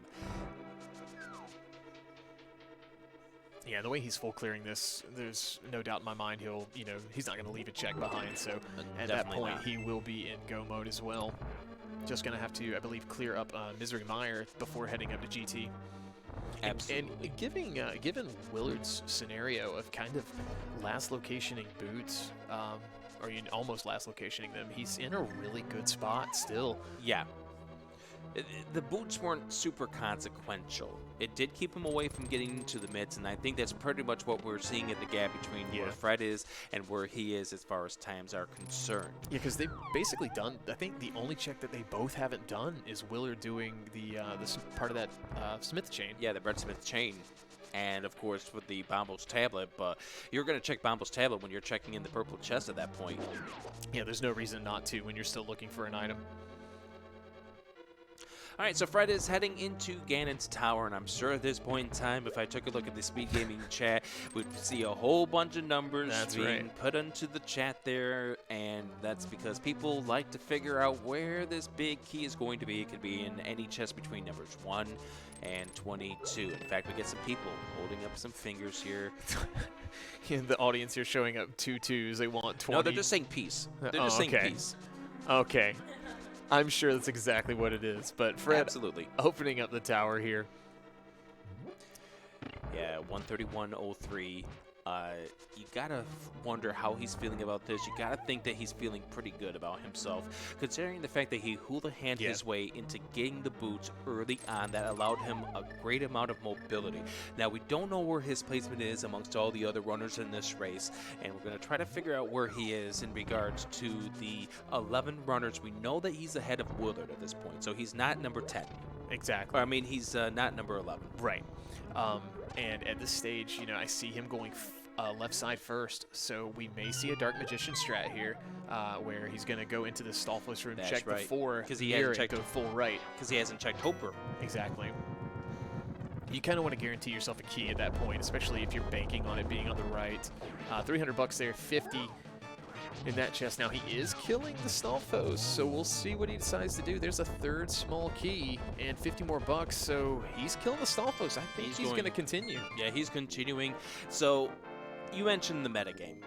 Yeah, the way he's full clearing this, there's no doubt in my mind he's not going to leave a check behind. So at that point, he will be in go mode as well. Just going to have to, I believe, clear up Misery Mire before heading up to GT. Absolutely. And given Willard's scenario of kind of last locationing boots, or almost last locationing them, he's in a really good spot still. Yeah. The boots weren't super consequential. It did keep him away from getting into the mids, and I think that's pretty much what we're seeing in the gap between where Fred is and where he is as far as times are concerned. Yeah, because they've basically done, I think the only check that they both haven't done is Willard doing the part of that Smith chain. Yeah, the Brett Smith chain. And, of course, with the Bombo's tablet, but you're going to check Bombo's tablet when you're checking in the purple chest at that point. Yeah, there's no reason not to when you're still looking for an item. All right, so Fred is heading into Ganon's Tower, and I'm sure at this point in time, if I took a look at the SpeedGaming chat, we'd see a whole bunch of numbers being put into the chat there, and that's because people like to figure out where this big key is going to be. It could be in any chest between numbers 1 and 22. In fact, we get some people holding up some fingers here. In the audience here showing up 2 2s. They want 20. No, they're just saying peace. They're just saying peace. Okay. I'm sure that's exactly what it is. But Fred, absolutely opening up the tower here. Yeah, 131.03. You gotta wonder how he's feeling about this. You gotta think that he's feeling pretty good about himself, considering the fact that he hula-handed his way into getting the boots early on. That allowed him a great amount of mobility. Now, we don't know where his placement is amongst all the other runners in this race, and we're gonna try to figure out where he is in regards to the 11 runners. We know that he's ahead of Willard at this point, so he's not number 10. Exactly. Or, I mean, he's not number 11. Right. And at this stage, you know, I see him going left side first, so we may see a Dark Magician strat here, where he's going to go into the Stallfos room, check the 4 because he hasn't checked, go full right. Because he hasn't checked Hoper. Exactly. You kind of want to guarantee yourself a key at that point, especially if you're banking on it being on the right. 300 bucks there, 50 in that chest. Now, he is killing the Stallfos, so we'll see what he decides to do. There's a 3rd small key and 50 more bucks, so he's killing the Stallfos. I think he's going to continue. Yeah, he's continuing. So, you mentioned the metagame.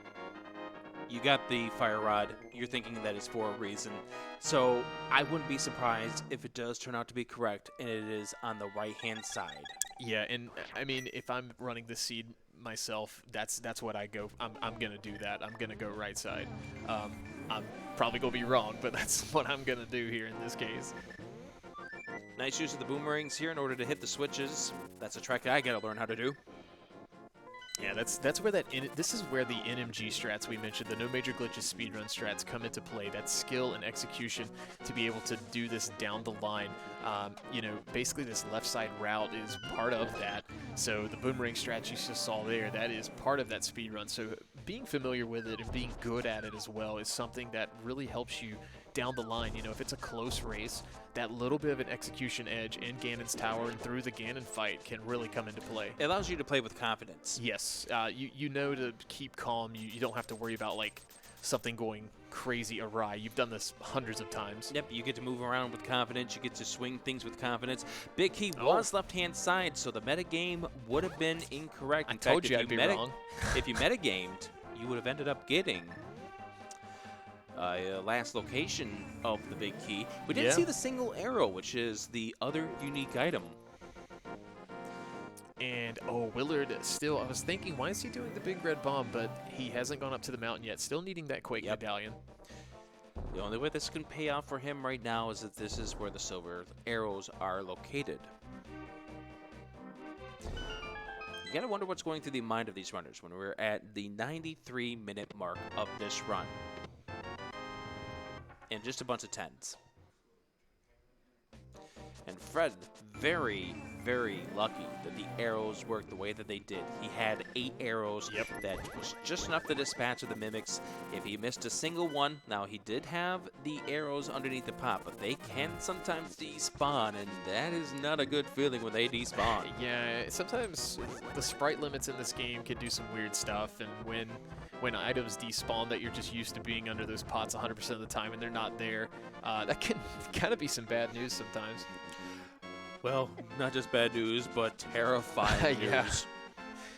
You got the fire rod. You're thinking that it's for a reason. So, I wouldn't be surprised if it does turn out to be correct, and it is on the right-hand side. Yeah, and I mean, if I'm running the seed myself, that's what I go. I'm gonna do that. I'm gonna go right side. I'm probably gonna be wrong, but that's what I'm gonna do here in this case. Nice use of the boomerangs here in order to hit the switches. That's a trick I gotta learn how to do. Yeah, that's where this is where the NMG strats we mentioned, the no major glitches speedrun strats come into play. That skill and execution to be able to do this down the line. You know, basically this left side route is part of that. So the boomerang strat you just saw there, that is part of that speedrun. So being familiar with it and being good at it as well is something that really helps you down the line. You know, if it's a close race, that little bit of an execution edge in Ganon's tower and through the Ganon fight can really come into play. It allows you to play with confidence. Yes, you know to keep calm. You don't have to worry about like something going crazy awry. You've done this hundreds of times. Yep, you get to move around with confidence. You get to swing things with confidence. Big key was left-hand side, so the metagame would have been incorrect. I told you I'd be wrong. If you metagamed, you would have ended up getting last location of the big key. We didn't see the single arrow, which is the other unique item. And, oh, Willard still, I was thinking, why is he doing the big red bomb? But he hasn't gone up to the mountain yet. Still needing that Quake medallion. The only way this can pay off for him right now is that this is where the silver arrows are located. You gotta wonder what's going through the mind of these runners when we're at the 93-minute mark of this run. And just a bunch of 10s. And Fred, very, very lucky that the arrows worked the way that they did. He had 8 arrows. That was just enough to dispatch of the mimics. If he missed a single one, now he did have the arrows underneath the pot, but they can sometimes despawn, and that is not a good feeling when they despawn. Yeah, sometimes the sprite limits in this game can do some weird stuff, and when items despawn that you're just used to being under those pots 100% of the time and they're not there, that can kind of be some bad news sometimes. Well, not just bad news, but terrifying news.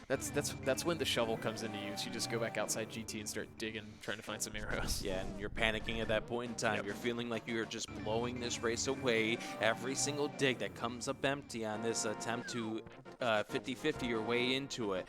That's when the shovel comes into use. You just go back outside GT and start digging, trying to find some arrows. Yeah, and you're panicking at that point in time. You're feeling like you're just blowing this race away. Every single dig that comes up empty on this attempt to 50-50 your way into it,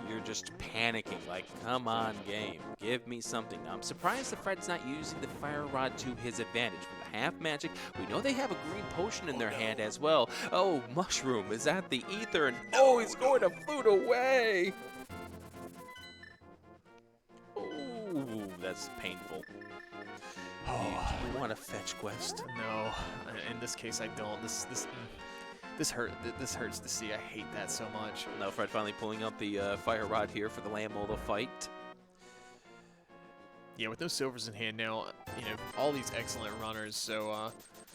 you're just panicking, like, come on, game, give me something. Now, I'm surprised that Fred's not using the fire rod to his advantage. For the half magic, we know they have a green potion in their hand as well. Oh, mushroom is at the ether, and he's going to flute away. Oh, that's painful. Oh, do you want a fetch quest? No, in this case, I don't. This hurts to see. I hate that so much. Now Fred finally pulling out the fire rod here for the Lammola fight. Yeah, with no silvers in hand now, you know, all these excellent runners. So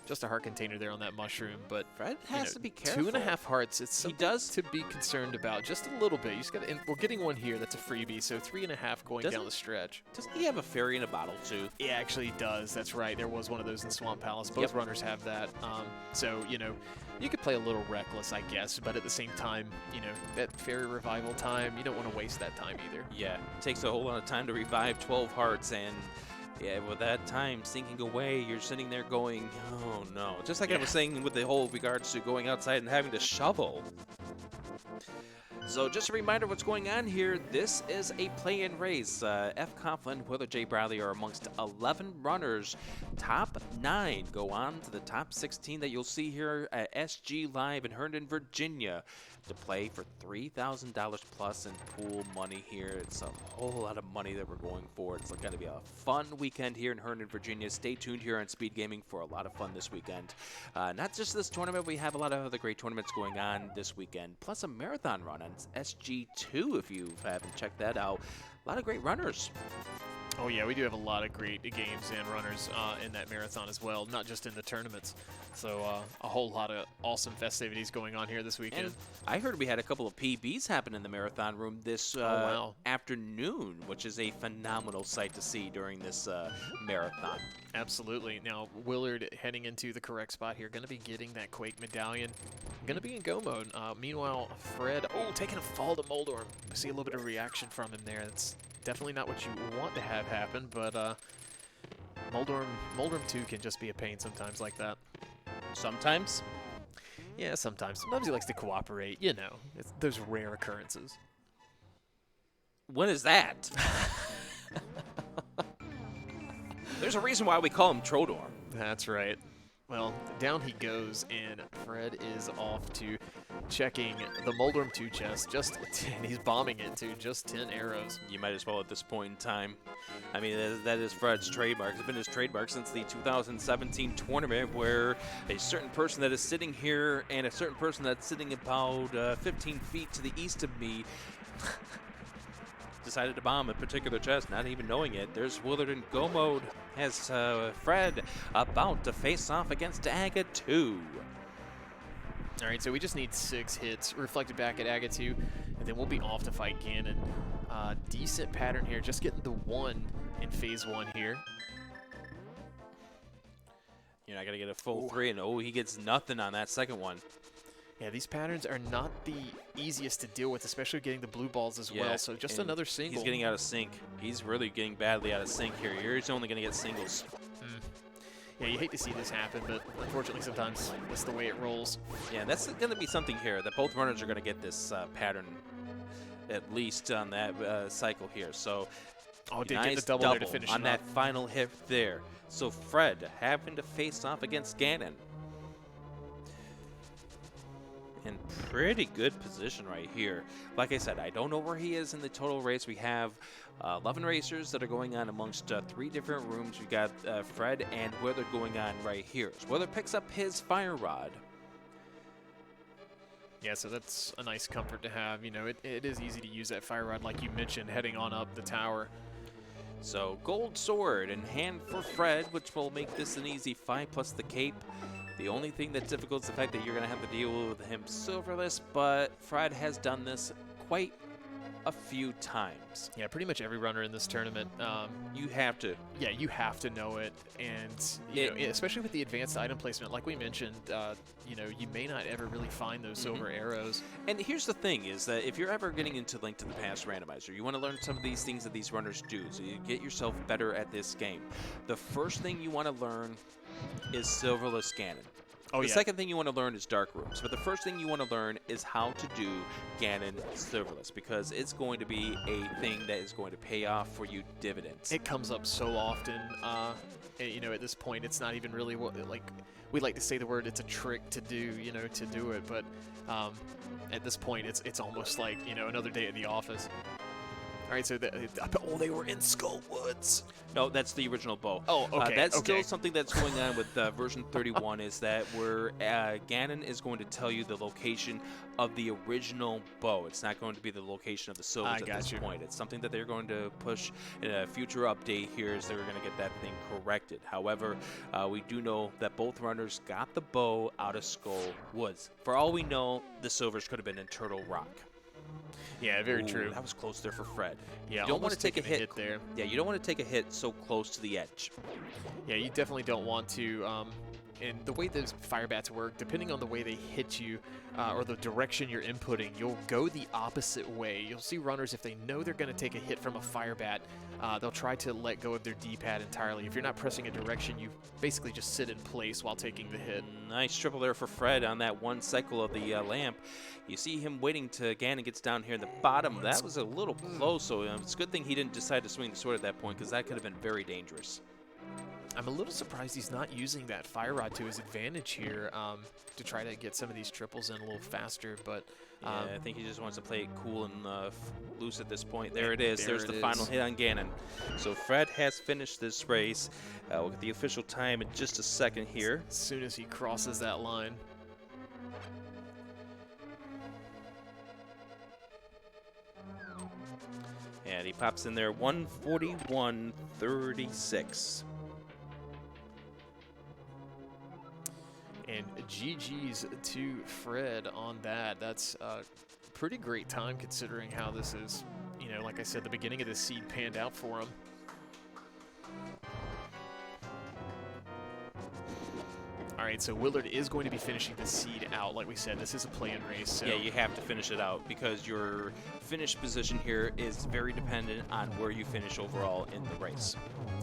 just a heart container there on that mushroom, but Fred has to be careful. 2.5 hearts. It's something to be concerned about, just a little bit. You just got. We're getting one here. That's a freebie. So 3.5 going down the stretch. Doesn't he have a fairy in a bottle too? Yeah, actually he does. That's right. There was one of those in Swamp Palace. Both runners have that. So you know, you could play a little reckless, I guess, but at the same time, you know, that fairy revival time, you don't want to waste that time either. Yeah, it takes a whole lot of time to revive 12 hearts, and yeah, with that time sinking away, you're sitting there going, oh no. Just like I was saying with the whole regards to going outside and having to shovel. So just a reminder what's going on here. This is a play-in race. fcoughlin, WillardJBradley are amongst 11 runners. Top 9 go on to the top 16 that you'll see here at SGLive in Herndon, Virginia, to play for $3,000 plus in pool money here. It's a whole lot of money that we're going for. It's going to be a fun weekend here in Herndon, Virginia. Stay tuned here on Speed Gaming for a lot of fun this weekend. Not just this tournament, we have a lot of other great tournaments going on this weekend, plus a marathon run on SG2 if you haven't checked that out. A lot of great runners. Oh yeah, we do have a lot of great games and runners in that marathon as well, not just in the tournaments. So a whole lot of awesome festivities going on here this weekend. And I heard we had a couple of PBs happen in the marathon room this afternoon, which is a phenomenal sight to see during this marathon. Absolutely. Now, Willard heading into the correct spot here, going to be getting that Quake medallion. Going to be in go mode. Meanwhile, Fred, taking a fall to Moldorm. I see a little bit of reaction from him there. That's definitely not what you want to have happen, but Moldorm 2 can just be a pain sometimes like that. Sometimes? Yeah, sometimes. Sometimes he likes to cooperate, you know. Those rare occurrences. What is that? There's a reason why we call him Trodorm. That's right. Well, down he goes, and Fred is off to checking the Moldrum 2 chest. Just 10, he's bombing it to just 10 arrows. You might as well at this point in time. I mean, that is Fred's trademark. It's been his trademark since the 2017 tournament, where a certain person that is sitting here and a certain person that's sitting about 15 feet to the east of me decided to bomb a particular chest, not even knowing it. There's Willard in go mode as Fred about to face off against Aga 2. All right, so we just need 6 hits reflected back at Aga 2, and then we'll be off to fight Ganon. Decent pattern here, just getting the 1 in phase 1 here. You're not going to get a full 3, and oh, he gets nothing on that second one. Yeah, these patterns are not the easiest to deal with, especially getting the blue balls as well, so just another single. He's getting out of sync. He's really getting badly out of sync here. He's only going to get singles. Yeah, you hate to see this happen, but unfortunately sometimes that's the way it rolls. Yeah, that's going to be something here, that both runners are going to get this pattern at least on that cycle here. So, did nice get the double there to finish on that final hit there. So Fred having to face off against Ganon. In pretty good position right here. Like I said, I don't know where he is in the total race. We have 11 racers that are going on amongst 3 different rooms. We got Fred and Willard going on right here. So Willard picks up his fire rod. Yeah, so that's a nice comfort to have. You know, it is easy to use that fire rod, like you mentioned, heading on up the tower. So gold sword in hand for Fred, which will make this an easy 5 plus the cape. The only thing that's difficult is the fact that you're going to have to deal with him silverless, but Fred has done this quite a few times. Yeah, pretty much every runner in this tournament. You have to. Yeah, you have to know it, and you know, especially with the advanced item placement, like we mentioned, you know, you may not ever really find those silver arrows. And here's the thing: is that if you're ever getting into Link to the Past randomizer, you want to learn some of these things that these runners do, so you get yourself better at this game. The first thing you want to learn is silverless Ganon. The second thing you want to learn is dark rooms, but the first thing you want to learn is how to do Ganon silverless, because it's going to be a thing that is going to pay off for you dividends. It comes up so often, you know, at this point, it's not even really what, like, we like to say the word, it's a trick to do, you know, to do it, but at this point, it's almost like, you know, another day at the office. All right, so they were in Skull Woods. No, that's the original bow. Oh, okay. That's still something that's going on with version 31, is that where Ganon is going to tell you the location of the original bow. It's not going to be the location of the silvers at this point. It's something that they're going to push in a future update here, is they're going to get that thing corrected. However, we do know that both runners got the bow out of Skull Woods. For all we know, the silvers could have been in Turtle Rock. Yeah, very true. That was close there for Fred. Yeah, you don't want to take a hit there. Yeah, you don't want to take a hit so close to the edge. Yeah, you definitely don't want to. And the way those fire bats work, depending on the way they hit you or the direction you're inputting, you'll go the opposite way. You'll see runners, if they know they're going to take a hit from a fire bat, they'll try to let go of their D-pad entirely. If you're not pressing a direction, you basically just sit in place while taking the hit. Nice triple there for Fred on that one cycle of the lamp. You see him waiting to Ganon gets down here in the bottom. That was a little close, so it's a good thing he didn't decide to swing the sword at that point, because that could have been very dangerous. I'm a little surprised he's not using that fire rod to his advantage here to try to get some of these triples in a little faster, but yeah, I think he just wants to play it cool and loose at this point. There it is. There's the final hit on Ganon. So Fred has finished this race. We'll get the official time in just a second here. As soon as he crosses that line. And he pops in there 141.36. And GG's to Fred on that. That's a pretty great time considering how this is, you know, like I said, the beginning of the seed panned out for him. All right, so Willard is going to be finishing the seed out. Like we said, this is a play-in race. So yeah, you have to finish it out, because your finish position here is very dependent on where you finish overall in the race.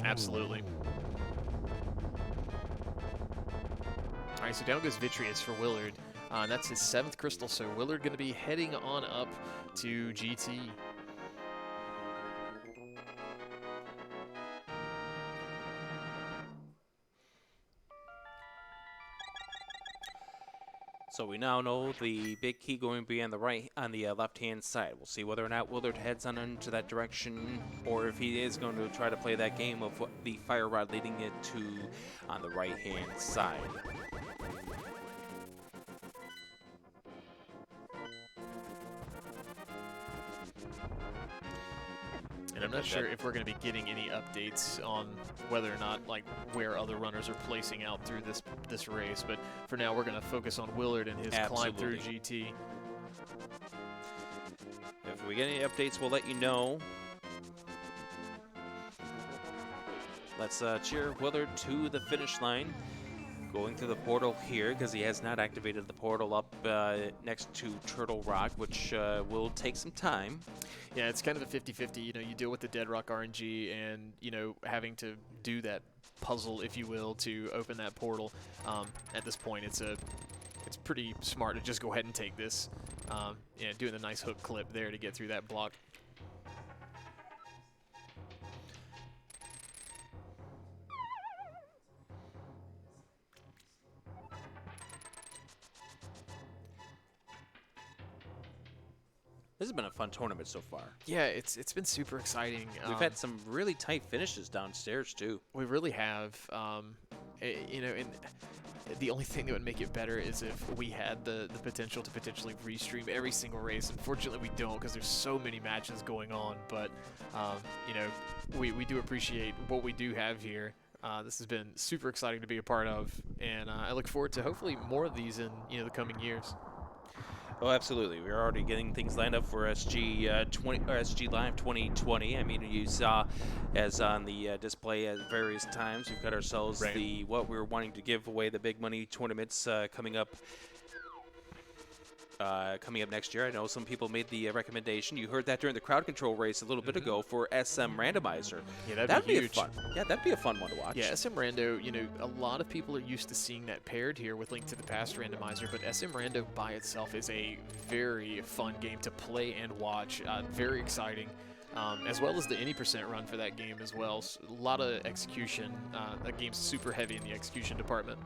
Absolutely. All right, so down goes Vitreous for Willard. That's his 7th crystal, so Willard going to be heading on up to GT. So we now know the big key going to be on the left-hand side. We'll see whether or not Willard heads on into that direction, or if he is going to try to play that game of what the fire rod leading it to on the right-hand side. And I'm not sure if we're going to be getting any updates on whether or not, like, where other runners are placing out through this race. But for now, we're going to focus on Willard and his climb through GT. If we get any updates, we'll let you know. Let's cheer Willard to the finish line. Going through the portal here because he has not activated the portal up next to Turtle Rock, which will take some time. Yeah, it's kind of a 50-50. You know, you deal with the Dead Rock RNG and, you know, having to do that puzzle, if you will, to open that portal. At this point, it's pretty smart to just go ahead and take this. Yeah, doing the nice hook clip there to get through that block. This has been a fun tournament so far. Yeah, it's been super exciting. We've had some really tight finishes downstairs too. We really have. You know, and the only thing that would make it better is if we had the potential to potentially restream every single race. Unfortunately, we don't because there's so many matches going on. But you know, we do appreciate what we do have here. This has been super exciting to be a part of, and I look forward to hopefully more of these in the coming years. Oh, absolutely. We're already getting things lined up for SGLive 2020. I mean, you saw as on the display at various times, we've got ourselves what we're wanting to give away, the big money tournaments coming up next year. I know some people made the recommendation. You heard that during the crowd control race a little bit ago for SM Randomizer. Yeah, that'd be huge. Fun. Yeah, that'd be a fun one to watch. Yeah, SM Rando, you know, a lot of people are used to seeing that paired here with Link to the Past Randomizer, but SM Rando by itself is a very fun game to play and watch. Very exciting. As well as the any % run for that game as well. So a lot of execution. That game's super heavy in the execution department.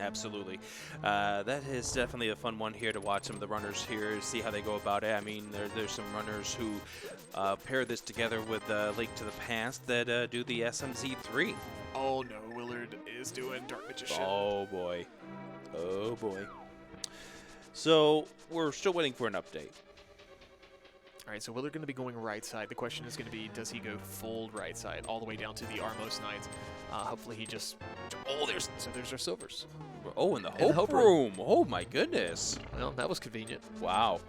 Absolutely. That is definitely a fun one here to watch some of the runners here, see how they go about it. I mean, there's some runners who pair this together with Link to the Past that do the SMZ3. Oh no, Willard is doing Dark Magician. Oh boy. Oh boy. So we're still waiting for an update. All right, so Willard going to be going right side. The question is going to be, does he go full right side all the way down to the Armos Knights? Hopefully he just... Oh, there's our silvers. Oh, in the Hope Room. Oh, my goodness. Well, that was convenient. Wow.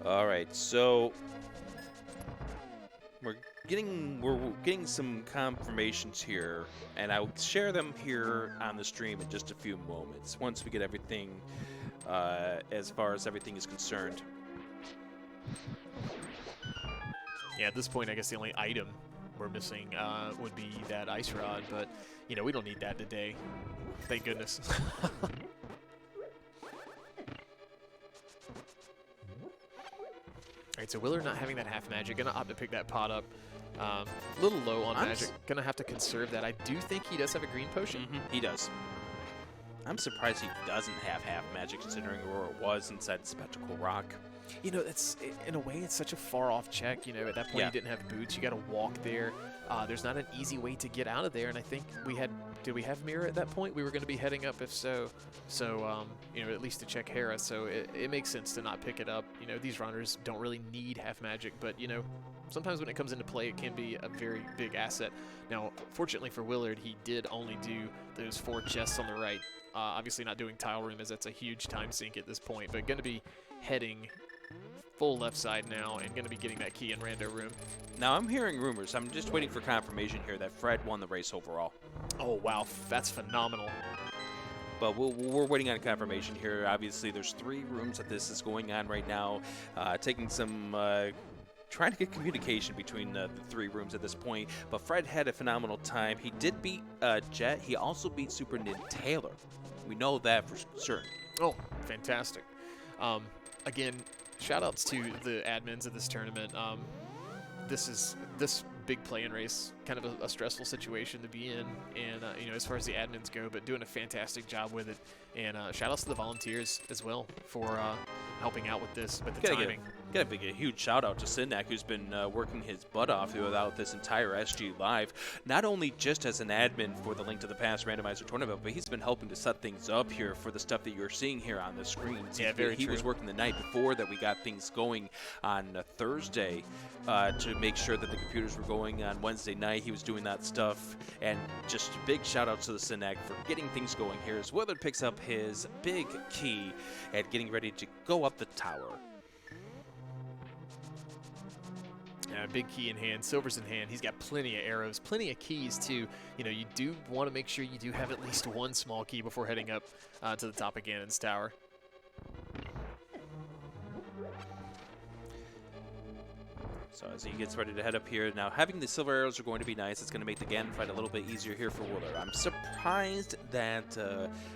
All right, so we're getting some confirmations here, and I'll share them here on the stream in just a few moments once we get everything as far as everything is concerned. Yeah, at this point, I guess the only item we're missing would be that ice rod, but, you know, we don't need that today. Thank goodness. All right, so Willard not having that half magic, gonna opt to pick that pot up. A little low on magic, gonna have to conserve that. I do think he does have a green potion. He does. I'm surprised he doesn't have half magic, considering where it was inside Spectacle Rock. You know, it's in a way, it's such a far-off check. You know, at that point, you didn't have boots. You got to walk there. There's not an easy way to get out of there. And I think did we have Mirror at that point? We were going to be heading up if so. So, you know, at least to check Hera. So it makes sense to not pick it up. You know, these runners don't really need half magic. But, you know, sometimes when it comes into play, it can be a very big asset. Now, fortunately for Willard, he did only do those 4 chests on the right. Obviously not doing Tile Room, as that's a huge time sink at this point. But going to be heading full left side now and going to be getting that key in Rando Room. Now, I'm hearing rumors. I'm just waiting for confirmation here that Fred won the race overall. Oh, wow. That's phenomenal. But we're waiting on confirmation here. Obviously, there's 3 rooms that this is going on right now. Taking some... trying to get communication between the 3 rooms at this point. But Fred had a phenomenal time. He did beat Jet. He also beat Super Taylor. We know that for certain. Oh, fantastic. Again, shout-outs to the admins of this tournament. This big play-in race kind of a stressful situation to be in, and you know, as far as the admins go, but doing a fantastic job with it. And shout outs to the volunteers as well for helping out with this, with the timing. Gotta give a huge shout out to Sidnak, who's been working his butt off throughout this entire SG Live. Not only just as an admin for the Link to the Past randomizer tournament, but he's been helping to set things up here for the stuff that you're seeing here on the screens. Yeah, very true. He was working the night before that we got things going on Thursday to make sure that the computers were going on Wednesday night. He was doing that stuff, and just big shout out to the Sidnak for getting things going here as Willard picks up his big key and getting ready to go up the tower. Big key in hand, silver's in hand. He's got plenty of arrows, plenty of keys too. You know, you do want to make sure you do have at least one small key before heading up to the top of Ganon's tower. So as he gets ready to head up here, now having the silver arrows are going to be nice. It's going to make the Ganon fight a little bit easier here for Willard. I'm surprised that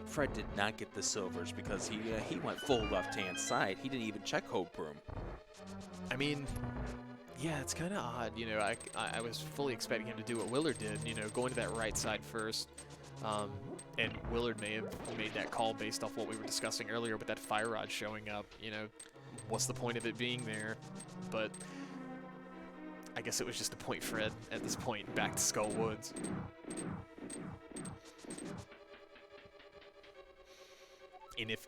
Fred did not get the silvers because he went full left-hand side. He didn't even check Hope Room. I mean, yeah, it's kind of odd. You know, I was fully expecting him to do what Willard did, you know, going to that right side first. And Willard may have made that call based off what we were discussing earlier with that fire rod showing up. You know, what's the point of it being there? But I guess it was just a point Fred at this point, back to Skull Woods. And if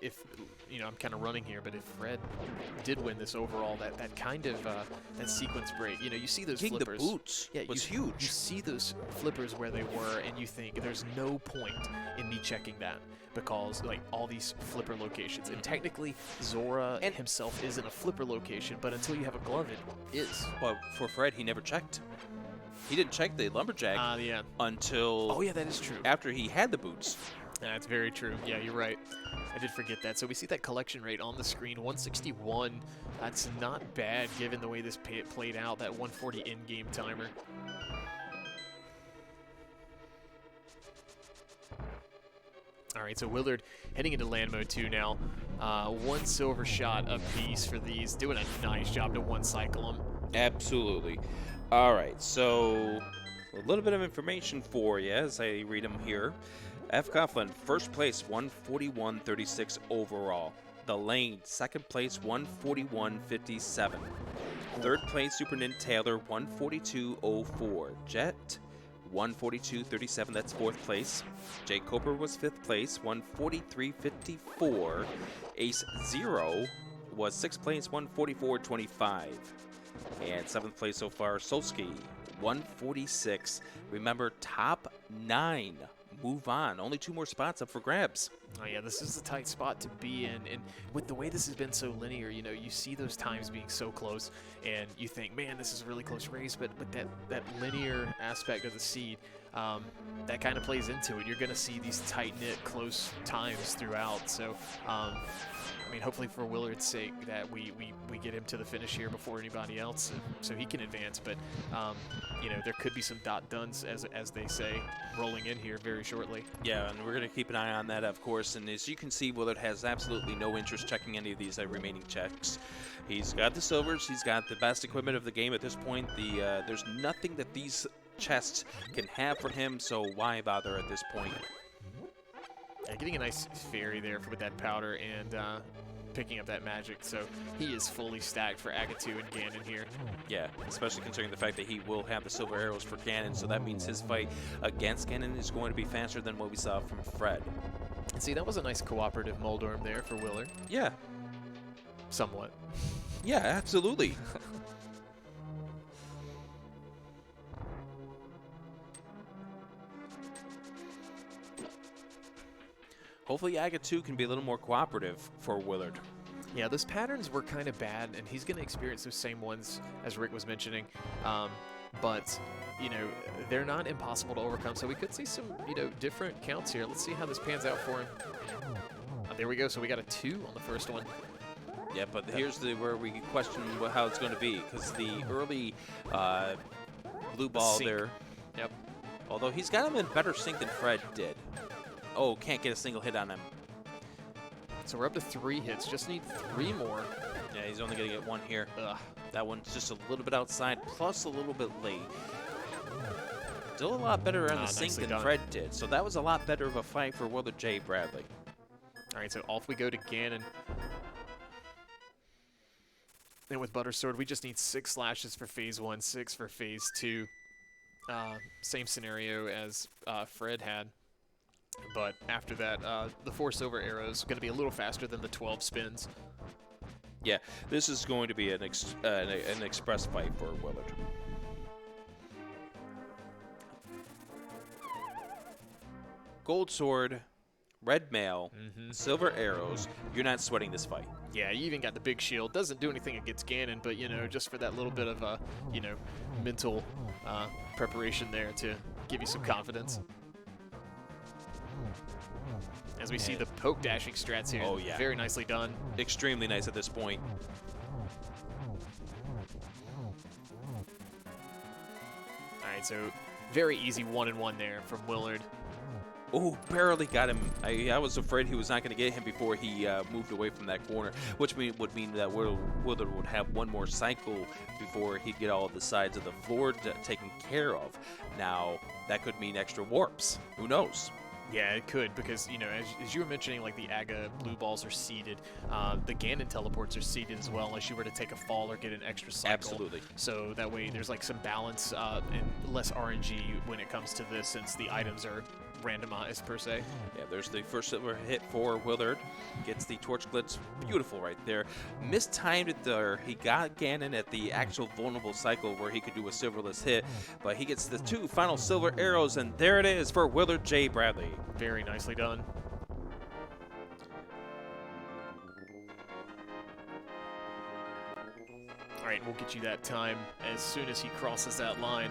you know, I'm kind of running here, but if Fred did win this overall, that kind of that sequence break, you know, you see those flippers. The boots was huge. You see those flippers where they were, and you think there's no point in me checking that because like all these flipper locations, and technically Zora and himself isn't a flipper location, but until you have a glove, it is. But for Fred, he never checked. He didn't check the lumberjack until. Oh yeah, that is true. After he had the boots. That's very true. Yeah, you're right. I did forget that. So we see that collection rate on the screen, 161. That's not bad given the way this played out, that 140 in-game timer. All right, so Willard heading into land mode 2 now. One silver shot apiece for these. Doing a nice job to one-cycle them. Absolutely. All right, so a little bit of information for you as I read them here. fcoughlin, first place, 141.36 overall. The Lane, second place, 141.57. Third place, Super Nin Taylor, 142.04. Jet, 142.37, that's fourth place. Jay Coper was fifth place, 143.54. Ace Zero was sixth place, 144.25. And seventh place so far, Solsky, 146. Remember, top 9. Move on. Only 2 more spots up for grabs. Oh yeah, this is a tight spot to be in, and with the way this has been so linear, you know, you see those times being so close, and you think, man, this is a really close race, but that linear aspect of the seed, that kind of plays into it. You're going to see these tight-knit, close times throughout, so I mean, hopefully for Willard's sake that we get him to the finish here before anybody else, so he can advance. But you know, there could be some dot-duns, as they say, rolling in here very shortly. Yeah, and we're going to keep an eye on that, of course. And as you can see, Willard has absolutely no interest checking any of these remaining checks. He's got the silvers. He's got the best equipment of the game at this point. There's nothing that these chests can have for him, so why bother at this point? Yeah, getting a nice fairy there with that powder and picking up that magic, so he is fully stacked for Agatu and Ganon here. Yeah, especially considering the fact that he will have the silver arrows for Ganon, so that means his fight against Ganon is going to be faster than what we saw from Fred. And see, that was a nice cooperative Moldorm there for Willard. Yeah. Somewhat. Yeah, absolutely. Hopefully Agatu can be a little more cooperative for Willard. Yeah, those patterns were kind of bad, and he's going to experience those same ones as Rick was mentioning. But, you know, they're not impossible to overcome, so we could see some, you know, different counts here. Let's see how this pans out for him. There we go, so we got a 2 on the first one. Yeah, but here's where we question how it's going to be, because the early blue ball sync. there, Yep. although he's got him in better sync than Fred did. Oh, can't get a single hit on him. So we're up to 3 hits. Just need 3 more. Yeah, he's only going to get 1 here. Ugh. That one's just a little bit outside, plus a little bit late. still a lot better on the sync nicely than done. Fred did. So that was a lot better of a fight for WillardJBradley. All right, so off we go to Ganon. And with Buttersword, we just need 6 slashes for phase 1, 6 for phase 2. Same scenario as Fred had. But after that, the 4 silver arrows going to be a little faster than the 12 spins. Yeah, this is going to be an express fight for Willard. Gold sword, red mail, silver arrows. You're not sweating this fight. Yeah, you even got the big shield. Doesn't do anything against Ganon, but, you know, just for that little bit of, you know, mental preparation there to give you some confidence. As we see the poke dashing strats here. Oh, yeah. Very nicely done. Extremely nice at this point. All right, so very easy 1-and-1 there from Willard. Oh, barely got him. I was afraid he was not going to get him before he moved away from that corner, which would mean that Willard would have one more cycle before he'd get all of the sides of the floor taken care of. Now, that could mean extra warps. Who knows? Yeah, it could, because, you know, as you were mentioning, like, the Aga blue balls are seeded. The Ganon teleports are seeded as well, unless you were to take a fall or get an extra cycle. Absolutely. So that way there's, like, some balance and less RNG when it comes to this, since the items are randomized, per se. Yeah, there's the first silver hit for Willard. Gets the torch glitch. Beautiful right there. Mistimed it there. He got Ganon at the actual vulnerable cycle where he could do a silverless hit, but he gets the 2 final silver arrows, and there it is for WillardJBradley. Very nicely done. All right, we'll get you that time as soon as he crosses that line.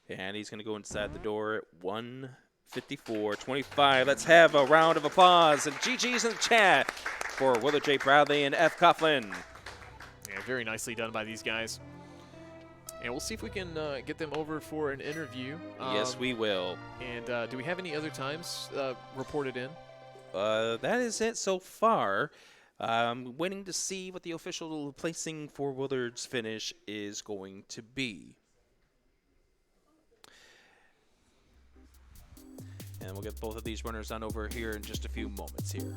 And he's going to go inside the door at 1:54.25. Let's have a round of applause and GG's in the chat for WillardJBradley and fcoughlin. Yeah, very nicely done by these guys. And we'll see if we can get them over for an interview. Yes, we will. And do we have any other times reported in? That is it so far. Waiting to see what the official placing for Willard's finish is going to be. And we'll get both of these runners on over here in just a few moments here.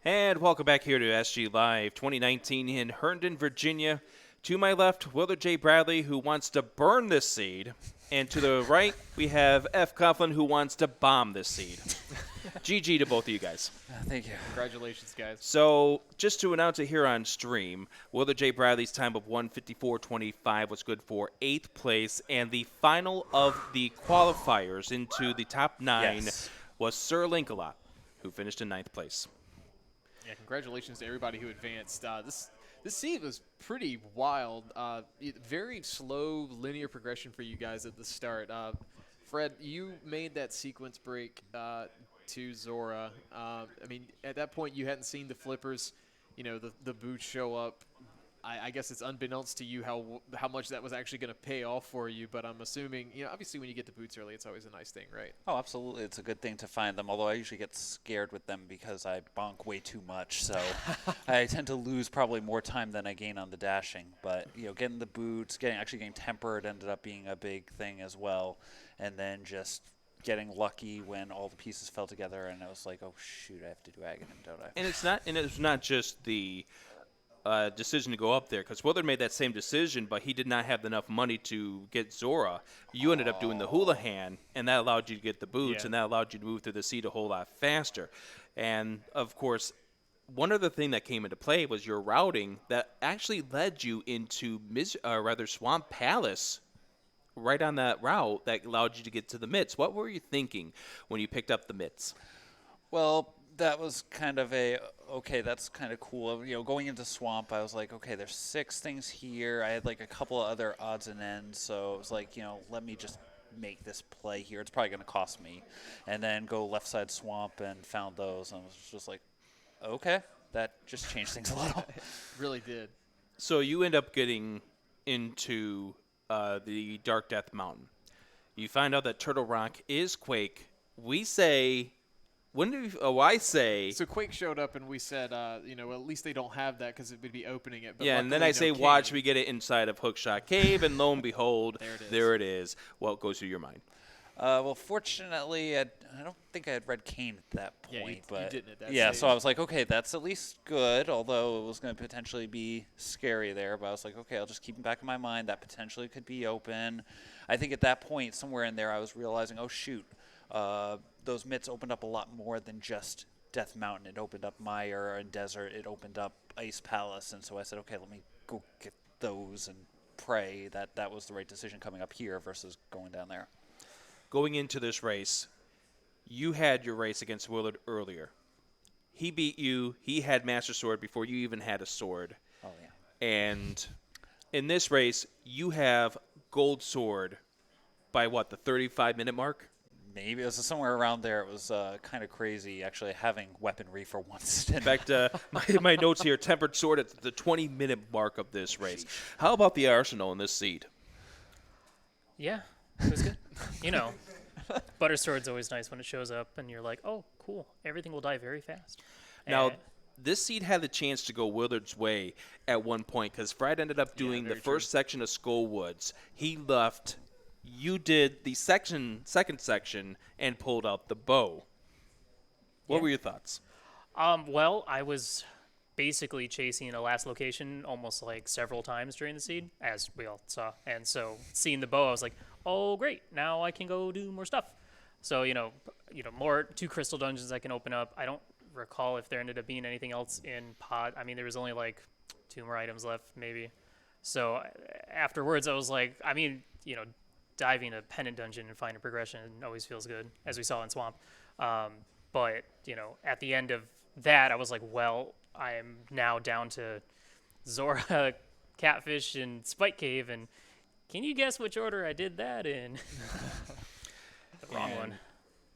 And welcome back here to SG Live 2019 in Herndon, Virginia. To my left, WillardJBradley, who wants to burn this seed. And to the right, we have fcoughlin, who wants to bomb this seed. GG to both of you guys. Thank you. Congratulations, guys. So, just to announce it here on stream, WillardJBradley's time of 1:54.25 was good for 8th place, and the final of the qualifiers into the top 9 was Sir Linkalot, who finished in 9th place. Yeah, congratulations to everybody who advanced. This seed was pretty wild. Very slow linear progression for you guys at the start. Fred, you made that sequence break to Zora. I mean, at that point, you hadn't seen the flippers, the boots show up. I guess it's unbeknownst to you how much that was actually going to pay off for you. But I'm assuming, obviously when you get the boots early, it's always a nice thing, right? Oh, absolutely. It's a good thing to find them, although I usually get scared with them because I bonk way too much. So I tend to lose probably more time than I gain on the dashing. But, getting the boots, actually getting tempered ended up being a big thing as well. And then just getting lucky when all the pieces fell together and I was like, oh, shoot, I have to do Aghanim, don't I? And it's not just the decision to go up there, because Willard made that same decision, but he did not have enough money to get Zora. You ended up doing the Houlihan, and that allowed you to get the boots, and that allowed you to move through the seed a whole lot faster. And, of course, one other thing that came into play was your routing that actually led you into Swamp Palace right on that route that allowed you to get to the mitts. What were you thinking when you picked up the mitts? Well, that was kind of okay, that's kind of cool. Going into Swamp, I was like, okay, there's 6 things here. I had like a couple of other odds and ends, so it was like, let me just make this play here. It's probably going to cost me. And then go left side Swamp and found those, and I was just like, okay, that just changed things a little. It really did. So you end up getting into the Dark Death Mountain. You find out that Turtle Rock is Quake. We say... I say... So Quake showed up and we said, at least they don't have that because it would be opening it. But yeah, and then I say, watch, we get it inside of Hookshot Cave, and lo and behold, there it is. What goes through your mind? Well, fortunately, I don't think I had read Kane at that point. Yeah, you didn't at that yeah, stage. so I was like, okay, that's at least good, although it was going to potentially be scary there. But I was like, okay, I'll just keep in back of my mind that potentially could be open. I think at that point, somewhere in there, I was realizing, oh, shoot, those mitts opened up a lot more than just Death Mountain. It opened up Mire and Desert. It opened up Ice Palace. And so I said, okay, let me go get those and pray that that was the right decision coming up here versus going down there. Going into this race, you had your race against Willard earlier. He beat you. He had Master Sword before you even had a sword. Oh, yeah. And in this race, you have Gold Sword by what, the 35-minute mark? Maybe it was somewhere around there. It was kind of crazy actually having weaponry for once. In fact, my notes here, Tempered Sword at the 20-minute mark of this race. How about the arsenal in this seed? Yeah, it was good. Butter Sword's always nice when it shows up and you're like, oh, cool. Everything will die very fast. Now, this seed had the chance to go Willard's way at one point because Fred ended up doing the first section of Skull Woods. He left... You did the second section and pulled out the bow. What were your thoughts? Well, I was basically chasing a last location almost like several times during the seed, as we all saw. And so seeing the bow, I was like, oh, great. Now I can go do more stuff. So, more 2 crystal dungeons I can open up. I don't recall if there ended up being anything else in pod. I mean, there was only like 2 more items left, maybe. So afterwards, I was like, diving a pendant dungeon and finding progression always feels good, as we saw in Swamp. But, at the end of that, I was like, well, I am now down to Zora, Catfish, and Spike Cave, and can you guess which order I did that in? The wrong one.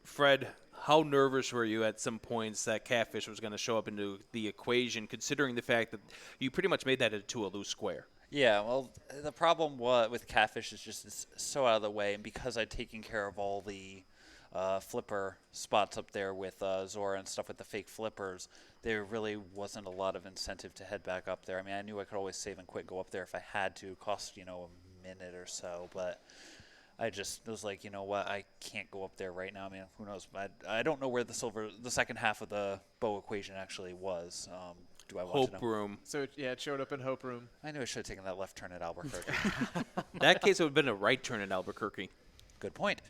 Fred, how nervous were you at some points that Catfish was going to show up into the equation, considering the fact that you pretty much made that into a loose square? Yeah, well, the problem with Catfish is just it's so out of the way, and because I'd taken care of all the flipper spots up there with Zora and stuff with the fake flippers, there really wasn't a lot of incentive to head back up there. I mean, I knew I could always save and quit, go up there if I had to. It cost, a minute or so, but I just was like, you know what, I can't go up there right now. I mean, who knows? I don't know where the second half of the bow equation actually was. Do I want to know? Hope Room. So it showed up in Hope Room. I knew I should have taken that left turn at Albuquerque. In that case, it would have been a right turn in Albuquerque. Good point.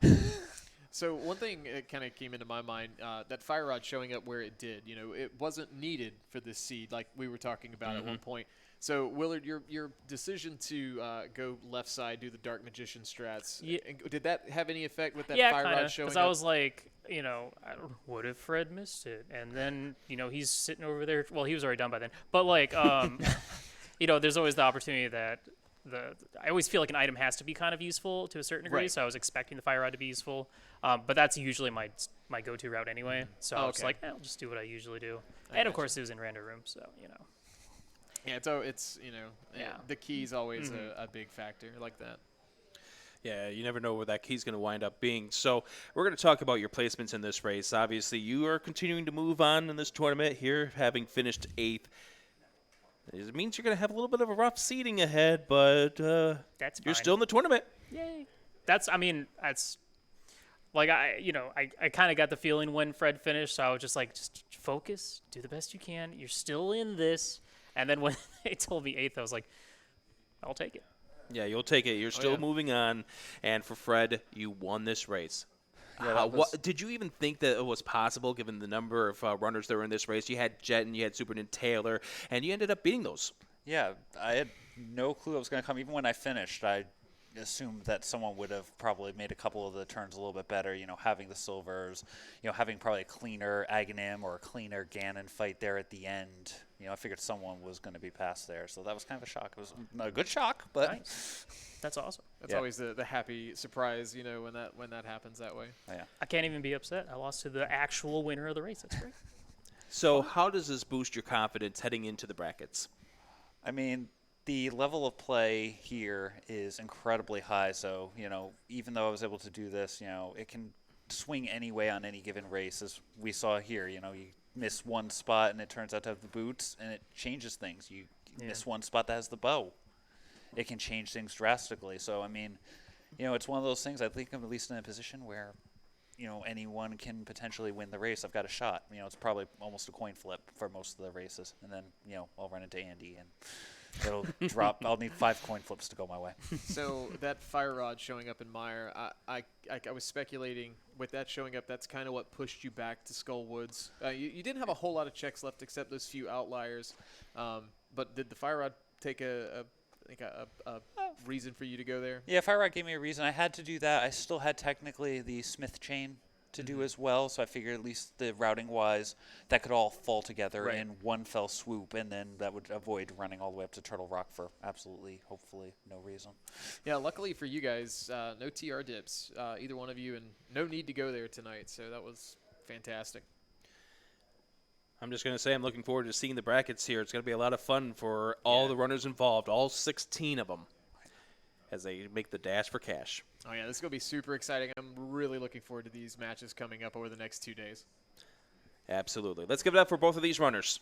So one thing that kind of came into my mind, that fire rod showing up where it did, it wasn't needed for this seed like we were talking about at one point. So Willard, your decision to go left side, do the Dark Magician strats, did that have any effect with that fire rod showing up? Because I was like, what if Fred missed it? And then, he's sitting over there. Well, he was already done by then. But like, there's always the opportunity that I always feel like an item has to be kind of useful to a certain degree. Right. So I was expecting the fire rod to be useful. But that's usually my go-to route anyway. So I was like, I'll just do what I usually do. And of course, it was in random room, so Yeah, it's the key's always a big factor like that. Yeah, you never know where that key's going to wind up being. So we're going to talk about your placements in this race. Obviously, you are continuing to move on in this tournament here, having finished 8th. It means you're going to have a little bit of a rough seeding ahead, but that's you're fine. still in the tournament. Yay. That's like I kind of got the feeling when Fred finished, so I was just like, just focus, do the best you can. You're still in this. And then when they told me 8th, I was like, I'll take it. Yeah, you'll take it. You're still moving on. And for Fred, you won this race. Yeah, did you even think that it was possible, given the number of runners that were in this race? You had Jet and you had Superintendent Taylor, and you ended up beating those. Yeah, I had no clue it was going to come. Even when I finished, I assumed that someone would have probably made a couple of the turns a little bit better, having the silvers, having probably a cleaner Aghanim or a cleaner Ganon fight there at the end. I figured someone was going to be past there, so that was kind of a shock. It was a good shock, but nice. That's awesome. That's always the happy surprise, when that happens that way. Oh, yeah. I can't even be upset. I lost to the actual winner of the race. That's great. So how does this boost your confidence heading into the brackets? I mean, the level of play here is incredibly high, so, even though I was able to do this, it can swing any way on any given race, as we saw here. You miss one spot and it turns out to have the boots, and it changes things. You miss one spot that has the bow. It can change things drastically. So, I mean, it's one of those things. I think I'm at least in a position where, anyone can potentially win the race. I've got a shot. It's probably almost a coin flip for most of the races. And then, I'll run into Andy and it'll drop. I'll need 5 coin flips to go my way. So that fire rod showing up in Meyer, I was speculating with that showing up, that's kind of what pushed you back to Skull Woods. You didn't have a whole lot of checks left except those few outliers. But did the fire rod take a reason for you to go there? Yeah, fire rod gave me a reason. I had to do that. I still had technically the Smith chain to do as well, so I figured at least the routing-wise, that could all fall together in one fell swoop, and then that would avoid running all the way up to Turtle Rock for absolutely, hopefully, no reason. Yeah, luckily for you guys, no TR dips, either one of you, and no need to go there tonight, so that was fantastic. I'm just going to say I'm looking forward to seeing the brackets here. It's going to be a lot of fun for all the runners involved, all 16 of them, as they make the dash for cash. Oh, yeah, this is going to be super exciting. I'm really looking forward to these matches coming up over the next 2 days. Absolutely. Let's give it up for both of these runners.